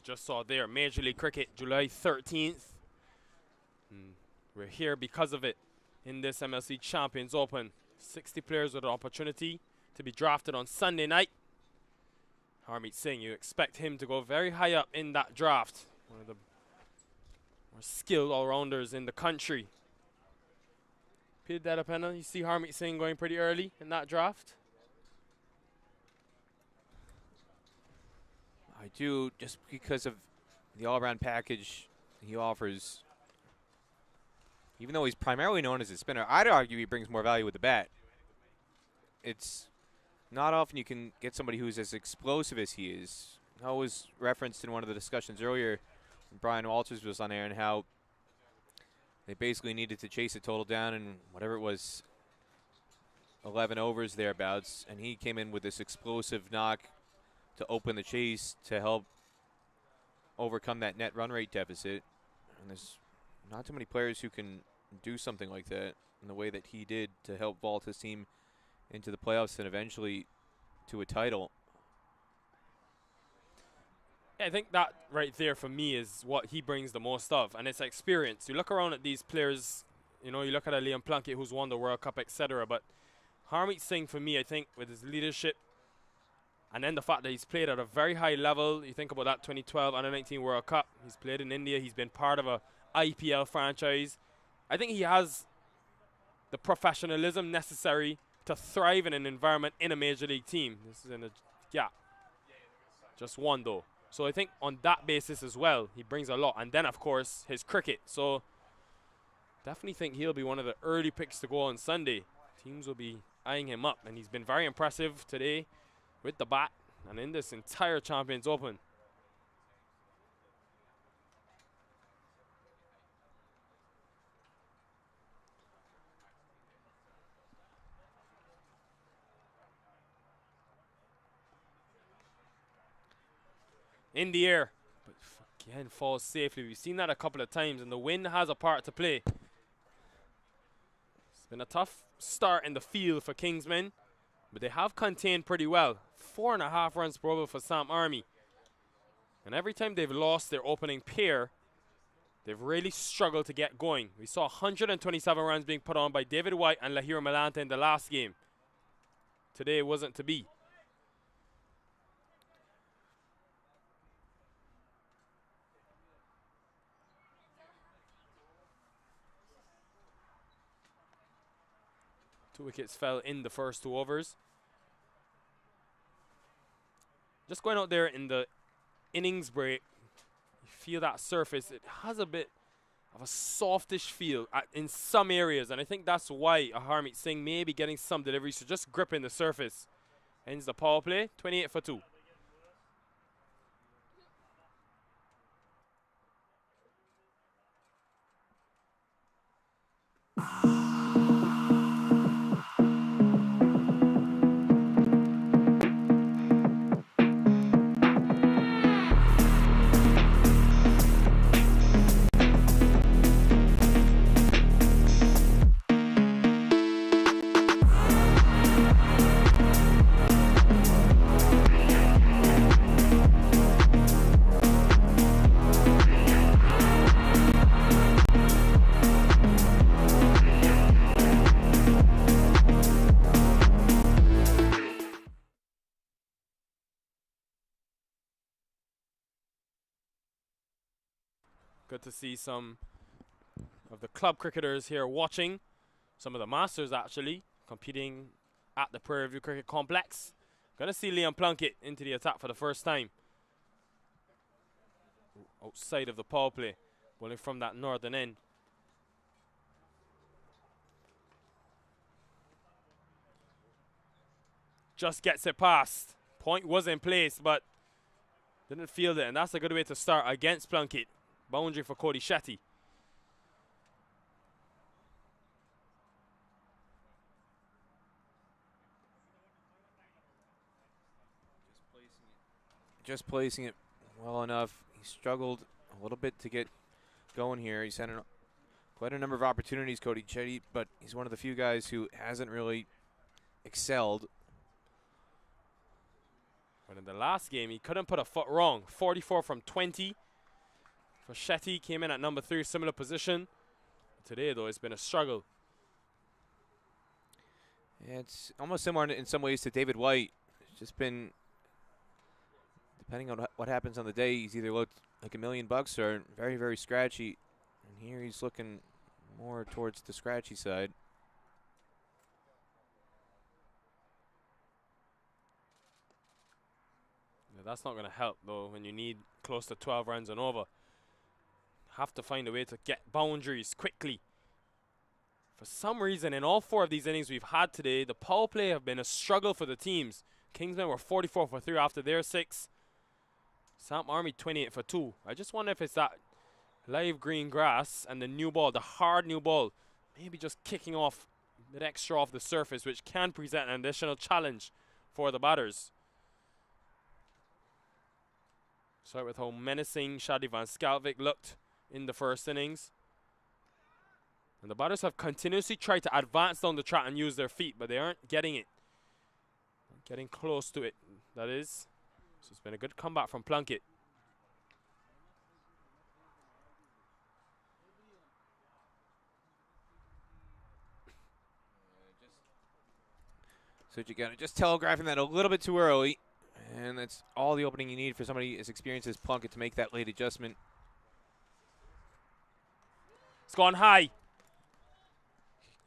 Just saw there, Major League Cricket, July 13th. We're here because of it in this MLC Champions Open. 60 players with an opportunity to be drafted on Sunday night. Harmeet Singh, you expect him to go very high up in that draft. One of the more skilled all-rounders in the country. Peter Delapenna, you see Harmeet Singh going pretty early in that draft? I do, just because of the all-around package he offers. Even though he's primarily known as a spinner, I'd argue he brings more value with the bat. It's not often you can get somebody who's as explosive as he is. That was referenced in one of the discussions earlier when Brian Walters was on air, and how They basically needed to chase a total down in whatever it was, 11 overs thereabouts, and he came in with this explosive knock to open the chase to help overcome that net run rate deficit. And there's not too many players who can do something like that in the way that he did to help vault his team into the playoffs and eventually to a title. Yeah, I think that right there for me is what he brings the most of, and it's experience. You look around at these players, you know, you look at a Liam Plunkett who's won the World Cup, etc. But Harmeet Singh, for me, I think with his leadership and then the fact that he's played at a very high level, you think about that 2012 Under-19 World Cup. He's played in India. He's been part of a IPL franchise. I think he has the professionalism necessary to thrive in an environment in a major league team. This is in a, yeah, just one though. So I think on that basis as well, he brings a lot. And then, of course, his cricket. So definitely think he'll be one of the early picks to go on Sunday. Teams will be eyeing him up. And he's been very impressive today with the bat and in this entire Champions Open. In the air, but again falls safely. We've seen that a couple of times, and the wind has a part to play. It's been a tough start in the field for Kingsmen, but they have contained pretty well. 4.5 runs per over for Samp Army. And every time they've lost their opening pair, they've really struggled to get going. We saw 127 runs being put on by David White and Lahira Malanta in the last game. Today it wasn't to be. Two wickets fell in the first 2 overs. Just going out there in the innings break, you feel that surface. It has a bit of a softish feel in some areas, and I think that's why Harmeet Singh may be getting some deliveries. So just gripping the surface. Ends the power play, 28 for 2. Good to see some of the club cricketers here watching. Some of the masters actually competing at the Prairie View Cricket Complex. Gonna see Liam Plunkett into the attack for the first time. Outside of the power play, bowling from that northern end. Just gets it past. Point was in place, but didn't field it, and that's a good way to start against Plunkett. Boundary for Cody Shetty. Just placing it well enough. He struggled a little bit to get going here. He's had quite a number of opportunities, Cody Shetty, but he's one of the few guys who hasn't really excelled. But in the last game, he couldn't put a foot wrong. 44 from 20. For Shetty, came in at number 3, similar position. Today, though, it's been a struggle. Yeah, it's almost similar in some ways to David White. It's just been, depending on what happens on the day, he's either looked like $1,000,000 or very, very scratchy. And here he's looking more towards the scratchy side. Yeah, that's not going to help, though, when you need close to 12 runs and over. Have to find a way to get boundaries quickly. For some reason, in all 4 of these innings we've had today, the power play have been a struggle for the teams. Kingsmen were 44 for 3 after their 6. Samp Army 28 for 2. I just wonder if it's that live green grass and the new ball, the hard new ball, maybe just kicking off a bit extra off the surface, which can present an additional challenge for the batters. Start with how menacing Shadi van Schalvik looked in the first innings. And the batters have continuously tried to advance down the track and use their feet, but they aren't getting it. Getting close to it, that is. So it's been a good comeback from Plunkett. So you got just telegraphing that a little bit too early. And that's all the opening you need for somebody as experienced as Plunkett to make that late adjustment. It's gone high.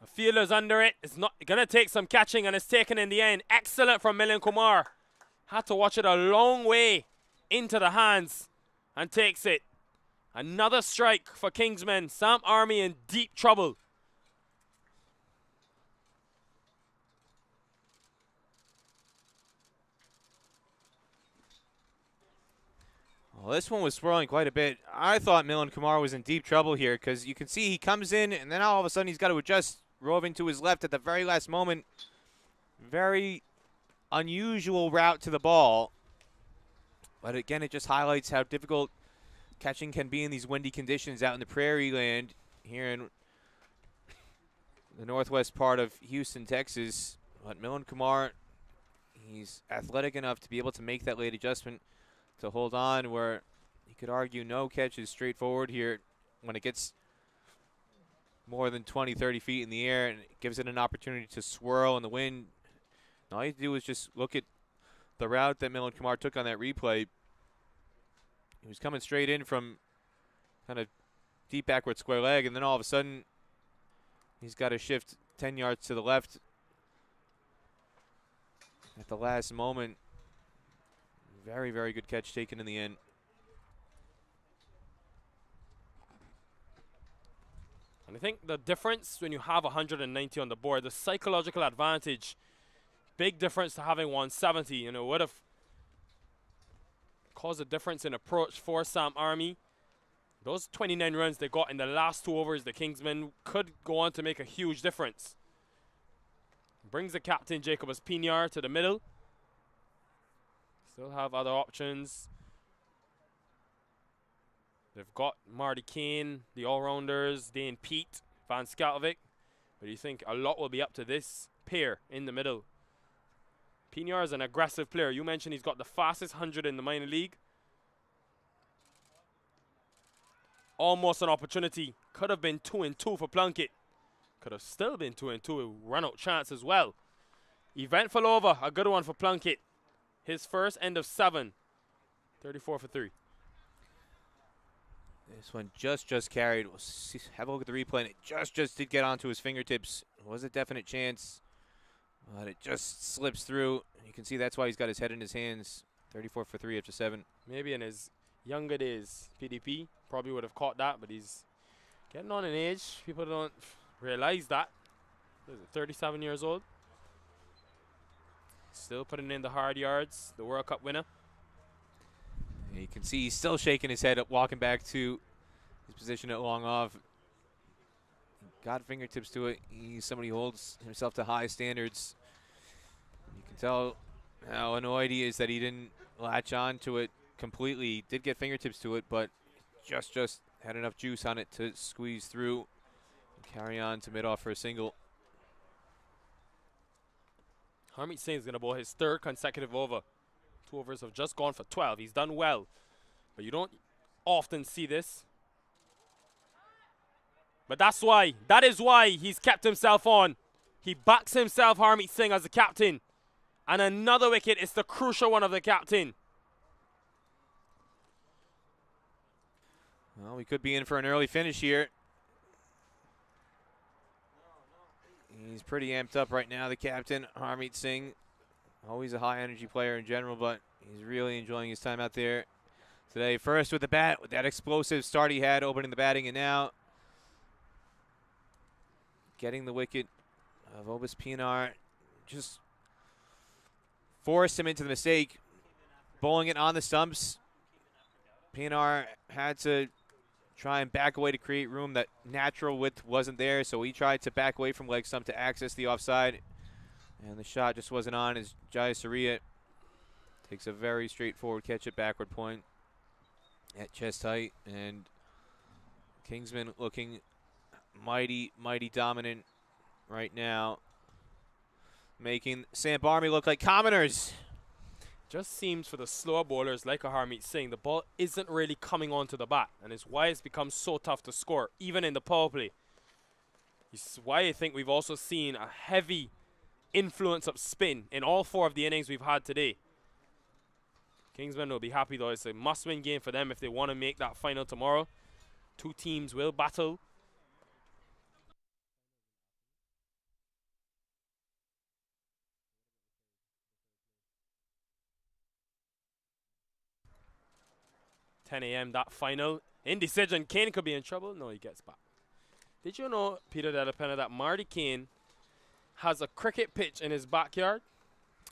The fielder's under it. It's not going to take some catching, and it's taken in the end. Excellent from Milind Kumar. Had to watch it a long way into the hands and takes it. Another strike for Kingsmen. Samp Army in deep trouble. Well, this one was swirling quite a bit. I thought Milind Kumar was in deep trouble here because you can see he comes in and then all of a sudden he's got to adjust, roving to his left at the very last moment. Very unusual route to the ball. But again, it just highlights how difficult catching can be in these windy conditions out in the prairie land here in the northwest part of Houston, Texas. But Milind Kumar, he's athletic enough to be able to make that late adjustment to hold on, where you could argue no catch is straightforward here when it gets more than 20, 30 feet in the air, and it gives it an opportunity to swirl in the wind. And all you have to do is just look at the route that Milind Kumar took on that replay. He was coming straight in from kind of deep backward square leg, and then all of a sudden he's got to shift 10 yards to the left at the last moment. Very, very good catch taken in the end. And I think the difference when you have 190 on the board, the psychological advantage, big difference to having 170. You know, would have caused a difference in approach for Samp Army. Those 29 runs they got in the last 2 overs, the Kingsmen could go on to make a huge difference. Brings the captain, Jacobus Pinar, to the middle. Still have other options. They've got Marty Kane, the all-rounders, Dane Pete, Van Schalvik. But you think a lot will be up to this pair in the middle. Pinar is an aggressive player. You mentioned he's got the fastest 100 in the minor league. Almost an opportunity. Could have been 2-2 for Plunkett. Could have still been 2-2. A run-out chance as well. Eventful over. A good one for Plunkett. His first end of 7. 34 for 3. This one just carried. We'll have a look at the replay, and it just did get onto his fingertips. It was a definite chance, but it just slips through. You can see that's why he's got his head in his hands. 34 for 3 after 7. Maybe in his younger days, PDP probably would have caught that, but he's getting on in age. People don't realize that. What is it, 37 years old? Still putting in the hard yards, the World Cup winner. And you can see he's still shaking his head up, walking back to his position at long off. Got fingertips to it. He's somebody who holds himself to high standards. You can tell how annoyed he is that he didn't latch on to it completely. He did get fingertips to it, but just had enough juice on it to squeeze through and carry on to mid-off for a single. Harmeet Singh is going to bowl his 3rd consecutive over. 2 overs have just gone for 12. He's done well, but you don't often see this. But that is why he's kept himself on. He backs himself, Harmeet Singh, as the captain. And another wicket is the crucial one of the captain. Well, we could be in for an early finish here. He's pretty amped up right now, the captain, Harmeet Singh. Always a high-energy player in general, but he's really enjoying his time out there today. First with the bat, with that explosive start he had, opening the batting, and now getting the wicket of Obis Pinar. Just forced him into the mistake, bowling it on the stumps. Pinar had to try and back away to create room. That natural width wasn't there, so he tried to back away from leg stump to access the offside. And the shot just wasn't on as Jai Saria takes a very straightforward catch at backward point at chest height. And Kingsmen looking mighty, mighty dominant right now, making Samp Army look like commoners. Just seems for the slower bowlers like Harmeet Singh, the ball isn't really coming onto the bat, and it's why it's become so tough to score, even in the power play. It's why I think we've also seen a heavy influence of spin in all 4 of the innings we've had today. Kingsmen will be happy though. It's a must-win game for them if they want to make that final tomorrow. 2 teams will battle. $10 a.m. that final. Indecision. Kane could be in trouble. No, he gets back. Did you know, Peter Delapenna, that Marty Kane has a cricket pitch in his backyard?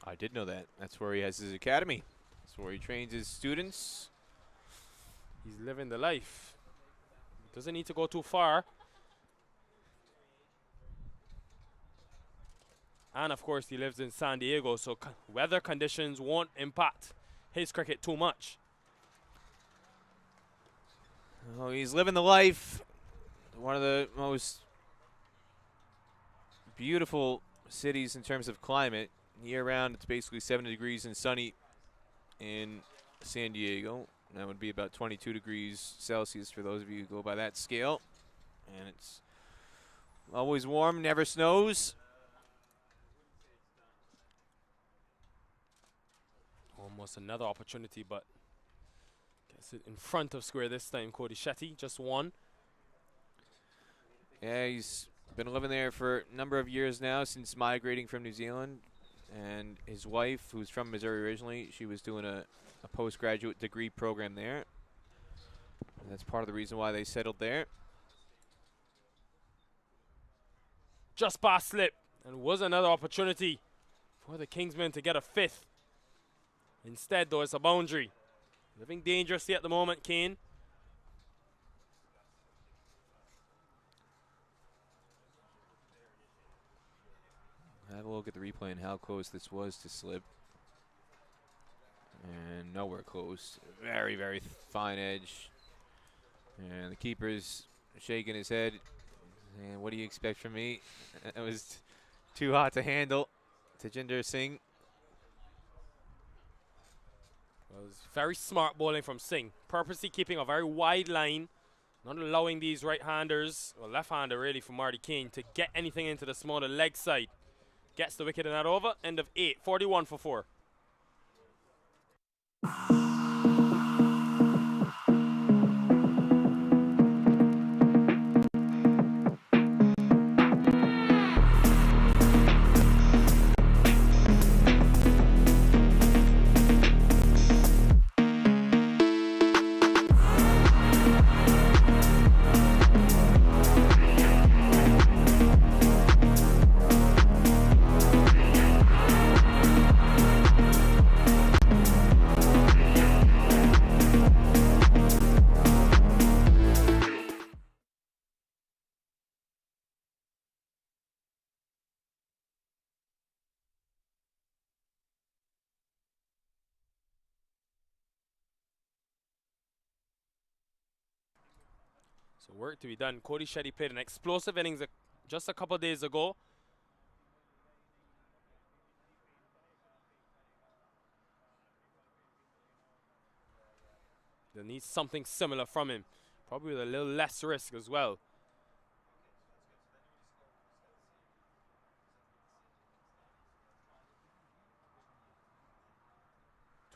I did know that. That's where he has his academy. That's where he trains his students. He's living the life. Doesn't need to go too far. And of course, he lives in San Diego, so weather conditions won't impact his cricket too much. Oh, he's living the life. One of the most beautiful cities in terms of climate. Year round, it's basically 70 degrees and sunny in San Diego. That would be about 22 degrees Celsius for those of you who go by that scale. And it's always warm, never snows. Almost another opportunity, but gets it in front of square this time. Cody Shetty, just one. Yeah, he's been living there for a number of years now since migrating from New Zealand. And his wife, who's from Missouri originally, she was doing a postgraduate degree program there. And that's part of the reason why they settled there. Just past slip, and was another opportunity for the Kingsmen to get a 5th. Instead, though, it's a boundary. Living dangerously at the moment, Kane. Have a look at the replay and how close this was to slip. And nowhere close. Very, very fine edge. And the keeper's shaking his head. And what do you expect from me? It was too hot to handle. Tajinder Singh. Well, it was very smart bowling from Singh. Purposely keeping a very wide line. Not allowing these right-handers, or left-hander really, for Marty Kane to get anything into the smaller leg side. Gets the wicket and that over. End of 8. 41 for 4. So work to be done. Cody Shetty played an explosive innings just a couple days ago. They'll need something similar from him. Probably with a little less risk as well.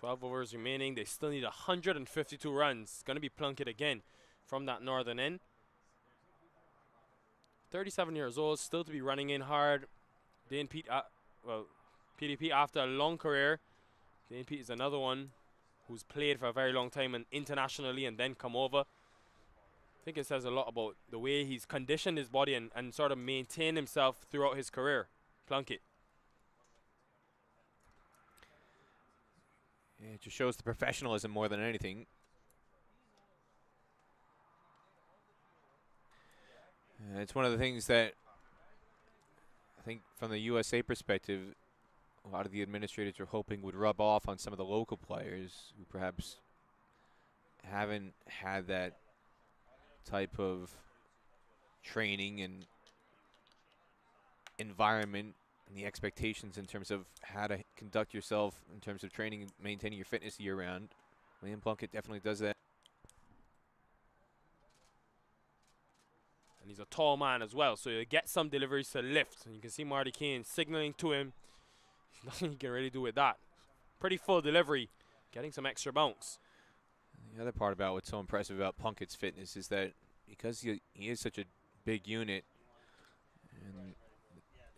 $12 overs remaining. They still need 152 runs. Going to be Plunkett again from that northern end. 37 years old, still to be running in hard. Dane Pete, PDP after a long career. Dane Pete is another one who's played for a very long time and internationally and then come over. I think it says a lot about the way he's conditioned his body and sort of maintained himself throughout his career. Plunkett. Yeah, it just shows the professionalism more than anything. It's one of the things that I think from the USA perspective, a lot of the administrators are hoping would rub off on some of the local players who perhaps haven't had that type of training and environment and the expectations in terms of how to conduct yourself in terms of training and maintaining your fitness year round. Liam Plunkett definitely does that. And he's a tall man as well, so you get some deliveries to lift. And you can see Marty Kane signaling to him. Nothing he can really do with that. Pretty full delivery, getting some extra bounce. The other part about what's so impressive about Plunkett's fitness is that because he is such a big unit, and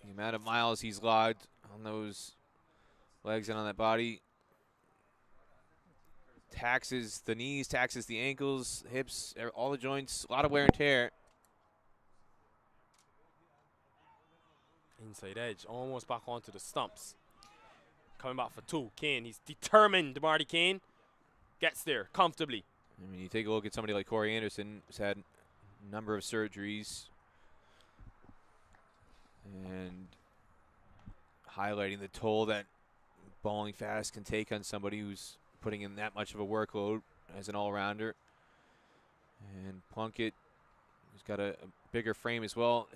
the amount of miles he's logged on those legs and on that body taxes the knees, taxes the ankles, hips, all the joints, a lot of wear and tear. Inside edge, almost back onto the stumps. Coming back for two. Kane, he's determined. Marty Kane gets there comfortably. I mean, you take a look at somebody like Corey Anderson, who's had a number of surgeries, and highlighting the toll that bowling fast can take on somebody who's putting in that much of a workload as an all-rounder. And Plunkett, who's got a bigger frame as well,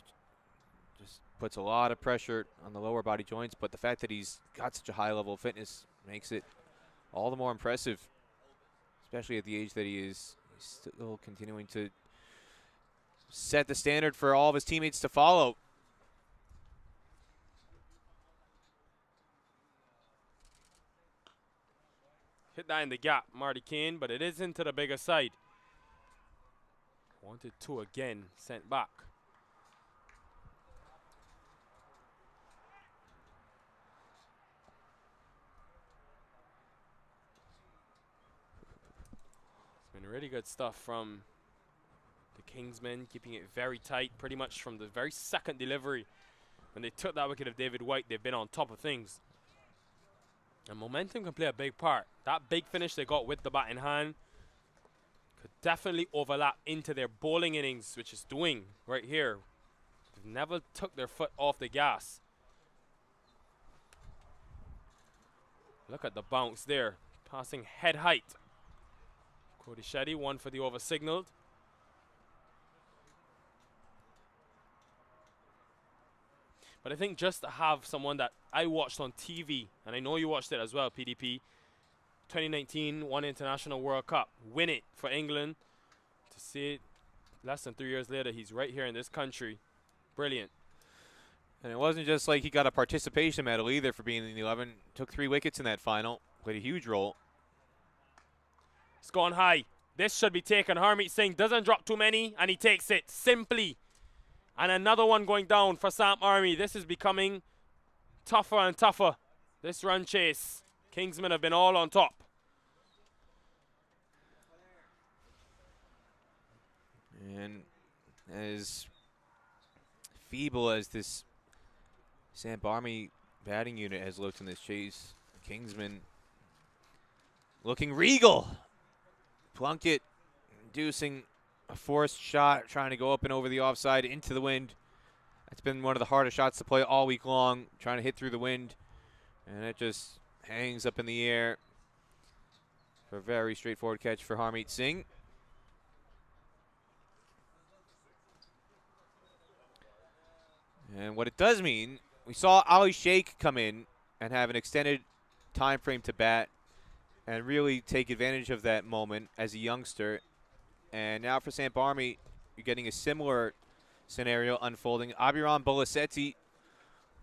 just puts a lot of pressure on the lower body joints, but the fact that he's got such a high level of fitness makes it all the more impressive, especially at the age that he is. He's still continuing to set the standard for all of his teammates to follow. Hit that in the gap, Marty Kane, but it is into the bigger side. Wanted two again, sent back. It's been really good stuff from the Kingsmen, keeping it very tight, pretty much from the very second delivery. When they took that wicket of David White, they've been on top of things. And momentum can play a big part. That big finish they got with the bat in hand could definitely overlap into their bowling innings, which is doing right here. They've never took their foot off the gas. Look at the bounce there, passing head height. Cody Shetty, one for the over signaled. But I think just to have someone that I watched on TV, and I know you watched it as well, PDP, 2019 One International World Cup, win it for England, to see it less than 3 years later, he's right here in this country. Brilliant. And it wasn't just like he got a participation medal either for being in the 11. Took 3 wickets in that final, played a huge role. It's gone high. This should be taken. Harmeet Singh doesn't drop too many, and he takes it simply. And another one going down for Samp Army. This is becoming tougher and tougher. This run chase. Kingsmen have been all on top. And as feeble as this Samp Army batting unit has looked in this chase, Kingsmen looking regal. Plunkett inducing a forced shot, trying to go up and over the offside into the wind. That's been one of the hardest shots to play all week long, trying to hit through the wind. And it just hangs up in the air for a very straightforward catch for Harmeet Singh. And what it does mean, we saw Ali Sheikh come in and have an extended time frame to bat and really take advantage of that moment as a youngster. And now for Samp Army, you're getting a similar scenario unfolding. Abhiram Bolasetti,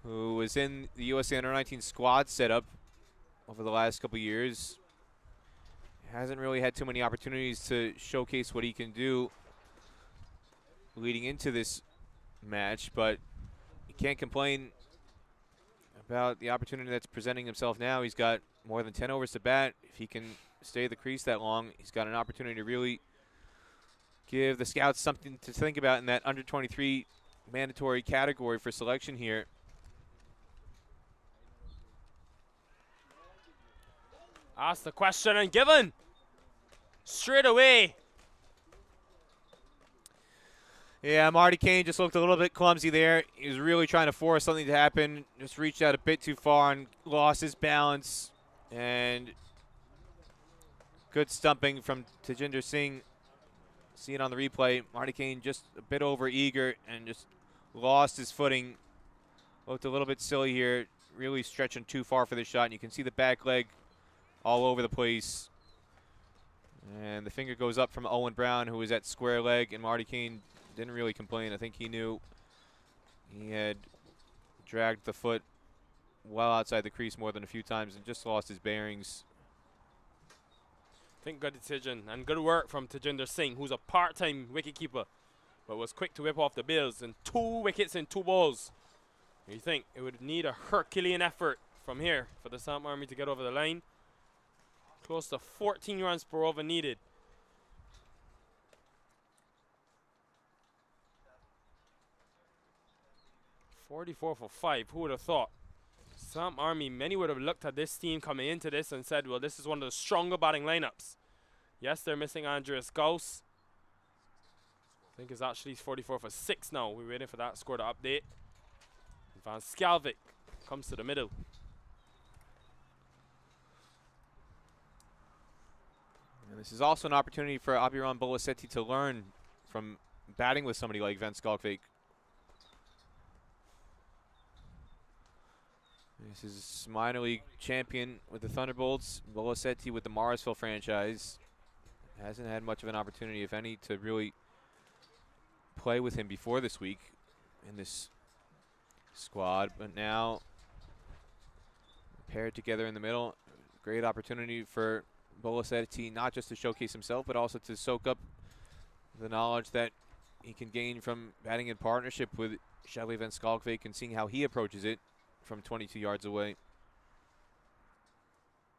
who was in the USA Under-19 squad setup over the last couple years, hasn't really had too many opportunities to showcase what he can do leading into this match, but you can't complain about the opportunity that's presenting himself now. He's got more than 10 overs to bat. If he can stay the crease that long, he's got an opportunity to really give the scouts something to think about in that under-23 mandatory category for selection here. Asked the question and given. Straight away. Yeah, Marty Kane just looked a little bit clumsy there. He was really trying to force something to happen. Just reached out a bit too far and lost his balance. And good stumping from Tajinder Singh. See it on the replay. Marty Kane just a bit over eager and just lost his footing. Looked a little bit silly here. Really stretching too far for the shot. And you can see the back leg all over the place. And the finger goes up from Owen Brown, who was at square leg. And Marty Kane didn't really complain. I think he knew he had dragged the foot well outside the crease more than a few times and just lost his bearings. I think good decision and good work from Tajinder Singh, who's a part-time wicketkeeper, but was quick to whip off the bails. And 2 wickets in 2 balls. You think it would need a Herculean effort from here for the Samp Army to get over the line. Close to 14 runs per over needed. 44 for 5. Who would have thought? Samp Army, many would have looked at this team coming into this and said, well, this is one of the stronger batting lineups. Yes, they're missing Andreas Gauss. I think it's actually 44 for 6 now. We're waiting for that score to update. Van Skalvik comes to the middle. And this is also an opportunity for Abiram Bolasetti to learn from batting with somebody like Van Skalvik. This is minor league champion with the Thunderbolts. Bolasetti with the Morrisville franchise. Hasn't had much of an opportunity, if any, to really play with him before this week in this squad. But now paired together in the middle. Great opportunity for Bolasetti not just to showcase himself, but also to soak up the knowledge that he can gain from batting in partnership with Charlie Van Skalvik and seeing how he approaches it from 22 yards away.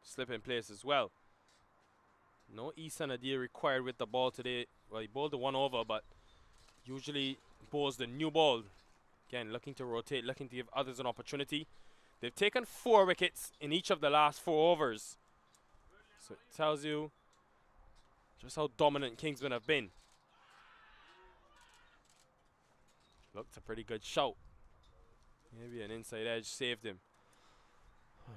Slip in place as well. No Isan Adil required with the ball today. Well, he bowled the 1 over, but usually bowls the new ball. Again, looking to rotate, looking to give others an opportunity. They've taken 4 wickets in each of the last 4 overs. So it tells you just how dominant Kingsmen have been. Looked a pretty good shout. Maybe an inside edge saved him.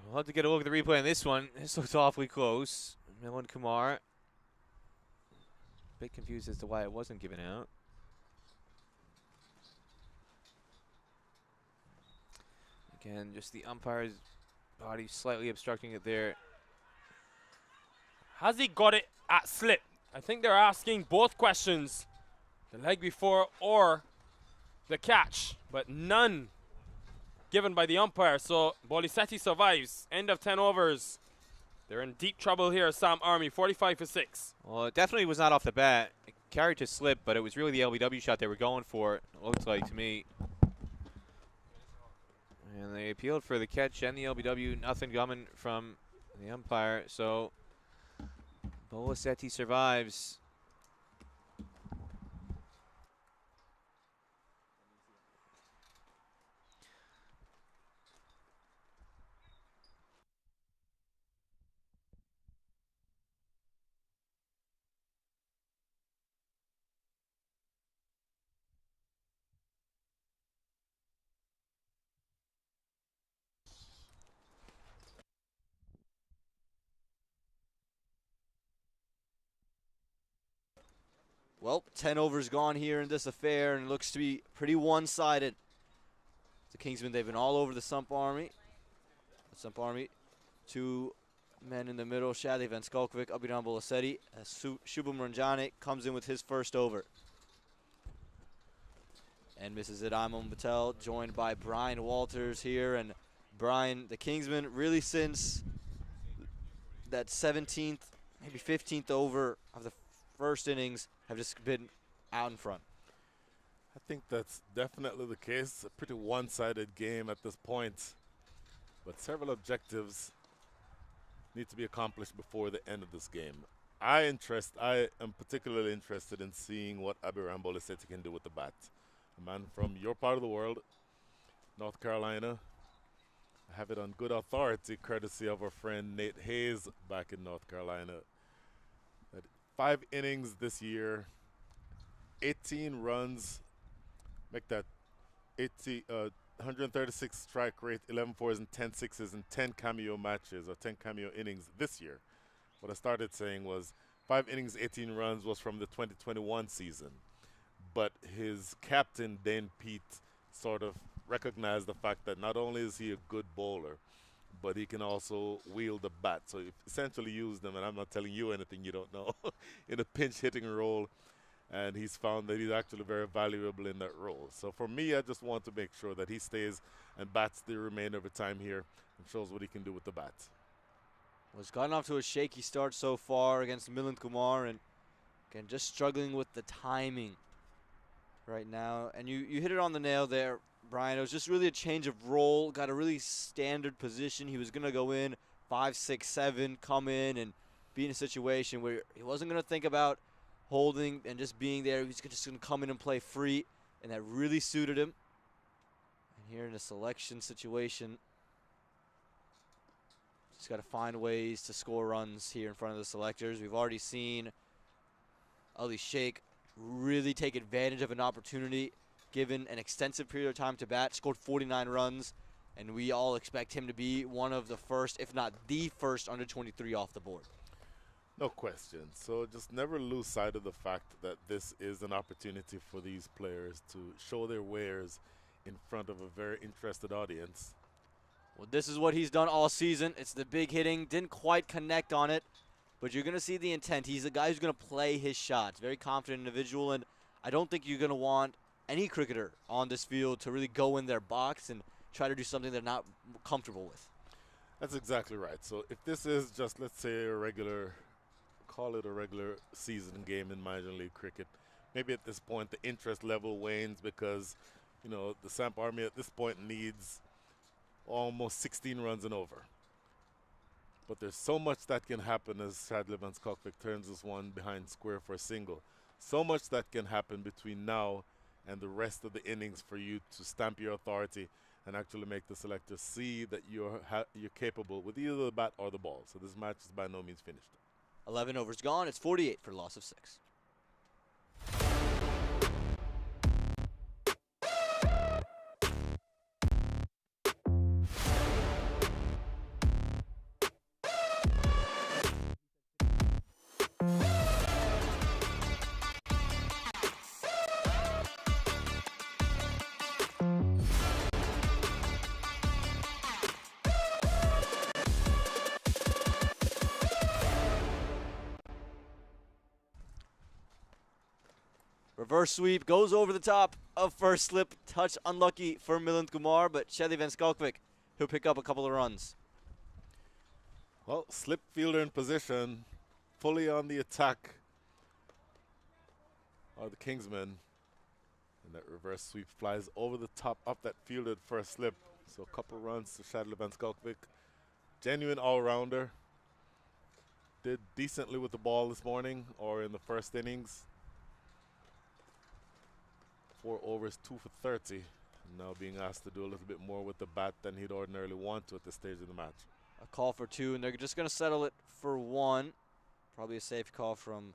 We'll have to get a look at the replay on this one. This looks awfully close. Milan Kumar. A bit confused as to why it wasn't given out. Again, just the umpire's body slightly obstructing it there. Has he got it at slip? I think they're asking both questions. The leg before or the catch, but none given by the umpire. So Bolasetti survives. End of 10 overs. They're in deep trouble here, Samp Army, 45 for 6. Well, it definitely was not off the bat. It carried to slip, but it was really the LBW shot they were going for, it looked like to me. And they appealed for the catch and the LBW. Nothing coming from the umpire. So Bolasetti survives. Well, 10 overs gone here in this affair, and it looks to be pretty one-sided. The Kingsmen, they've been all over the Samp Army. The Samp Army, 2 men in the middle, Shadi Van Skalvik, Abiram Bolasetti. Shubham Ranjane comes in with his first over. And misses it. I'm Patel, joined by Brian Walters here. And Brian, the Kingsmen, really since that 17th, maybe 15th over of the first innings, have just been out in front. I think that's definitely the case. A pretty one-sided game at this point. But several objectives need to be accomplished before the end of this game. I am particularly interested in seeing what Abiram Bolasetti can do with the bat. A man from your part of the world, North Carolina. I have it on good authority, courtesy of our friend Nate Hayes back in North Carolina. 5 innings this year, 18 runs Make that 136 strike rate, 11 fours and 10 sixes in 10 cameo matches or 10 cameo innings this year. What I started saying was 5 innings, 18 runs was from the 2021 season. But his captain, Dane Pete, sort of recognized the fact that not only is he a good bowler, but he can also wield the bat. So he essentially used them, and I'm not telling you anything you don't know, in a pinch hitting role. And he's found that he's actually very valuable in that role. So for me, I just want to make sure that he stays and bats the remainder of the time here and shows what he can do with the bat. Well, he's gotten off to a shaky start so far against Milind Kumar, and again, just struggling with the timing right now. And you hit it on the nail there, Brian. It was just really a change of role. Got a really standard position. He was going to go in 5, 6, 7, come in and be in a situation where he wasn't going to think about holding and just being there. He's just going to come in and play free, and that really suited him. And here in a selection situation, just got to find ways to score runs here in front of the selectors. We've already seen Ali Sheikh really take advantage of an opportunity, given an extensive period of time to bat, scored 49 runs, and we all expect him to be one of the first, if not the first, under 23 off the board. No question. So just never lose sight of the fact that this is an opportunity for these players to show their wares in front of a very interested audience. Well, this is what he's done all season. It's the big hitting. Didn't quite connect on it, but you're going to see the intent. He's a guy who's going to play his shots. Very confident individual, and I don't think you're going to want any cricketer on this field to really go in their box and try to do something they're not comfortable with. That's exactly right. So if this is just, let's say, call it a regular season game in Major League Cricket, maybe at this point the interest level wanes because, you know, the Samp Army at this point needs almost 16 runs and over. But there's so much that can happen as Shadley Van Skalkvik turns this one behind square for a single. So much that can happen between now and the rest of the innings for you to stamp your authority and actually make the selectors see that you're capable with either the bat or the ball. So this match is by no means finished. 11 overs gone. It's 48 for a loss of 6. Reverse sweep goes over the top of first slip. Touch unlucky for Milind Kumar, but Shadley Van Skalkvik, he'll pick up a couple of runs. Well, slip fielder in position, fully on the attack are the Kingsmen. And that reverse sweep flies over the top of that fielded first slip. So a couple runs to Shadley Van Skalkvik. Genuine all-rounder. Did decently with the ball this morning or in the first innings. 4 overs, 2 for 30. Now being asked to do a little bit more with the bat than he'd ordinarily want to at this stage of the match. A call for 2, and they're just going to settle it for 1. Probably a safe call from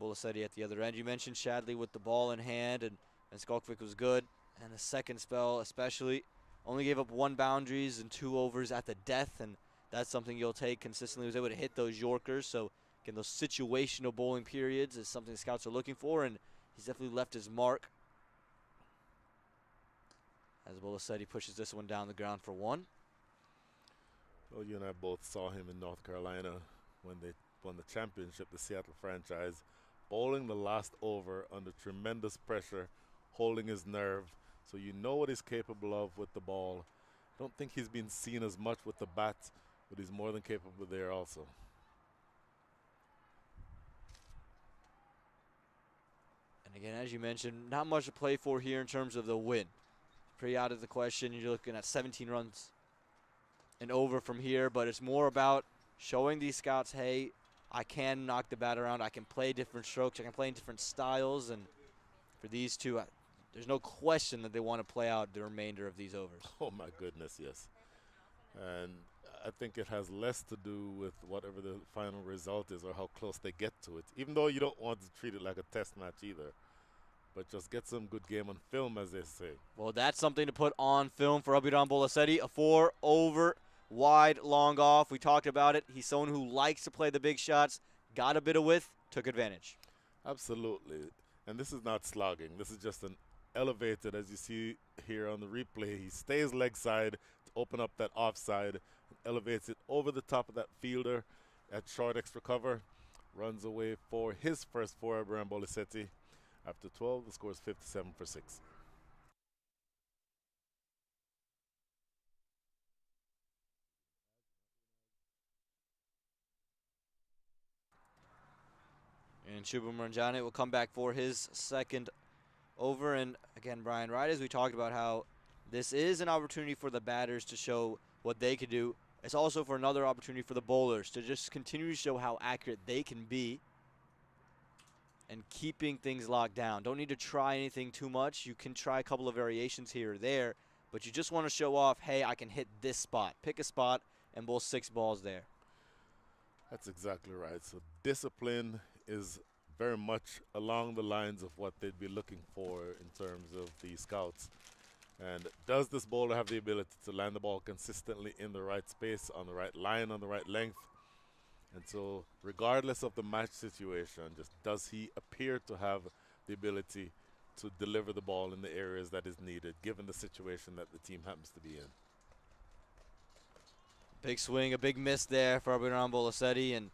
Bolasetti at the other end. You mentioned Shadley with the ball in hand, and Skalkvik was good. And the second spell especially, only gave up 1 boundaries and 2 overs at the death, and that's something you'll take consistently. He was able to hit those Yorkers, so again, those situational bowling periods is something the scouts are looking for, and he's definitely left his mark. As Bolasetti pushes this one down the ground for 1. Well, you and I both saw him in North Carolina when they won the championship, the Seattle franchise, bowling the last over under tremendous pressure, holding his nerve. So you know what he's capable of with the ball. I don't think he's been seen as much with the bat, but he's more than capable there also. And again, as you mentioned, not much to play for here in terms of the win. Pretty out of the question. You're looking at 17 runs and over from here, but it's more about showing these scouts, hey, I can knock the bat around. I can play different strokes. I can play in different styles. And for these two, there's no question that they want to play out the remainder of these overs. Oh, my goodness, yes. And I think it has less to do with whatever the final result is or how close they get to it, even though you don't want to treat it like a test match either. but just get some good game on film, as they say. Well, that's something to put on film for Abiram Bolasetti. A 4-over, wide, long off. We talked about it. He's someone who likes to play the big shots, got a bit of width, took advantage. Absolutely. And this is not slogging. This is just an elevated, as you see here on the replay. He stays leg side to open up that offside, elevates it over the top of that fielder at short extra cover, runs away for his first for Abiram Bolasetti. After 12, the score is 57 for 6. And Shubham Ranjane will come back for his second over. And again, Brian, right as we talked about how this is an opportunity for the batters to show what they could do, it's also for another opportunity for the bowlers to just continue to show how accurate they can be and keeping things locked down. Don't need to try anything too much. You can try a couple of variations here or there, but you just want to show off, hey, I can hit this spot. Pick a spot and bowl 6 balls there. That's exactly right. So discipline is very much along the lines of what they'd be looking for in terms of the scouts. And does this bowler have the ability to land the ball consistently in the right space, on the right line, on the right length? And so regardless of the match situation, just does he appear to have the ability to deliver the ball in the areas that is needed, given the situation that the team happens to be in? Big swing, a big miss there for Abiram Bolasetti. And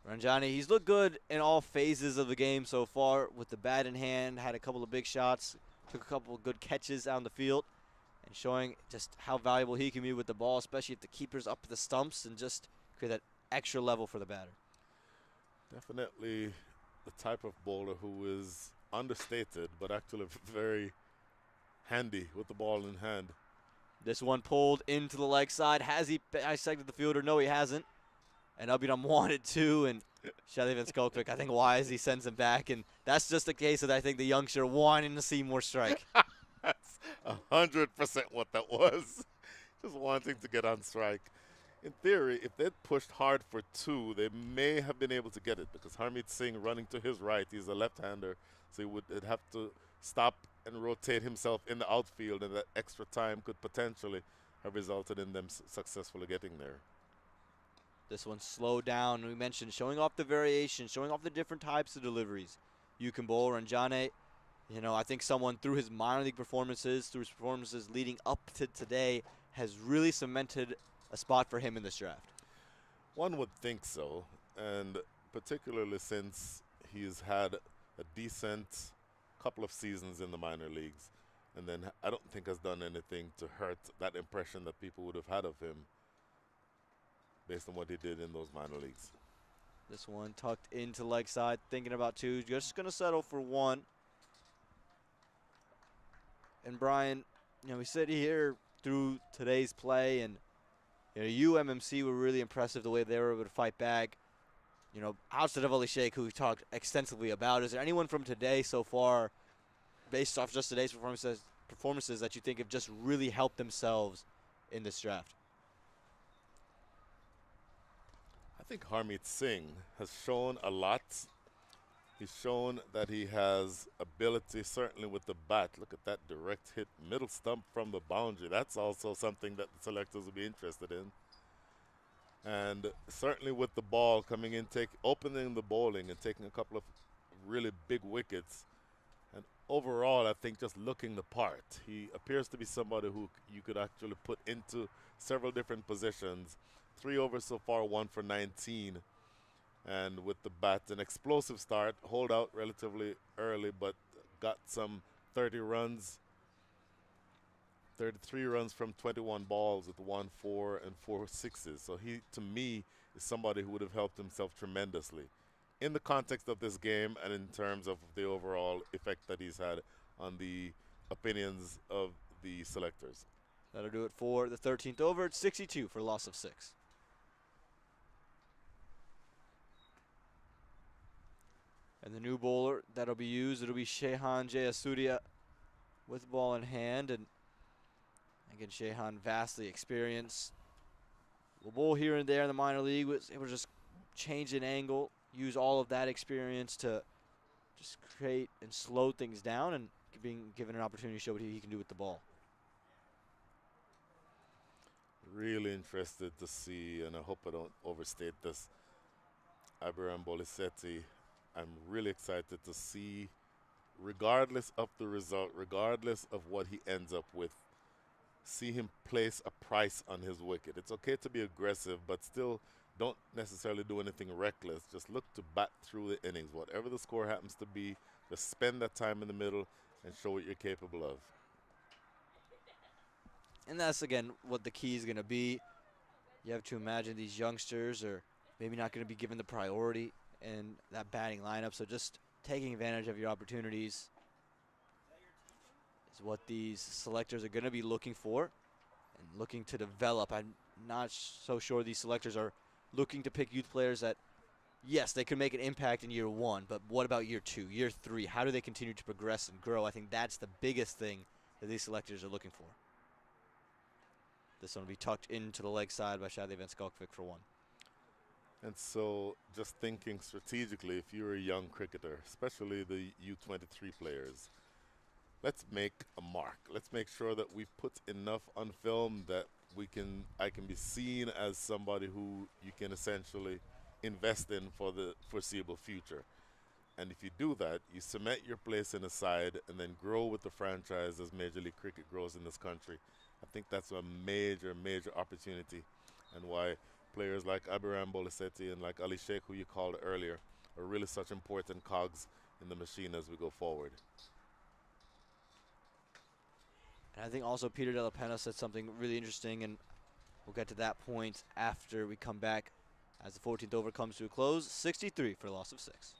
Ranjani, he's looked good in all phases of the game so far with the bat in hand, had a couple of big shots, took a couple of good catches out on the field, and showing just how valuable he can be with the ball, especially if the keeper's up the stumps, and just create that extra level for the batter. Definitely the type of bowler who is understated, but actually very handy with the ball in hand. This one pulled into the leg side. Has he dissected the fielder? No, he hasn't. And Abiram wanted to, and Shalivan Skokovic, I think wise, he sends him back. And that's just a case of, I think, the youngster wanting to see more strike. That's 100% what that was. Just wanting to get on strike. In theory, if they'd pushed hard for 2, they may have been able to get it, because Harmeet Singh running to his right, he's a left-hander, so he would have to stop and rotate himself in the outfield, and that extra time could potentially have resulted in them successfully getting there. This one slowed down. We mentioned showing off the variations, showing off the different types of deliveries you can bowl. Ranjane, you know, I think someone through his minor league performances, through his performances leading up to today, has really cemented a spot for him in this draft. One would think so, and particularly since he's had a decent couple of seasons in the minor leagues, and then I don't think has done anything to hurt that impression that people would have had of him based on what he did in those minor leagues. This one tucked into leg side, thinking about 2, just going to settle for 1. And Brian, you know, we sit here through today's play, and you know, UMMC were really impressive the way they were able to fight back. You know, outside of Ali Sheikh, who we talked extensively about, is there anyone from today so far, based off just today's performances that you think have just really helped themselves in this draft? I think Harmeet Singh has shown a lot. He's shown that he has ability, certainly with the bat. Look at that direct hit, middle stump from the boundary. That's also something that the selectors will be interested in. And certainly with the ball coming in, opening the bowling and taking a couple of really big wickets. And overall, I think just looking the part. He appears to be somebody who you could actually put into several different positions. 3 overs so far, 1 for 19. And with the bat, an explosive start, hold out relatively early, but got some 30 runs, 33 runs from 21 balls with 1 4 and 4 sixes. So he, to me, is somebody who would have helped himself tremendously in the context of this game and in terms of the overall effect that he's had on the opinions of the selectors. That'll do it for the 13th over. It's 62 for a loss of 6. And the new bowler that'll be used, it'll be Shehan Jayasuriya with the ball in hand. And again, Shehan, vastly experienced. Will bowl here and there in the minor league. Was able to just change an angle, use all of that experience to just create and slow things down and being given an opportunity to show what he can do with the ball. Really interested to see, and I hope I don't overstate this, Abraham Bolisetti. I'm really excited to see, regardless of the result, regardless of what he ends up with, see him place a price on his wicket. It's okay to be aggressive, but still don't necessarily do anything reckless. Just look to bat through the innings. Whatever the score happens to be, just spend that time in the middle and show what you're capable of. And that's, again, what the key is going to be. You have to imagine these youngsters are maybe not going to be given the priority in that batting lineup, so just taking advantage of your opportunities is what these selectors are going to be looking for and looking to develop. I'm not so sure these selectors are looking to pick youth players that, yes, they can make an impact in year 1, but what about year 2, year 3? How do they continue to progress and grow? I think that's the biggest thing that these selectors are looking for. This one will be tucked into the leg side by Shadley Van Skalkvik for 1. And so just thinking strategically, if you're a young cricketer, especially the U23 players, let's make a mark. Let's make sure that we put enough on film that I can be seen as somebody who you can essentially invest in for the foreseeable future. And if you do that, you cement your place in the side and then grow with the franchise as Major League Cricket grows in this country. I think that's a major, major opportunity, and why players like Abraham Bolisetti and like Ali Sheikh, who you called earlier, are really such important cogs in the machine as we go forward. And I think also Peter De La Pena said something really interesting, and we'll get to that point after we come back as the 14th over comes to a close. 63 for a loss of 6.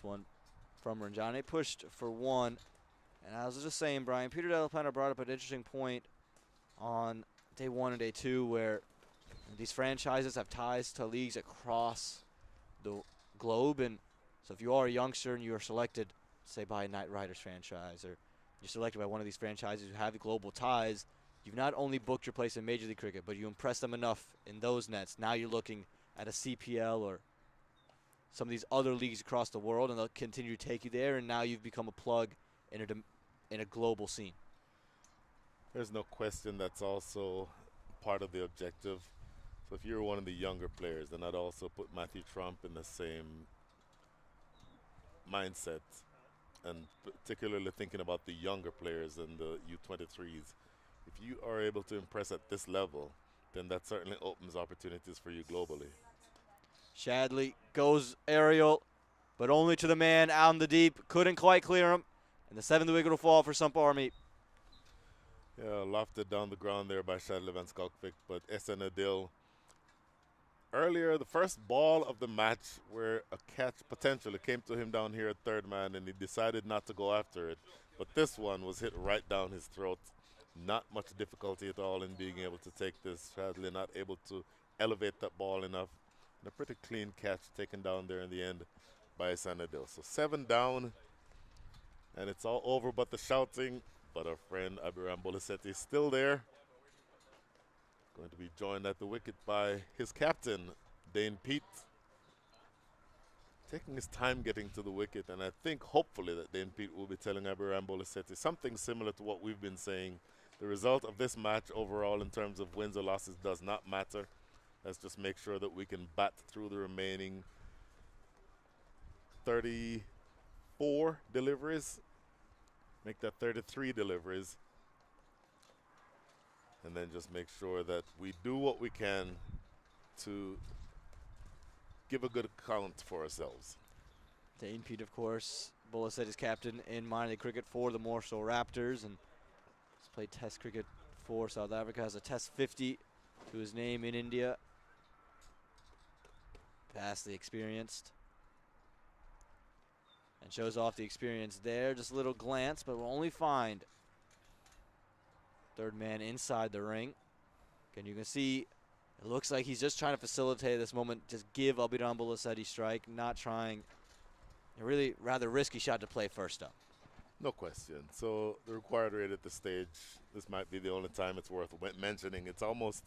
One from Ranjane, pushed for 1. And I was just saying, Brian, Peter De La Pena brought up an interesting point on day 1 and day 2 where these franchises have ties to leagues across the globe. And so if you are a youngster and you are selected, say, by a Knight Riders franchise, or you're selected by one of these franchises who have global ties, you've not only booked your place in Major League Cricket, but you impress them enough in those nets. Now you're looking at a CPL or some of these other leagues across the world, and they'll continue to take you there, and now you've become a plug in a global scene. There's no question that's also part of the objective. So if you're one of the younger players, then I'd also put Matthew Trump in the same mindset, and particularly thinking about the younger players and the U23s. If you are able to impress at this level, then that certainly opens opportunities for you globally. Shadley goes aerial, but only to the man out in the deep. Couldn't quite clear him. And the 7th wicket will fall for Samp Army. Yeah, lofted down the ground there by Shadley Van Skalkvik, but SN Adil. Earlier, the first ball of the match where a catch potentially came to him down here at third man, and he decided not to go after it. But this one was hit right down his throat. Not much difficulty at all in being able to take this. Shadley not able to elevate that ball enough. And a pretty clean catch taken down there in the end by Sanadil. So 7 down, and it's all over but the shouting. But our friend Abraham Bolisetti is still there. Going to be joined at the wicket by his captain, Dane Pete. Taking his time getting to the wicket, and I think hopefully that Dane Pete will be telling Abraham Bolisetti something similar to what we've been saying. The result of this match overall in terms of wins or losses does not matter. Let's just make sure that we can bat through the remaining 34 deliveries. Make that 33 deliveries. And then just make sure that we do what we can to give a good account for ourselves. Dane Pete, of course, Bolisetti's captain in minor league cricket for the Morsel Raptors, and has played Test cricket for South Africa. Has a Test 50 to his name in India. Vastly experienced. And shows off the experience there. Just a little glance, but will only find third man inside the ring. And you can see it looks like he's just trying to facilitate this moment. Just give Abiram Bolaseti strike, not trying a really rather risky shot to play first up. No question. So the required rate at this stage, this might be the only time it's worth mentioning. It's almost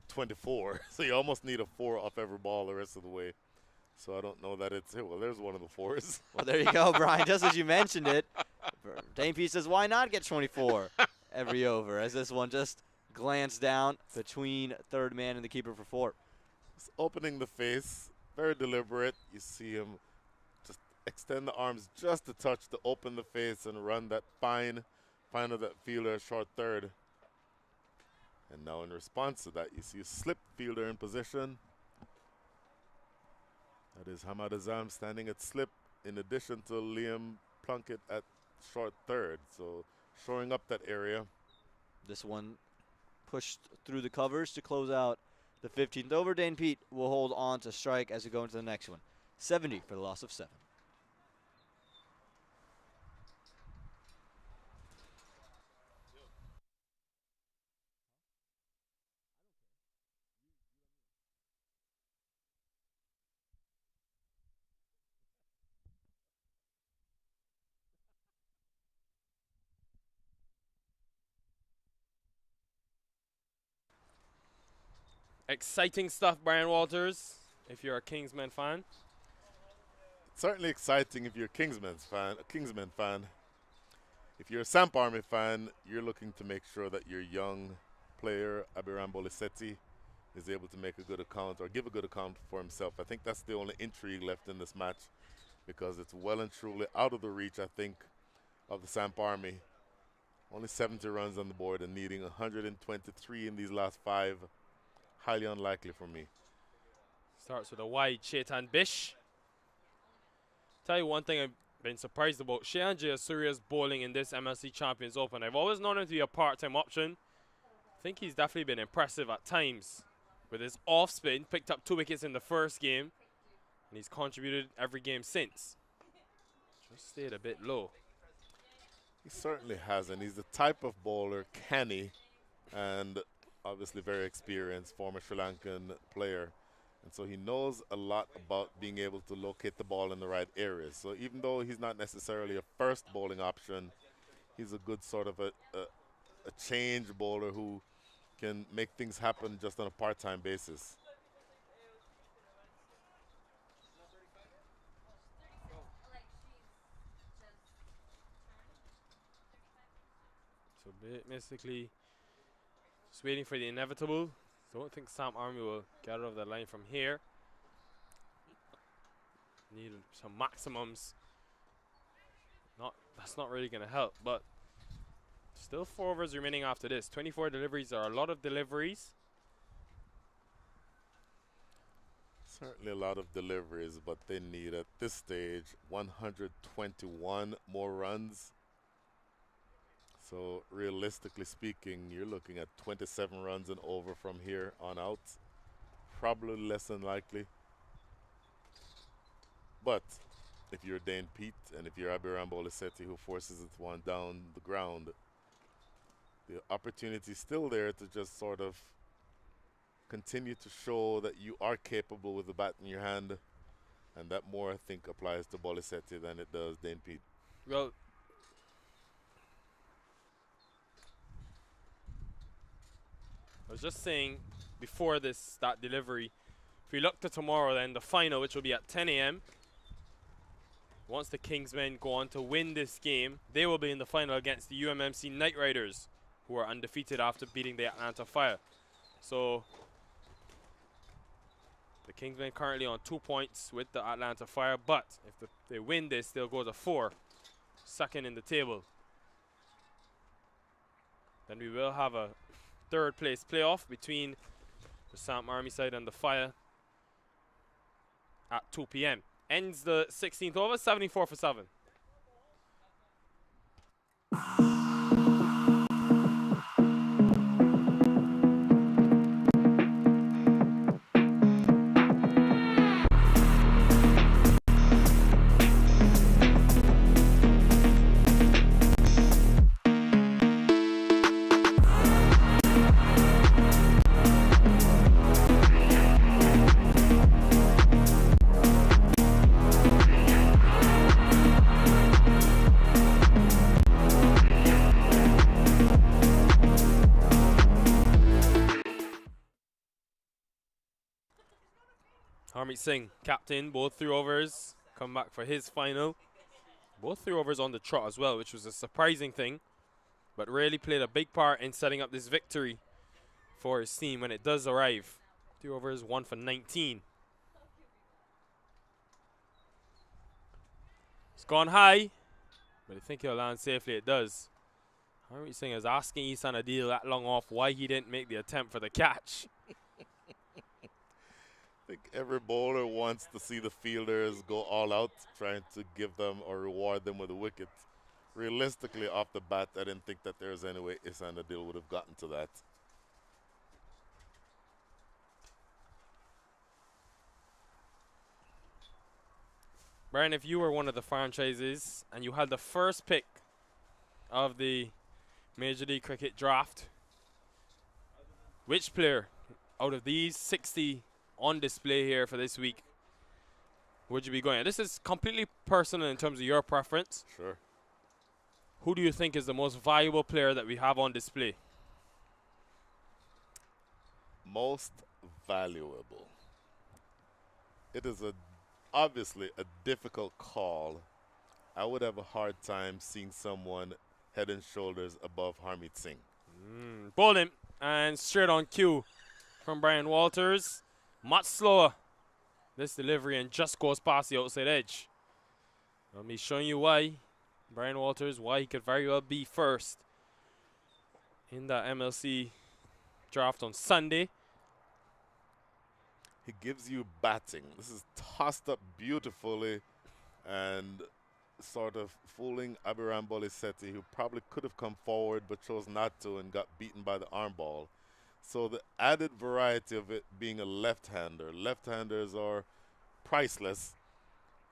24, so you almost need a 4 off every ball the rest of the way. So I don't know that it's, well, there's one of the 4s. Well, there you go, Brian. Just as you mentioned it, Dane Pete says, why not get 24 every over, as this one just glanced down between third man and the keeper for 4. Just opening the face, very deliberate. You see him just extend the arms just a touch to open the face and run that find of that fielder short third. And now in response to that, you see a slip fielder in position. That is Hamad Azam standing at slip in addition to Liam Plunkett at short third. So showing up that area. This one pushed through the covers to close out the 15th over. Dane Pete will hold on to strike as we go into the next one. 70 for the loss of 7. Exciting stuff, Brian Walters, if you're a Kingsmen fan. Certainly exciting if you're a Kingsmen fan. If you're a Samp Army fan, you're looking to make sure that your young player, Abiram Bolaseti, is able to make a good account or give a good account for himself. I think that's the only intrigue left in this match, because it's well and truly out of the reach, I think, of the Samp Army. Only 70 runs on the board and needing 123 in these last 5. Highly unlikely for me. Starts with a wide Chetan Bish. Tell you one thing I've been surprised about. Shehan Jayasuriya's bowling in this MLC Champions Open. I've always known him to be a part-time option. I think he's definitely been impressive at times. With his off-spin, picked up 2 wickets in the first game. And he's contributed every game since. Just stayed a bit low. He certainly has, and he's the type of bowler, canny, and obviously very experienced, former Sri Lankan player. And so he knows a lot about being able to locate the ball in the right areas. So even though he's not necessarily a first bowling option, he's a good sort of a change bowler who can make things happen just on a part-time basis. So basically, just waiting for the inevitable. Don't think Samp Army will get out of the line from here. Need some maximums. That's not really going to help, but still 4 overs remaining after this. 24 deliveries are a lot of deliveries. Certainly a lot of deliveries, but they need at this stage 121 more runs. So realistically speaking, you're looking at 27 runs and over from here on out. Probably less than likely. But if you're Dane Pete and if you're Abiram Bolaseti, who forces it one down the ground, the opportunity is still there to just sort of continue to show that you are capable with the bat in your hand. And that more, I think, applies to Bolaseti than it does Dane Pete. Well, I was just saying before that delivery, if we look to tomorrow, then the final, which will be at 10 a.m. Once the Kingsmen go on to win this game, they will be in the final against the UMMC Knight Riders, who are undefeated after beating the Atlanta Fire. So the Kingsmen currently on 2 points with the Atlanta Fire, but if they win this, they'll go to 4, second in the table. Then we will have a 3rd place playoff between the Samp Army side and the Fire at 2 p.m. Ends the 16th over, 74 for 7. Harmeet Singh, captain, both 3 overs, come back for his final. Both 3 overs on the trot as well, which was a surprising thing, but really played a big part in setting up this victory for his team when it does arrive. 3 overs, 1 for 19. It's gone high, but I think he'll land safely. It does. Harmeet Singh is asking Isan Adil that long off why he didn't make the attempt for the catch. I think every bowler wants to see the fielders go all out, trying to give them or reward them with a wicket. Realistically, off the bat, I didn't think that there was any way Isan Adil would have gotten to that. Brian, if you were one of the franchises and you had the first pick of the Major League Cricket draft, which player out of these 60 on display here for this week would you be going? This is completely personal in terms of your preference. Sure. Who do you think is the most valuable player that we have on display? Most valuable. It is obviously a difficult call. I would have a hard time seeing someone head and shoulders above Harmeet Singh. Bowled him, and straight on cue from Brian Walters. Much slower, this delivery, and just goes past the outside edge. I'll be showing you why. Brian Walters, why he could very well be first in the MLC draft on Sunday. He gives you batting. This is tossed up beautifully and sort of fooling Abiram Boliseti, who probably could have come forward but chose not to and got beaten by the arm ball. So the added variety of it being a left-hander. Left-handers are priceless,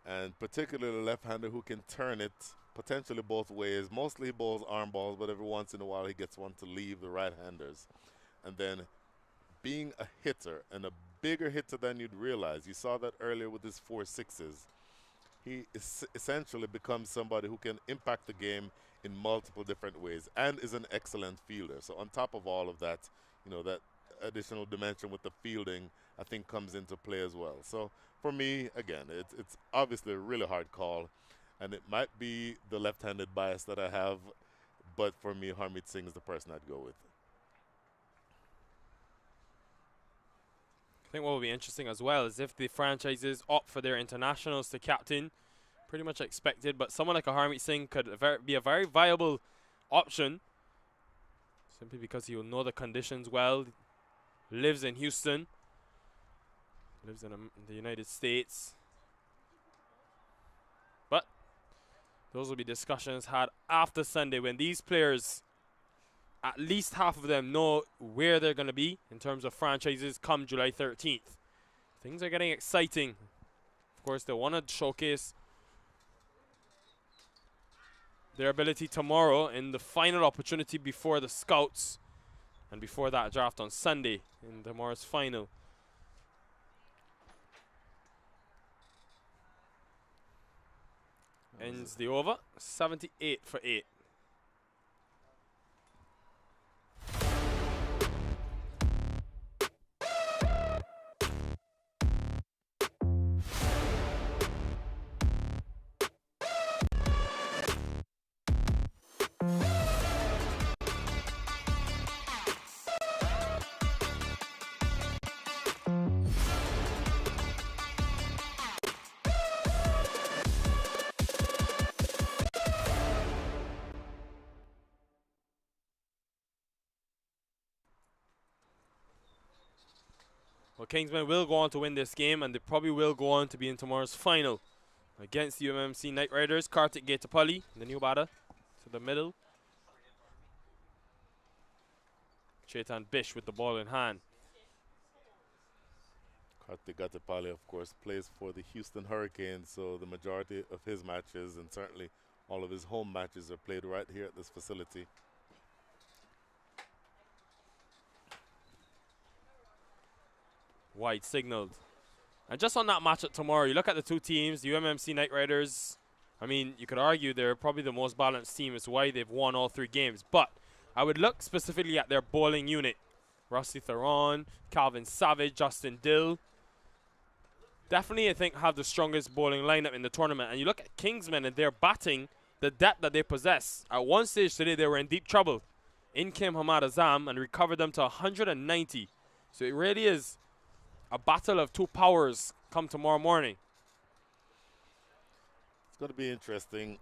and particularly a left-hander who can turn it potentially both ways. Mostly he bowls arm balls, but every once in a while he gets one to leave the right-handers. And then being a hitter, and a bigger hitter than you'd realize. You saw that earlier with his 4 6s. He essentially becomes somebody who can impact the game in multiple different ways and is an excellent fielder. So on top of all of that, you know, that additional dimension with the fielding, I think, comes into play as well. So for me, again, it's obviously a really hard call, and it might be the left-handed bias that I have, but for me, Harmeet Singh is the person I'd go with. I think what will be interesting as well is if the franchises opt for their internationals to captain. Pretty much expected, but someone like a Harmeet Singh could be a very viable option, simply because he will know the conditions well. Lives in Houston, lives in the United States. But those will be discussions had after Sunday, when these players, at least half of them, know where they're going to be in terms of franchises come July 13th. Things are getting exciting. Of course, they want to showcase their ability tomorrow in the final opportunity before the scouts and before that draft on Sunday in tomorrow's final. Ends the over, 78 for 8. Well, Kingsmen will go on to win this game, and they probably will go on to be in tomorrow's final against the UMMC Knight Riders. Kartik Gaetapalli, the new batter, to the middle. Chetan Bish with the ball in hand. Kartik Gaetapalli, of course, plays for the Houston Hurricanes, so the majority of his matches, and certainly all of his home matches, are played right here at this facility. Wide signaled. And just on that matchup tomorrow, you look at the two teams, the UMMC Knight Riders. I mean, you could argue they're probably the most balanced team. It's why they've won all 3 games. But I would look specifically at their bowling unit. Rusty Theron, Calvin Savage, Justin Dill. definitely, I think, have the strongest bowling lineup in the tournament. And you look at Kingsmen and their batting, the depth that they possess. At one stage today, they were in deep trouble. In came Hamad Azam and recovered them to 190. So it really is a battle of two powers come tomorrow morning. It's going to be interesting.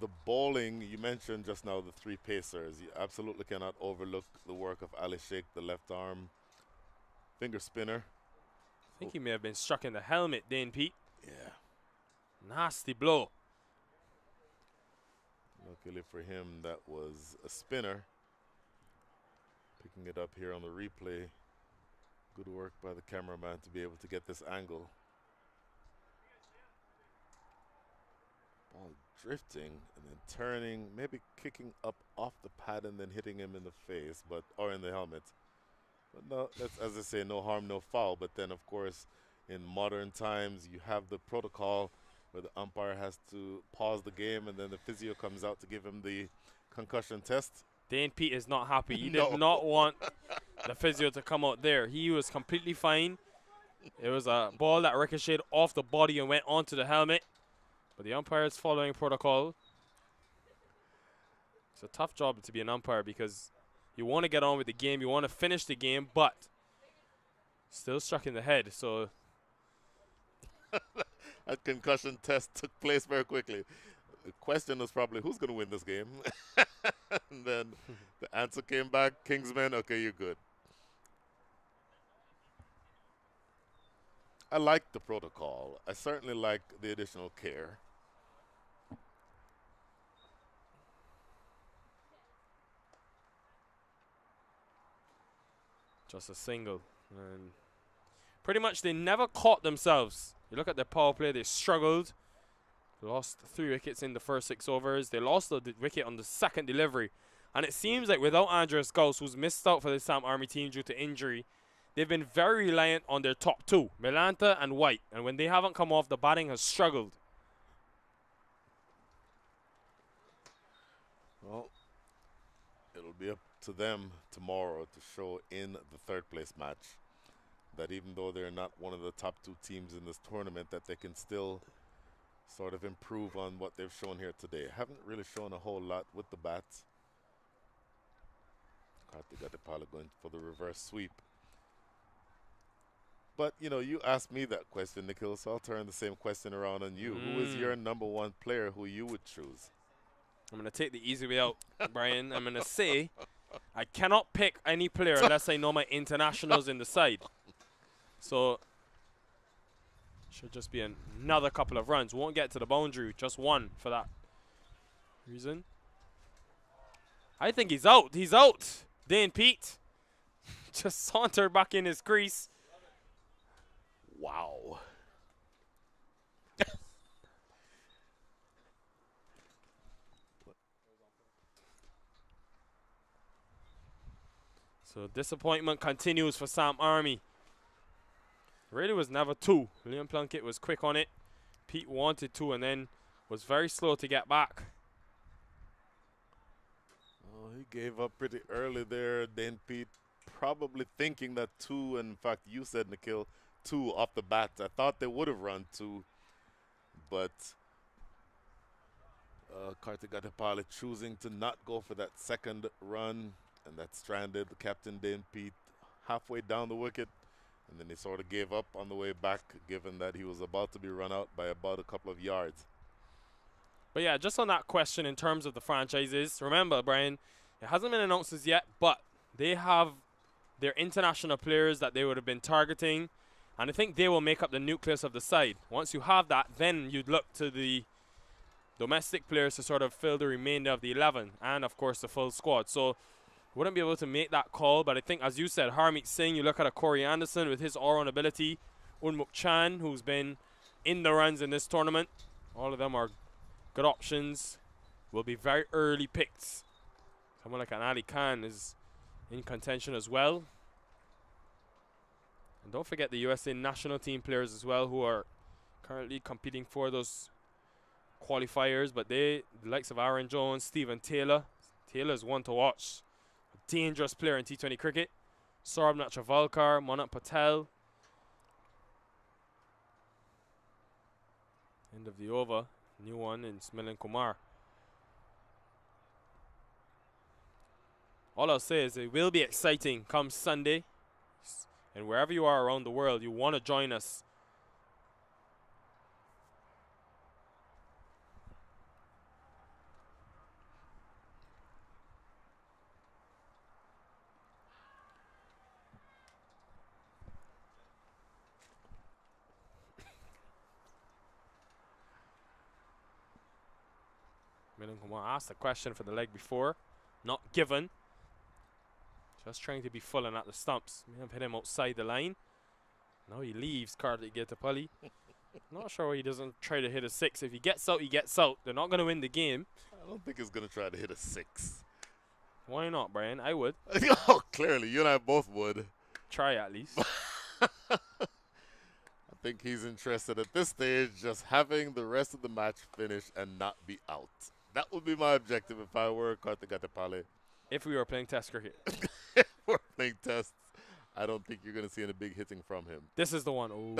The bowling, you mentioned just now the three pacers. You absolutely cannot overlook the work of Ali Sheikh, the left arm finger spinner. I think he may have been struck in the helmet, Dane Pete. Yeah. Nasty blow. Luckily for him, that was a spinner. Picking it up here on the replay. Good work by the cameraman to be able to get this angle. Ball drifting and then turning, maybe kicking up off the pad and then hitting him in the face, or in the helmet. But no, that's, as I say, no harm, no foul. But then, of course, in modern times, you have the protocol where the umpire has to pause the game and then the physio comes out to give him the concussion test. Dane Pete is not happy. He No. did not want the physio to come out there. He was completely fine. It was a ball that ricocheted off the body and went onto the helmet. But the umpire is following protocol. It's a tough job to be an umpire because you want to get on with the game. You want to finish the game, but still struck in the head. So That concussion test took place very quickly. The question was probably, who's going to win this game? And then the answer came back, Kingsmen, okay, you're good. I like the protocol. I certainly like the additional care. just a single. And pretty much they never caught themselves. You look at their power play, they struggled. They lost 3 wickets in the first 6 overs. They lost the wicket on the second delivery. And it seems like without Andreas Gauss, who's missed out for the Samp Army team due to injury, they've been very reliant on their top 2, Milanta and White. And when they haven't come off, the batting has struggled. Well, it'll be up to them tomorrow to show in the 3rd place match that even though they're not one of the top 2 teams in this tournament, that they can still sort of improve on what they've shown here today. Haven't really shown a whole lot with the bats. Karthik Adipala going for the reverse sweep. But, you know, you asked me that question, Nikhil, so I'll turn the same question around on you. Who is your #1 player who you would choose? I'm going to take the easy way out, Brian. I'm going to say I cannot pick any player unless I know my internationals in the side. So, should just be another couple of runs. Won't get to the boundary, just 1 for that reason. I think he's out. He's out. Dane Pete just sauntered back in his crease. Wow. So disappointment continues for Samp Army. Really was never 2. Liam Plunkett was quick on it. Pete wanted 2 and then was very slow to get back. Oh, he gave up pretty early there. Then Pete probably thinking that 2, and in fact you said, Nikhil, 2 off the bat. I thought they would have run 2, but Karthik Adipala choosing to not go for that 2nd run, and that stranded the captain Dane Pete halfway down the wicket, and then he sort of gave up on the way back, given that he was about to be run out by about a couple of yards. But yeah, just on that question in terms of the franchises, remember, Brian, it hasn't been announced as yet, but they have their international players that they would have been targeting, and I think they will make up the nucleus of the side. Once you have that, then you'd look to the domestic players to sort of fill the remainder of the 11, and of course the full squad. So wouldn't be able to make that call, but I think, as you said, Harmeet Singh, you look at a Corey Anderson with his all-round ability, Unmuk Chan, who's been in the runs in this tournament. All of them are good options. Will be very early picks. Someone like an Ali Khan is in contention as well. And don't forget the USA national team players as well, who are currently competing for those qualifiers, but the likes of Aaron Jones, Stephen Taylor. Taylor's one to watch. Dangerous player in T20 cricket. Saurabh Netravalkar, Manat Patel. End of the over. New one in Milan Kumar. All I'll say is it will be exciting come Sunday. And wherever you are around the world, you want to join us. Milan Kumar asked a question for the leg before. Not given. Just trying to be full and at the stumps. May have hit him outside the line. Now he leaves Kartik Getapalli. Not sure why he doesn't try to hit a 6. If he gets out, he gets out. They're not going to win the game. I don't think he's going to try to hit a 6. Why not, Brian? I would. Oh, clearly. You and I both would. Try at least. I think he's interested at this stage just having the rest of the match finish and not be out. That would be my objective if I were Kartik Getapalli. If we were playing test cricket. If we're playing tests, I don't think you're going to see any big hitting from him. This is the one. Oh,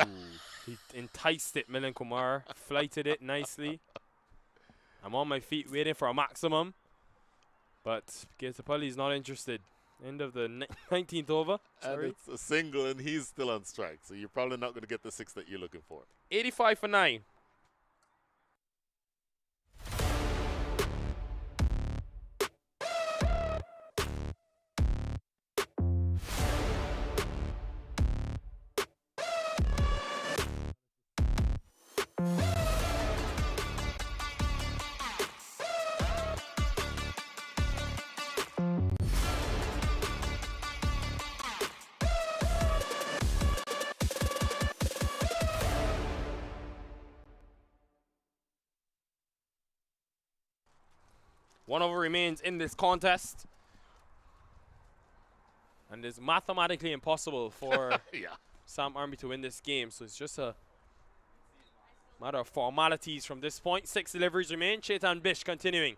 he enticed it, Milan Kumar. Flighted it nicely. I'm on my feet waiting for a maximum. But Getapalli's not interested. End of the 19th over. And it's a single, and he's still on strike. So you're probably not going to get the 6 that you're looking for. 85 for 9. One over remains in this contest. And it's mathematically impossible for Samp Army to win this game. So it's just a matter of formalities from this point. 6 deliveries remain. Chetan Bish continuing.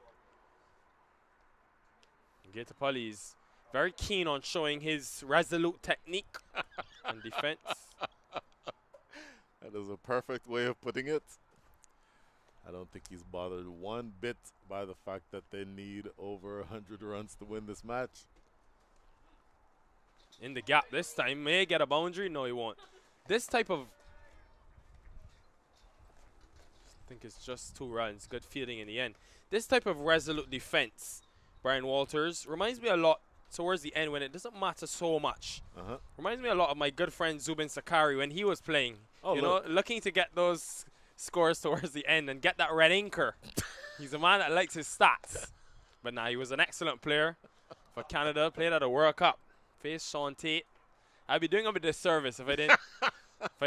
Getapalli is very keen on showing his resolute technique and defense. That is a perfect way of putting it. I don't think he's bothered one bit by the fact that they need over 100 runs to win this match. In the gap this time. May get a boundary. No, he won't. This type of... I think it's just 2 runs. Good fielding in the end. This type of resolute defense, Brian Walters, reminds me a lot towards the end when it doesn't matter so much. Reminds me a lot of my good friend Zubin Sakari when he was playing. Oh, you know, looking to get those scores towards the end and get that red anchor. He's a man that likes his stats. But nah, he was an excellent player for Canada. Played at a World Cup. Faced Sean Tate. I'd be doing him a disservice if I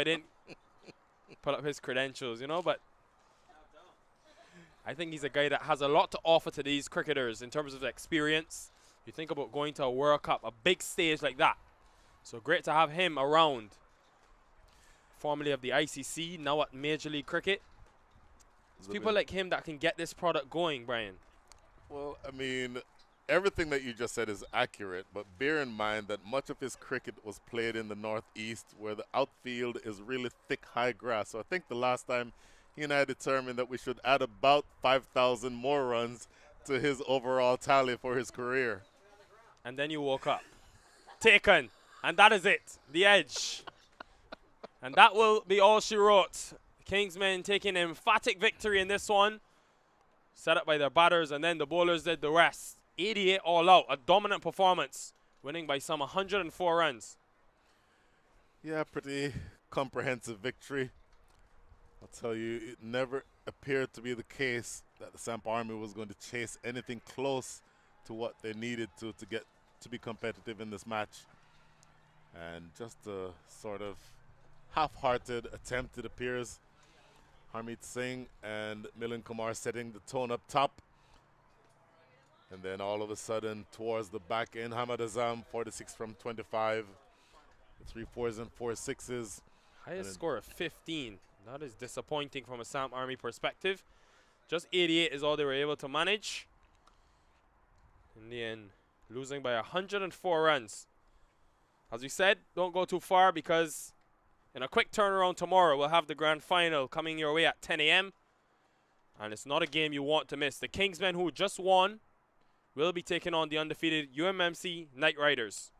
didn't pull up his credentials, you know, but I think he's a guy that has a lot to offer to these cricketers in terms of experience. You think about going to a World Cup, a big stage like that. So great to have him around. Formerly of the ICC, now at Major League Cricket. It's people like him that can get this product going, Brian. Well, I mean, everything that you just said is accurate, but bear in mind that much of his cricket was played in the Northeast where the outfield is really thick, high grass. So I think the last time he and I determined that we should add about 5,000 more runs to his overall tally for his career. And then you woke up. Taken. And that is it. The edge. And that will be all she wrote. Kingsmen taking an emphatic victory in this one. Set up by their batters, and then the bowlers did the rest. 88 all out. A dominant performance. Winning by some 104 runs. Yeah, pretty comprehensive victory. I'll tell you, it never appeared to be the case that the Samp Army was going to chase anything close to what they needed to get to be competitive in this match. And just a sort of half-hearted attempt, it appears. Harmeet Singh and Milan Kumar setting the tone up top. And then all of a sudden, towards the back end, Hamad Azam, 46 from 25. 3 4s and 4 6s. Highest score of 15. That is disappointing from a Samp Army perspective. Just 88 is all they were able to manage. In the end, losing by 104 runs. As we said, don't go too far because In a quick turnaround tomorrow, we'll have the grand final coming your way at 10 a.m. And it's not a game you want to miss. The Kingsmen, who just won, will be taking on the undefeated UMMC Knight Riders.